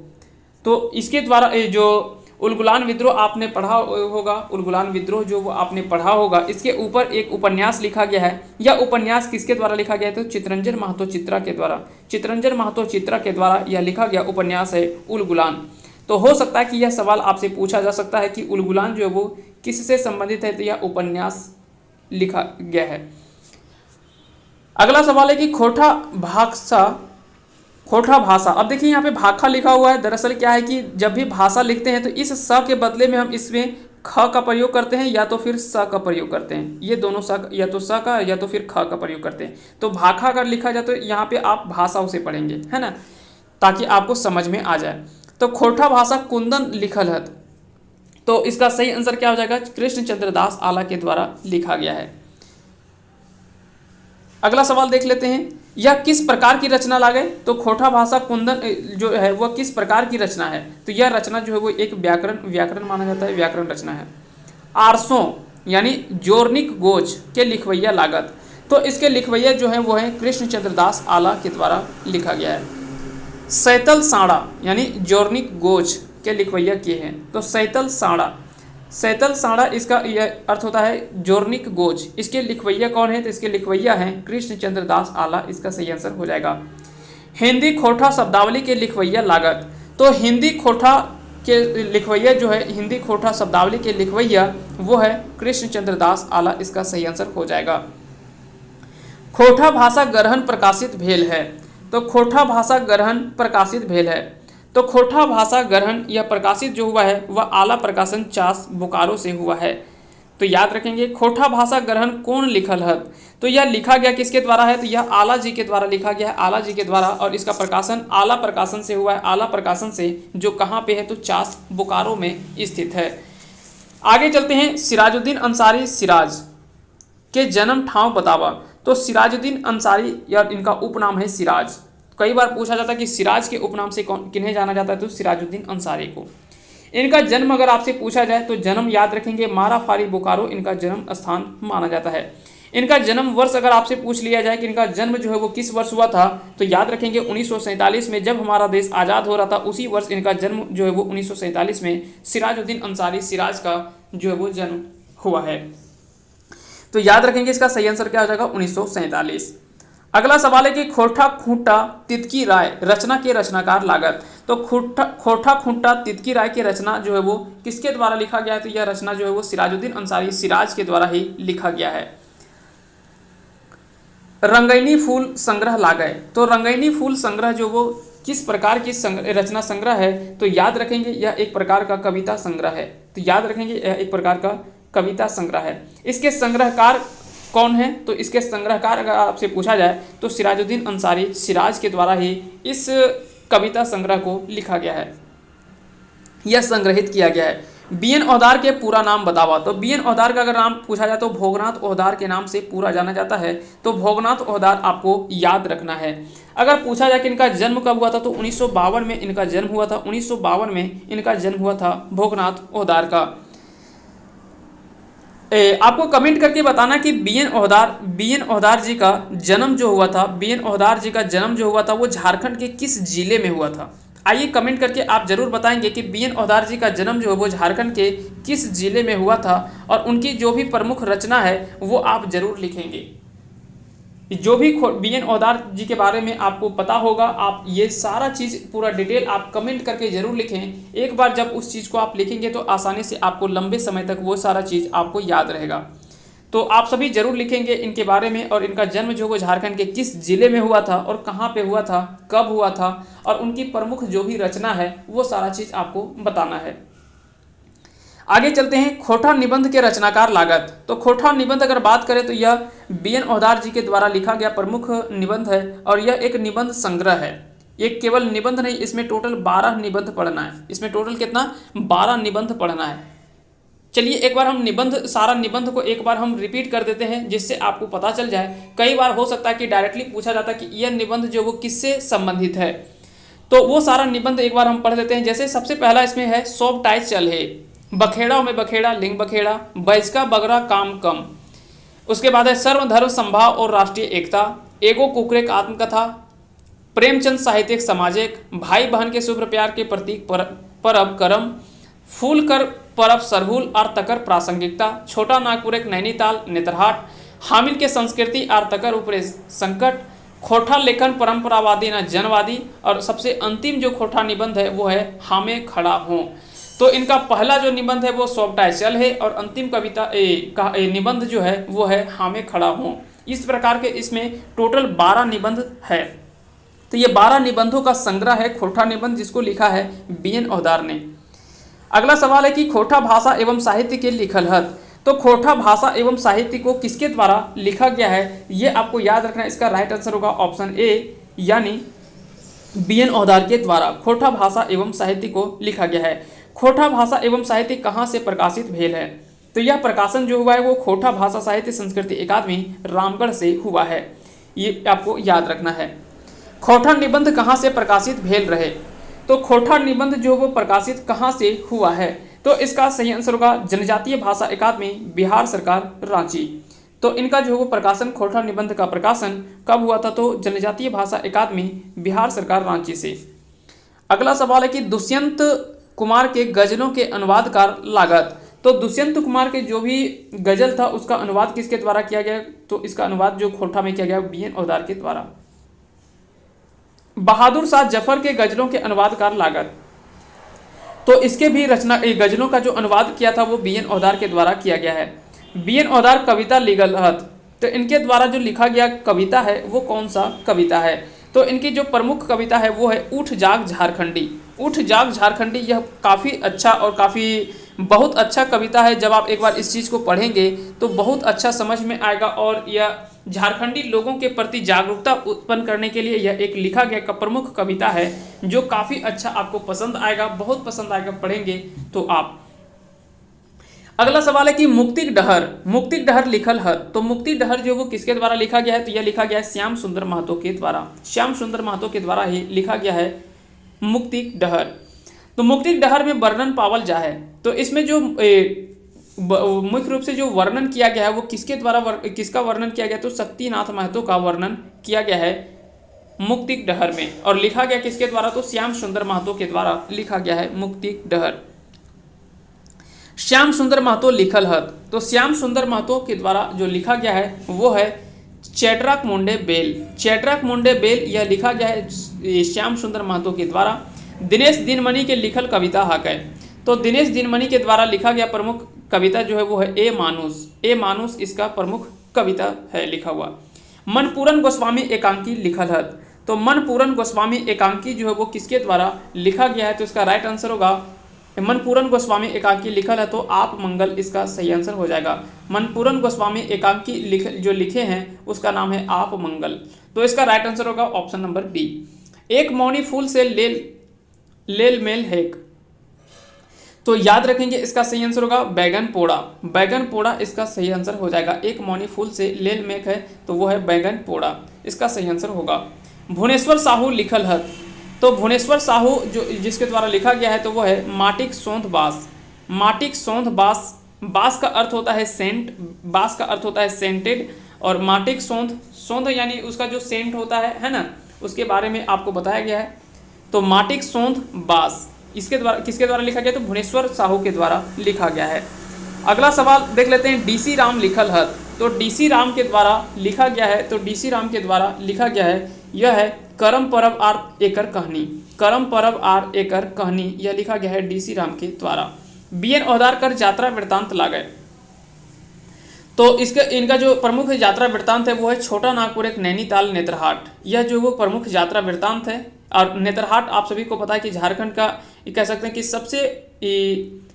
तो इसके द्वारा जो उलगुलान विद्रोह आपने पढ़ा होगा, उलगुलान विद्रोह जो वो आपने पढ़ा होगा, इसके ऊपर एक उपन्यास लिखा गया है। यह उपन्यास किसके द्वारा लिखा गया है, तो चितरंजन महतो चित्रा के द्वारा। चितरंजन महतो चित्रा के द्वारा यह लिखा गया उपन्यास है उलगुलान। तो हो सकता है कि यह सवाल आपसे पूछा जा सकता है कि उलगुलान जो है वो किससे संबंधित है, तो यह उपन्यास लिखा गया है। अगला सवाल है कि खोटा भाषा। अब देखिए यहाँ पे भाखा लिखा हुआ है, दरअसल क्या है कि जब भी भाषा लिखते हैं तो इस स के बदले में हम इसमें ख का प्रयोग करते हैं या तो फिर स का प्रयोग करते हैं। ये दोनों स, या तो स का या तो फिर ख का प्रयोग करते हैं। तो भाखा अगर लिखा जाए तो यहाँ पे आप भाषा उसे पढ़ेंगे, है ना, ताकि आपको समझ में आ जाए। तो खोटा भाषा कुंदन लिखल है, तो इसका सही आंसर क्या हो जाएगा, कृष्णचंद्र दास आला के द्वारा लिखा गया है। अगला सवाल देख लेते हैं, यह किस प्रकार की रचना लागे, तो खोटा भाषा कुंदन जो है वह किस प्रकार की रचना है, तो यह रचना जो है वो एक व्याकरण माना जाता है, व्याकरण रचना है। आरसों यानी जोर्निक गोच के लिखवैया लागत, तो इसके लिखवैया जो है वो है कृष्णचंद्र दास आला के द्वारा लिखा गया है। सैतल साड़ा यानी जोर्निक गोच के लिखवैया किए हैं, तो सैतल साड़ा इसका यह अर्थ होता है जोर्निक गोच। इसके लिखवैया कौन है, तो इसके लिखवैया हैं कृष्णचंद्र दास आला, इसका सही आंसर हो जाएगा। हिंदी खोटा शब्दावली के लिखवैया लागत, तो हिंदी खोटा के लिखवैया जो है, हिंदी खोटा शब्दावली के लिखवैया वो है कृष्णचंद्र दास आला, इसका सही आंसर हो जाएगा। खोटा भाषा ग्रहण प्रकाशित भेल है, तो खोटा भाषा ग्रहण प्रकाशित भेल है, तो खोटा भाषा ग्रहण यह प्रकाशित जो हुआ है वह आला प्रकाशन चास बोकारो से हुआ है। तो याद रखेंगे खोटा भाषा ग्रहण कौन लिखल है, तो यह लिखा गया किसके द्वारा है, तो यह आला जी के द्वारा लिखा गया है, आला जी के द्वारा, और इसका प्रकाशन आला प्रकाशन से हुआ है। आला प्रकाशन से जो कहाँ पे है, तो चास बोकारो में स्थित है। आगे चलते हैं, सिराजुद्दीन अंसारी सिराज के जन्म ठाव बतावा, तो सिराजुद्दीन अंसारी या इनका उपनाम है सिराज। कई बार पूछा जाता है कि सिराज के उपनाम से किन्हें जाना जाता है, तो सिराजुद्दीन अंसारी को। इनका जन्म अगर आपसे पूछा जाए तो जन्म याद रखेंगे माराफारी बोकारो इनका जन्म स्थान माना जाता है। इनका जन्म वर्ष अगर आपसे पूछ लिया जाए कि इनका जन्म जो है वो किस वर्ष हुआ था, तो याद रखेंगे 1947 में, जब हमारा देश आज़ाद हो रहा था उसी वर्ष इनका जन्म जो है वो 1947 में सिराजुद्दीन अंसारी सिराज का जो है वो जन्म हुआ है। तो याद रखेंगे इसका सही आंसर क्या हो जाएगा, 1947। अगला सवाल है कि खोटा खूंटा तितकी राय रचना के रचनाकार लागत, तो खोटा खूंटा तितकी राय की रचना जो है वो किसके द्वारा लिखा गया है, तो यह रचना जो है वो सिराजुद्दीन अंसारी सिराज के द्वारा ही लिखा गया है। रंगैनी फूल संग्रह लागय, तो रंगैनी फूल संग्रह जो वो किस प्रकार की रचना संग्रह है, तो याद रखेंगे यह एक प्रकार का कविता संग्रह है। तो याद रखेंगे यह एक प्रकार का कविता संग्रह है। इसके संग्रहकार कौन है, तो इसके संग्रहकार अगर आपसे पूछा जाए तो सिराजुद्दीन अंसारी सिराज के द्वारा ही इस कविता संग्रह को लिखा गया है, यह संग्रहित किया गया है। बीएन ओहदार के पूरा नाम बतावा, तो बीएन ओहदार का अगर नाम पूछा जाए तो भोगनाथ ओहदार के नाम से पूरा जाना जाता है, तो भोगनाथ ओहदार आपको याद रखना है। अगर पूछा जाए कि इनका जन्म कब हुआ था, तो 1952 में इनका जन्म हुआ था। 1952 में इनका जन्म हुआ था भोगनाथ ओहदार का। आपको कमेंट करके बताना कि बीएन ओहदार जी का जन्म जो हुआ था, बीएन ओहदार जी का जन्म जो हुआ था वो झारखंड के किस जिले में हुआ था। आइए कमेंट करके आप जरूर बताएंगे कि बीएन ओहदार जी का जन्म जो है वो झारखंड के किस जिले में हुआ था, और उनकी जो भी प्रमुख रचना है वो आप जरूर लिखेंगे। जो भी बी एन औदार जी के बारे में आपको पता होगा, आप ये सारा चीज़ पूरा डिटेल आप कमेंट करके ज़रूर लिखें। एक बार जब उस चीज़ को आप लिखेंगे तो आसानी से आपको लंबे समय तक वो सारा चीज़ आपको याद रहेगा। तो आप सभी जरूर लिखेंगे इनके बारे में, और इनका जन्म जो वो झारखंड के किस जिले में हुआ था और कहाँ पे हुआ था, कब हुआ था, और उनकी प्रमुख जो भी रचना है वो सारा चीज़ आपको बताना है। आगे चलते हैं, खोटा निबंध के रचनाकार लागत। तो खोटा निबंध अगर बात करें तो यह बी एन औदार जी के द्वारा लिखा गया प्रमुख निबंध है, और यह एक निबंध संग्रह है। ये केवल निबंध नहीं, इसमें टोटल 12 निबंध पढ़ना है। इसमें टोटल कितना, 12 निबंध पढ़ना है। चलिए एक बार हम निबंध, सारा निबंध को एक बार हम रिपीट कर देते हैं, जिससे आपको पता चल जाए। कई बार हो सकता है कि डायरेक्टली पूछा जाता है कि यह निबंध जो वो किससे संबंधित है, तो वो सारा निबंध एक बार हम पढ़ देते हैं। जैसे सबसे पहला इसमें है, सौंप टाय चल है, बखेड़ा में बखेड़ा लिंग बखेड़ा, बैजका बगरा काम कम। उसके बाद है सर्वधर्म संभाव और राष्ट्रीय एकता, एगो कुकरेक आत्मकथा, प्रेमचंद साहित्यिक सामाजिक, भाई बहन के शुभ्र प्यार के प्रतीक परब करम, फूल कर परब सरहुल और तकर प्रासंगिकता, छोटा नागपुर एक नैनीताल नेतरहाट, हामिल के संस्कृति और तकर ऊपरे संकट, खोटा लेखन परंपरावादी न जनवादी, और सबसे अंतिम जो खोटा निबंध है वो है हामे खड़ा हों। तो इनका पहला जो निबंध है वो सौंपटाय चल है, और अंतिम कविता निबंध जो है वो है हामे खड़ा हों। इस प्रकार के इसमें टोटल 12 निबंध है। तो ये 12 निबंधों का संग्रह है खोटा निबंध, जिसको लिखा है बी एन औदार ने। अगला सवाल है कि खोटा भाषा एवं साहित्य के लिखल हत। तो खोटा भाषा एवं साहित्य को किसके द्वारा लिखा गया है, ये आपको याद रखना है। इसका राइट आंसर होगा ऑप्शन ए, यानी बी एन औदार के द्वारा खोटा भाषा एवं साहित्य को लिखा गया है। खोटा भाषा एवं साहित्य कहाँ से प्रकाशित भेल है, तो यह प्रकाशन जो हुआ है वो खोटा भाषा साहित्य संस्कृति अकादमी रामगढ़ से हुआ है, ये आपको याद रखना है। खोटा निबंध कहाँ से प्रकाशित भेल रहे, तो खोटा निबंध जो वो प्रकाशित कहाँ से हुआ है, तो इसका सही आंसर होगा जनजातीय भाषा अकादमी बिहार सरकार रांची। तो इनका जो वो प्रकाशन, खोटा निबंध का प्रकाशन कब हुआ था, तो जनजातीय भाषा अकादमी बिहार सरकार रांची से। अगला सवाल है कि दुष्यंत कुमार के गजलों के अनुवादकार लागत। तो दुष्यंत कुमार के जो भी गजल था उसका अनुवाद किसके द्वारा किया गया, तो इसका अनुवाद जो खोटा में किया गया बी एन औदार के द्वारा। बहादुर शाह जफर के गजलों के अनुवादकार लागत। तो इसके भी रचना, गजलों का जो अनुवाद किया था वो बी एन औदार के द्वारा किया गया है। बी एन औदार कविता लीगल हत। तो इनके द्वारा जो लिखा गया कविता है वो कौन सा कविता है, तो इनकी जो प्रमुख कविता है वो है उठ जाग झारखंडी। उठ जाग झारखंडी यह काफ़ी अच्छा और काफ़ी बहुत अच्छा कविता है। जब आप एक बार इस चीज़ को पढ़ेंगे तो बहुत अच्छा समझ में आएगा, और यह झारखंडी लोगों के प्रति जागरूकता उत्पन्न करने के लिए यह एक लिखा गया प्रमुख कविता है, जो काफ़ी अच्छा आपको पसंद आएगा, बहुत पसंद आएगा पढ़ेंगे तो आप। अगला सवाल है कि मुक्तिक डहर, मुक्तिक डहर लिखल है। तो मुक्तिक डहर जो वो किसके द्वारा लिखा गया है, तो यह लिखा गया है श्याम सुंदर महतो के द्वारा। श्याम सुंदर महतो के द्वारा ही लिखा गया है मुक्तिक डहर। तो मुक्तिक डहर में वर्णन पावल जा है, तो इसमें जो मुख्य रूप से जो वर्णन किया गया है वो किसके द्वारा किसका वर्णन किया गया, तो शक्तिनाथ महतो का वर्णन किया गया है मुक्तिक डहर में। और लिखा गया किसके द्वारा, तो श्याम सुंदर महतो के द्वारा लिखा गया है मुक्तिक डहर। श्याम सुंदर महतो लिखल हत। तो श्याम सुंदर महतो के द्वारा जो लिखा गया है वो है चैटराक मुंडे बेल। चैटराक मुंडे बेल यह लिखा गया है श्याम सुंदर महतो के द्वारा। दिनेश दिनमणि के लिखल कविता हक है। तो दिनेश दिनमणि के द्वारा लिखा गया प्रमुख कविता जो है वो है ए मानुस। ए मानुस इसका प्रमुख कविता है लिखा हुआ। मनपूरन गोस्वामी एकांकी लिखल हत। तो मनपूरन गोस्वामी एकांकी जो है वो किसके द्वारा लिखा गया है, तो इसका राइट आंसर होगा मनपूरन गोस्वामी एकांकी लिखल है, तो आप मंगल इसका सही आंसर हो जाएगा। मनपूरन गोस्वामी एकांकी जो लिखे हैं उसका नाम है आप मंगल, तो इसका राइट आंसर होगा ऑप्शन नंबर बी। एक मौनी फूल से लेल मेल हेक। तो याद रखेंगे इसका सही आंसर होगा बैगन पोड़ा। बैगन पोड़ा इसका सही आंसर हो जाएगा। एक मौनी फूल से लेल मेघ है तो वो है बैगन पोड़ा, इसका सही आंसर होगा। भुवनेश्वर साहू लिखल हत। तो भुवनेश्वर साहू जो जिसके द्वारा लिखा गया है तो वो है माटिक सौंध बास। माटिक सौंध बास, बास का अर्थ होता है सेंट, बास का अर्थ होता है सेंटेड, और माटिक सौंध, सौंध यानी उसका जो सेंट होता है ना, उसके बारे में आपको बताया गया है। तो माटिक सौंध बास इसके द्वारा किसके द्वारा लिखा गया, तो भुवनेश्वर साहू के द्वारा लिखा गया है। अगला सवाल देख लेते हैं, डीसी राम लिखल हत। तो डीसी राम के द्वारा लिखा गया है, तो डीसी राम के द्वारा लिखा गया है, यह है करम परब आर एकर कहानी, करम परब आर एकर कहानी, यह लिखा गया है डीसी राम के द्वारा। बीएन ओहदारकर यात्रा वृत्तांत ला गए, तो इसका इनका जो प्रमुख यात्रा वृत्तांत है वो है छोटा नागपुर एक नैनीताल नेत्रहाट, यह जो वो प्रमुख यात्रा वृत्तांत है। और नेत्रहाट आप सभी को पता है कि झारखंड का कह सकते हैं कि सबसे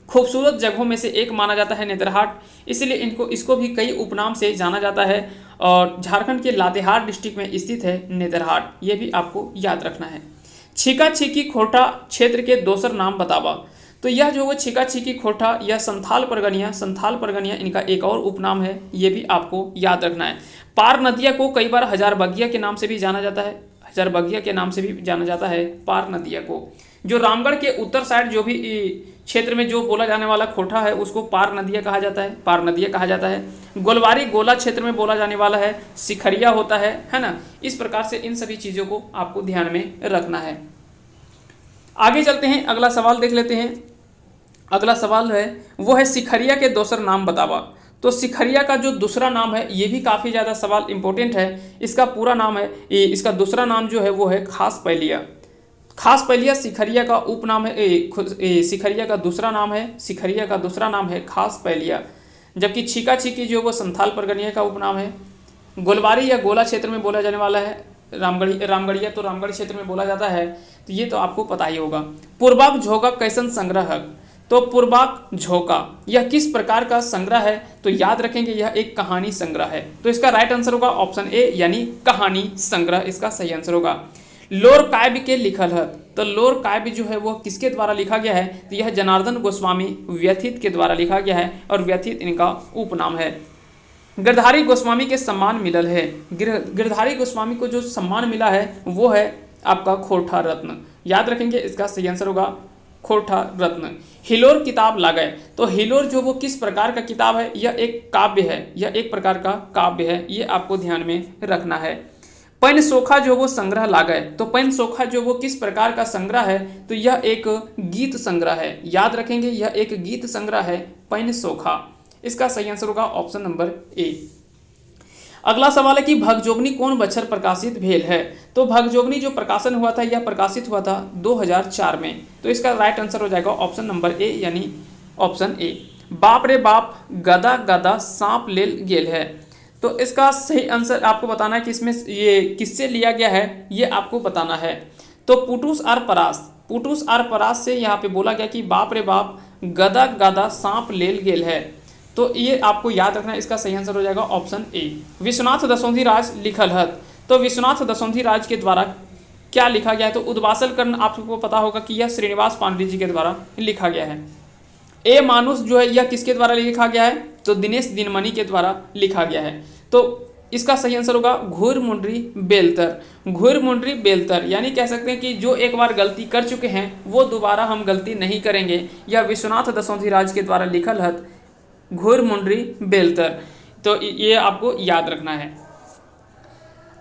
खूबसूरत जगहों में से एक माना जाता है नेत्रहाट, इसलिए इसको भी कई उपनाम से जाना जाता है। और झारखंड के लातेहार डिस्ट्रिक्ट में स्थित है नेत्रहाट, ये भी आपको याद रखना है। छीका छीकी खोटा क्षेत्र के दोसर नाम बतावा, तो यह जो वो छिका छिकी खोटा यह संथाल परगनिया इनका एक और उपनाम है, ये भी आपको याद रखना है। पार नदिया को कई बार हजारबगिया के नाम से भी जाना जाता है, हजारबगिया के नाम से भी जाना जाता है पार नदिया को। जो रामगढ़ के उत्तर साइड जो भी क्षेत्र में जो बोला जाने वाला खोटा है उसको पार नदिया कहा जाता है, पार नदिया कहा जाता है। गोलवारी गोला क्षेत्र में बोला जाने वाला है सिखरिया होता है ना। इस प्रकार से इन सभी चीज़ों को आपको ध्यान में रखना है। आगे चलते हैं, अगला सवाल देख लेते हैं। अगला सवाल है वो है सिखरिया के दोसर नाम बतावा, तो सिखरिया का जो दूसरा नाम है ये भी काफ़ी ज़्यादा सवाल इंपॉर्टेंट है। इसका पूरा नाम है, इसका दूसरा नाम जो है वो है खास पैलिया। खास पैलिया सिखरिया का उपनाम है, सिखरिया का दूसरा नाम है, सिखरिया का दूसरा नाम है खास पैलिया। जबकि छीका छीकी जो वो संथाल परगनिया का उपनाम है। गोलवारी या गोला क्षेत्र में बोला जाने वाला है, रामगढ़िया तो रामगढ़ क्षेत्र में बोला जाता है, तो ये तो आपको पता ही होगा। पूर्वाक झोंका कैसन संग्रह, तो पूर्वाक झोंका यह किस प्रकार का संग्रह है, तो याद रखेंगे यह एक कहानी संग्रह है। तो इसका राइट आंसर होगा ऑप्शन ए यानी कहानी संग्रह, इसका सही आंसर होगा। लोर काव्य के लिखल है, तो लोर काव्य जो है वो किसके द्वारा लिखा गया है, तो यह जनार्दन गोस्वामी व्यथित के द्वारा लिखा गया है, और व्यथित इनका उपनाम है। गिरधारी गोस्वामी के सम्मान मिलल है, गिरधारी गोस्वामी को जो सम्मान मिला है वो है आपका खोरठा रत्न, याद रखेंगे इसका सही आंसर होगा खोरठा रत्न। हिलोर किताब लागे, तो हिलोर जो वो किस प्रकार का किताब है, यह एक काव्य है, यह एक प्रकार का काव्य है, ये आपको ध्यान में रखना है। पैन सोखा जो वो संग्रह लागे, तो पैन सोखा जो वो किस प्रकार का संग्रह है, तो यह एक गीत संग्रह है, याद रखेंगे यह एक गीत संग्रह है पैन सोखा, इसका सही आंसर होगा ऑप्शन नंबर ए। अगला सवाल है कि भगजोगनी कौन बछर प्रकाशित भेल है, तो भगजोगनी जो प्रकाशन हुआ था यह प्रकाशित हुआ था 2004 में, तो इसका राइट आंसर हो जाएगा ऑप्शन नंबर ए यानी ऑप्शन ए। बाप रे बाप गदा गदा सांप लेल गेल है, तो इसका सही आंसर आपको बताना है कि इसमें ये किससे लिया गया है, ये आपको बताना है। तो पुटूस आर परास से यहाँ पे बोला गया कि बाप रे बाप गदा गदा सांप लेल गेल है, तो ये आपको याद रखना है, इसका सही आंसर हो जाएगा ऑप्शन ए। विश्वनाथ दशोंधी राज लिखल है, तो विश्वनाथ दशोंधी राज के द्वारा क्या लिखा गया है, तो उद्वासल कर्ण आपको पता होगा कि यह श्रीनिवास पांडे जी के द्वारा लिखा गया है। ए मानुष जो है यह किसके द्वारा लिखा गया है, तो दिनेश दिनमणि के द्वारा लिखा गया है, तो इसका सही आंसर होगा घुर मुंडरी बेलतर, यानी कह सकते हैं कि जो एक बार गलती कर चुके हैं वो दोबारा हम गलती नहीं करेंगे, यह विश्वनाथ दशोंधी राज के द्वारा लिखल है घुर मुंडरी बेलतर, तो ये आपको याद रखना है।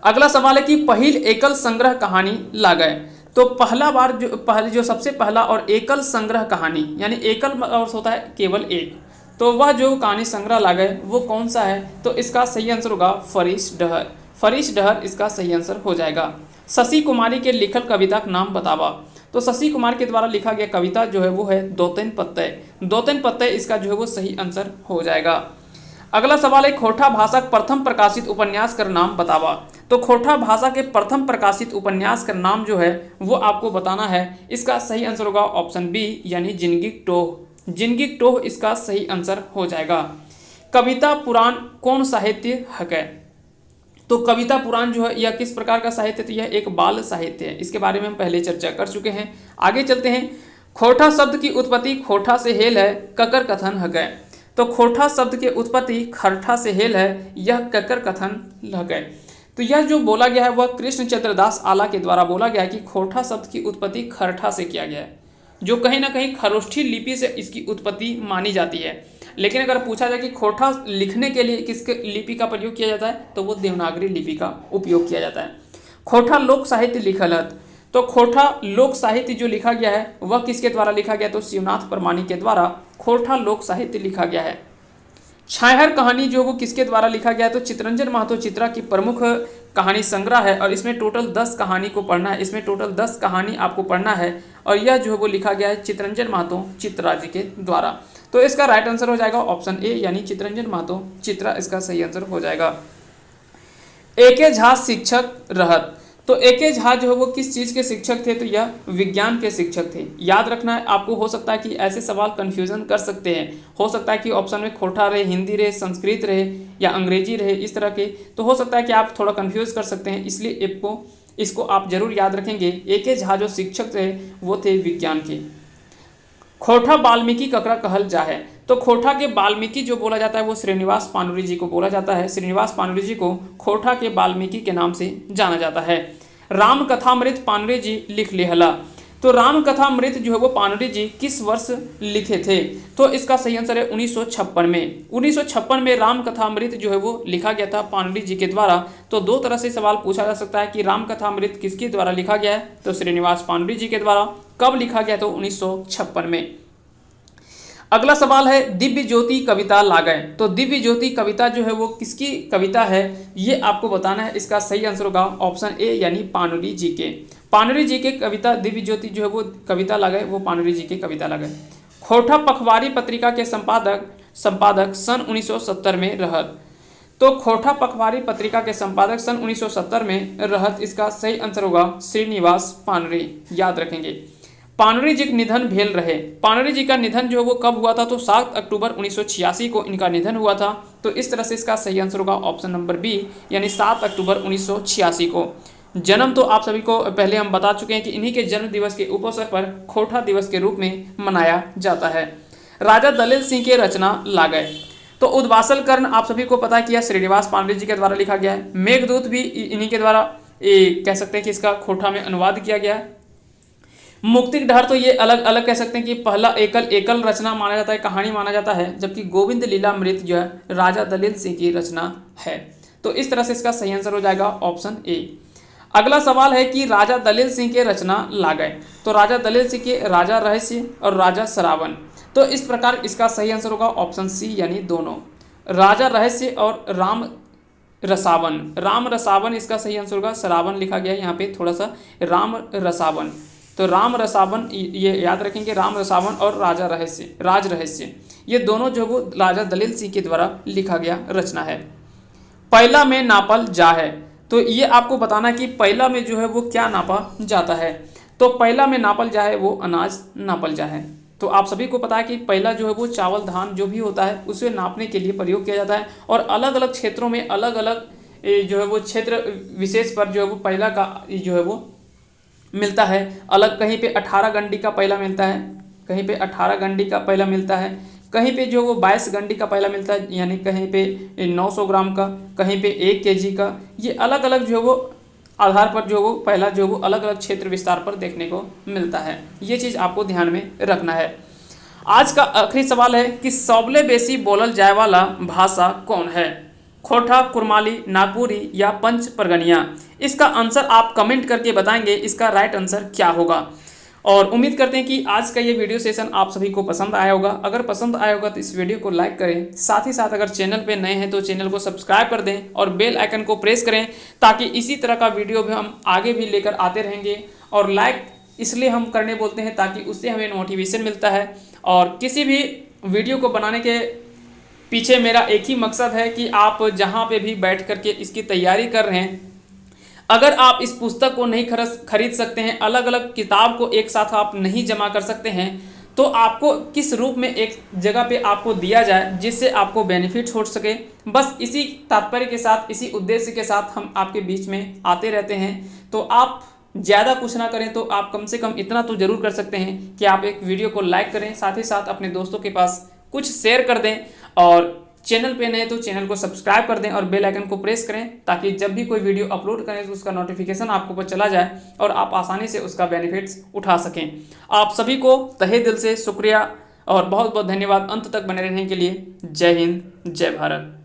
अगला सवाल है कि पहिल एकल संग्रह कहानी लागे, तो पहले जो सबसे पहला और एकल संग्रह कहानी यानी एकल और होता है केवल एक, तो वह जो कहानी संग्रह लागे वो कौन सा है, तो इसका सही आंसर होगा फरीश डहर इसका सही आंसर हो जाएगा। शशि कुमारी के लिखल कविता का नाम बतावा, तो शशि कुमार के द्वारा लिखा गया कविता जो है वो है दो तीन पत्ते इसका जो है वो सही आंसर हो जाएगा। अगला सवाल है खोरठा भाषा का प्रथम प्रकाशित उपन्यास का नाम बतावा, तो खोरठा भाषा के प्रथम प्रकाशित उपन्यास का नाम जो है वो आपको बताना है, इसका सही आंसर होगा ऑप्शन बी यानी जिंदगी टोह इसका सही आंसर हो जाएगा। कविता पुराण कौन साहित्य है, तो कविता पुराण जो है यह किस प्रकार का साहित्य, तो यह एक बाल साहित्य है, इसके बारे में हम पहले चर्चा कर चुके हैं। आगे चलते हैं। खोरठा शब्द की उत्पत्ति खोरठा से हेल है, ककर कथन है, तो खोरठा शब्द के उत्पत्ति खरठा से हेल है, यह ककर कथन है। तो यह जो बोला गया है वह कृष्णचंद्र दास आला के द्वारा बोला गया है कि खोरठा शब्द की उत्पत्ति खरठा से किया गया है, जो कहीं ना कहीं खरोष्ठी लिपि से इसकी उत्पत्ति मानी जाती है। लेकिन अगर पूछा जाए कि खोरठा लिखने के लिए किस लिपि का प्रयोग किया जाता है, तो वो देवनागरी लिपि का उपयोग किया जाता है। खोरठा लोक साहित्य लिखल है, तो खोरठा लोक साहित्य जो लिखा गया है वह किसके द्वारा लिखा गया, तो शिवनाथ परमाणी के द्वारा खोरठा लोक साहित्य लिखा गया है। छाहर कहानी जो वो किसके द्वारा लिखा गया है, तो चितरंजन महतो चित्रा की प्रमुख कहानी संग्रह है और इसमें टोटल 10 कहानी को पढ़ना है, इसमें टोटल 10 कहानी आपको पढ़ना है और यह जो है वो लिखा गया है चितरंजन महतो चित्रा जी के द्वारा। तो इसका राइट आंसर हो जाएगा ऑप्शन ए यानी चितरंजन महतो चित्रा, इसका सही आंसर हो जाएगा। ए.के. झा शिक्षक रहत, तो ए.के. झा जो है वो किस चीज़ के शिक्षक थे, तो यह विज्ञान के शिक्षक थे। याद रखना है आपको, हो सकता है कि ऐसे सवाल कंफ्यूजन कर सकते हैं, हो सकता है कि ऑप्शन में खोटा रहे, हिंदी रहे, संस्कृत रहे या अंग्रेजी रहे, इस तरह के, तो हो सकता है कि आप थोड़ा कंफ्यूज कर सकते हैं, इसलिए इसको आप जरूर याद रखेंगे। ए.के. झा जो शिक्षक थे वो थे विज्ञान के। खोठा वाल्मीकि ककरा कहल जाए, तो खोठा के वाल्मीकि जो बोला जाता है वो श्रीनिवास पानुरी जी को बोला जाता है। श्रीनिवास पानुरी जी को खोठा के वाल्मीकि के नाम से जाना जाता है। राम कथामृत पानुरी जी लिख लेहला, तो राम कथामृत जो है वो पानुरी जी किस वर्ष लिखे थे, तो इसका सही आंसर है 1956 में। 1956 में राम कथामृत जो है वो लिखा गया था पानुरी जी के द्वारा। तो दो तरह से सवाल पूछा जा सकता है कि राम कथामृत किसके द्वारा लिखा गया है, तो श्रीनिवास पानुरी जी के द्वारा। कब लिखा गया, तो 1956 में। अगला सवाल है दिव्य ज्योति कविता लागय, तो दिव्य ज्योति कविता जो है वो किसकी कविता है ये आपको बताना है। इसका सही आंसर होगा ऑप्शन ए यानी पानुरी जी के। पानुरी जी के कविता दिव्य ज्योति जो है वो कविता लागय, वो पानुरी जी के कविता लागय। खोठा पखवारी पत्रिका के संपादक सन 1970 में रहत, तो खोठा पखवारी पत्रिका के संपादक सन 1970 में रहत, इसका सही आंसर होगा श्रीनिवास पानुरी। याद रखेंगे। पानुरी जी का निधन भेल रहे, पानुरी जी का निधन जो वो कब हुआ था, तो 7 अक्टूबर 1986 को इनका निधन हुआ था। तो इस तरह से इसका सही आंसर होगा ऑप्शन नंबर बी यानी 7 अक्टूबर 1986 को। जन्म तो आप सभी को पहले हम बता चुके हैं कि इन्हीं के जन्म दिवस के उपअवसर पर खोठा दिवस के रूप में मनाया जाता है। राजा दलेल सिंह के रचना लागय, तो उद्वासल कर्ण आप सभी को पता किया श्रीनिवास पानुरी जी के द्वारा लिखा गया है। मेघदूत भी इन्हीं के द्वारा कह सकते हैं कि इसका खोठा में अनुवाद किया गया है। मुक्ति डहर तो ये अलग अलग कह सकते हैं कि पहला एकल रचना माना जाता है, कहानी माना जाता है, जबकि गोविंद लीलामृत जो है राजा दलील सिंह की रचना है। तो इस तरह से इसका सही आंसर हो जाएगा ऑप्शन ए। अगला सवाल है कि राजा दलील सिंह के रचना लागय, तो राजा दलील सिंह के राजा रहस्य और राजा सरावन, तो इस प्रकार इसका सही आंसर होगा ऑप्शन सी यानी दोनों, राजा रहस्य और राम रसावन इसका सही आंसर होगा। सरावन लिखा गया है यहाँ पे थोड़ा सा, राम रसावन, तो राम रसावन ये याद रखेंगे। राम रसावन और राज रहस्य ये दोनों जो वो राजा दलील सिंह के द्वारा लिखा गया रचना है। पहला में नापल जा है, तो ये आपको बताना कि पहला में जो है वो क्या नापा जाता है, तो पहला में नापल जा है वो अनाज नापल जा है। तो आप सभी को पता है कि पहला जो है वो चावल धान जो भी होता है उसे नापने के लिए प्रयोग किया जाता है और अलग अलग क्षेत्रों में अलग अलग जो है वो क्षेत्र विशेष पर जो है वो पहला का जो है वो मिलता है अलग। कहीं पे 18 गंडी का पहला मिलता है, कहीं पे 18 गंडी का पहला मिलता है, कहीं पे जो वो 22 गंडी का पहला मिलता है, यानी कहीं पे 900 ग्राम का, कहीं पे 1 केजी का। ये अलग अलग जो है वो आधार पर जो वो पहला जो वो अलग अलग क्षेत्र विस्तार पर देखने को मिलता है। ये चीज़ आपको ध्यान में रखना है। आज का आखिरी सवाल है कि सबले बेसी बोलल जाए वाला भाषा कौन है, खोठा, कुरमाली, नागपुरी या पंच परगनिया। इसका आंसर आप कमेंट करके बताएंगे इसका राइट आंसर क्या होगा। और उम्मीद करते हैं कि आज का ये वीडियो सेशन आप सभी को पसंद आया होगा। अगर पसंद आया होगा तो इस वीडियो को लाइक करें, साथ ही साथ अगर चैनल पे नए हैं तो चैनल को सब्सक्राइब कर दें और बेल आइकन को प्रेस करें, ताकि इसी तरह का वीडियो भी हम आगे भी लेकर आते रहेंगे। और लाइक इसलिए हम करने बोलते हैं ताकि उससे हमें मोटिवेशन मिलता है। और किसी भी वीडियो को बनाने के पीछे मेरा एक ही मकसद है कि आप जहाँ पे भी बैठ करके इसकी तैयारी कर रहे हैं, अगर आप इस पुस्तक को नहीं खरीद सकते हैं, अलग अलग किताब को एक साथ आप नहीं जमा कर सकते हैं, तो आपको किस रूप में एक जगह पे आपको दिया जाए जिससे आपको बेनिफिट हो सके। बस इसी तात्पर्य के साथ, इसी उद्देश्य के साथ हम आपके बीच में आते रहते हैं। तो आप ज़्यादा कुछ ना करें तो आप कम से कम इतना तो ज़रूर कर सकते हैं कि आप एक वीडियो को लाइक करें, साथ ही साथ अपने दोस्तों के पास कुछ शेयर कर दें और चैनल पे नए तो चैनल को सब्सक्राइब कर दें और बेल आइकन को प्रेस करें, ताकि जब भी कोई वीडियो अपलोड करें तो उसका नोटिफिकेशन आपको ऊपर चला जाए और आप आसानी से उसका बेनिफिट्स उठा सकें। आप सभी को तहे दिल से शुक्रिया और बहुत बहुत धन्यवाद अंत तक बने रहने के लिए। जय हिंद, जय भारत।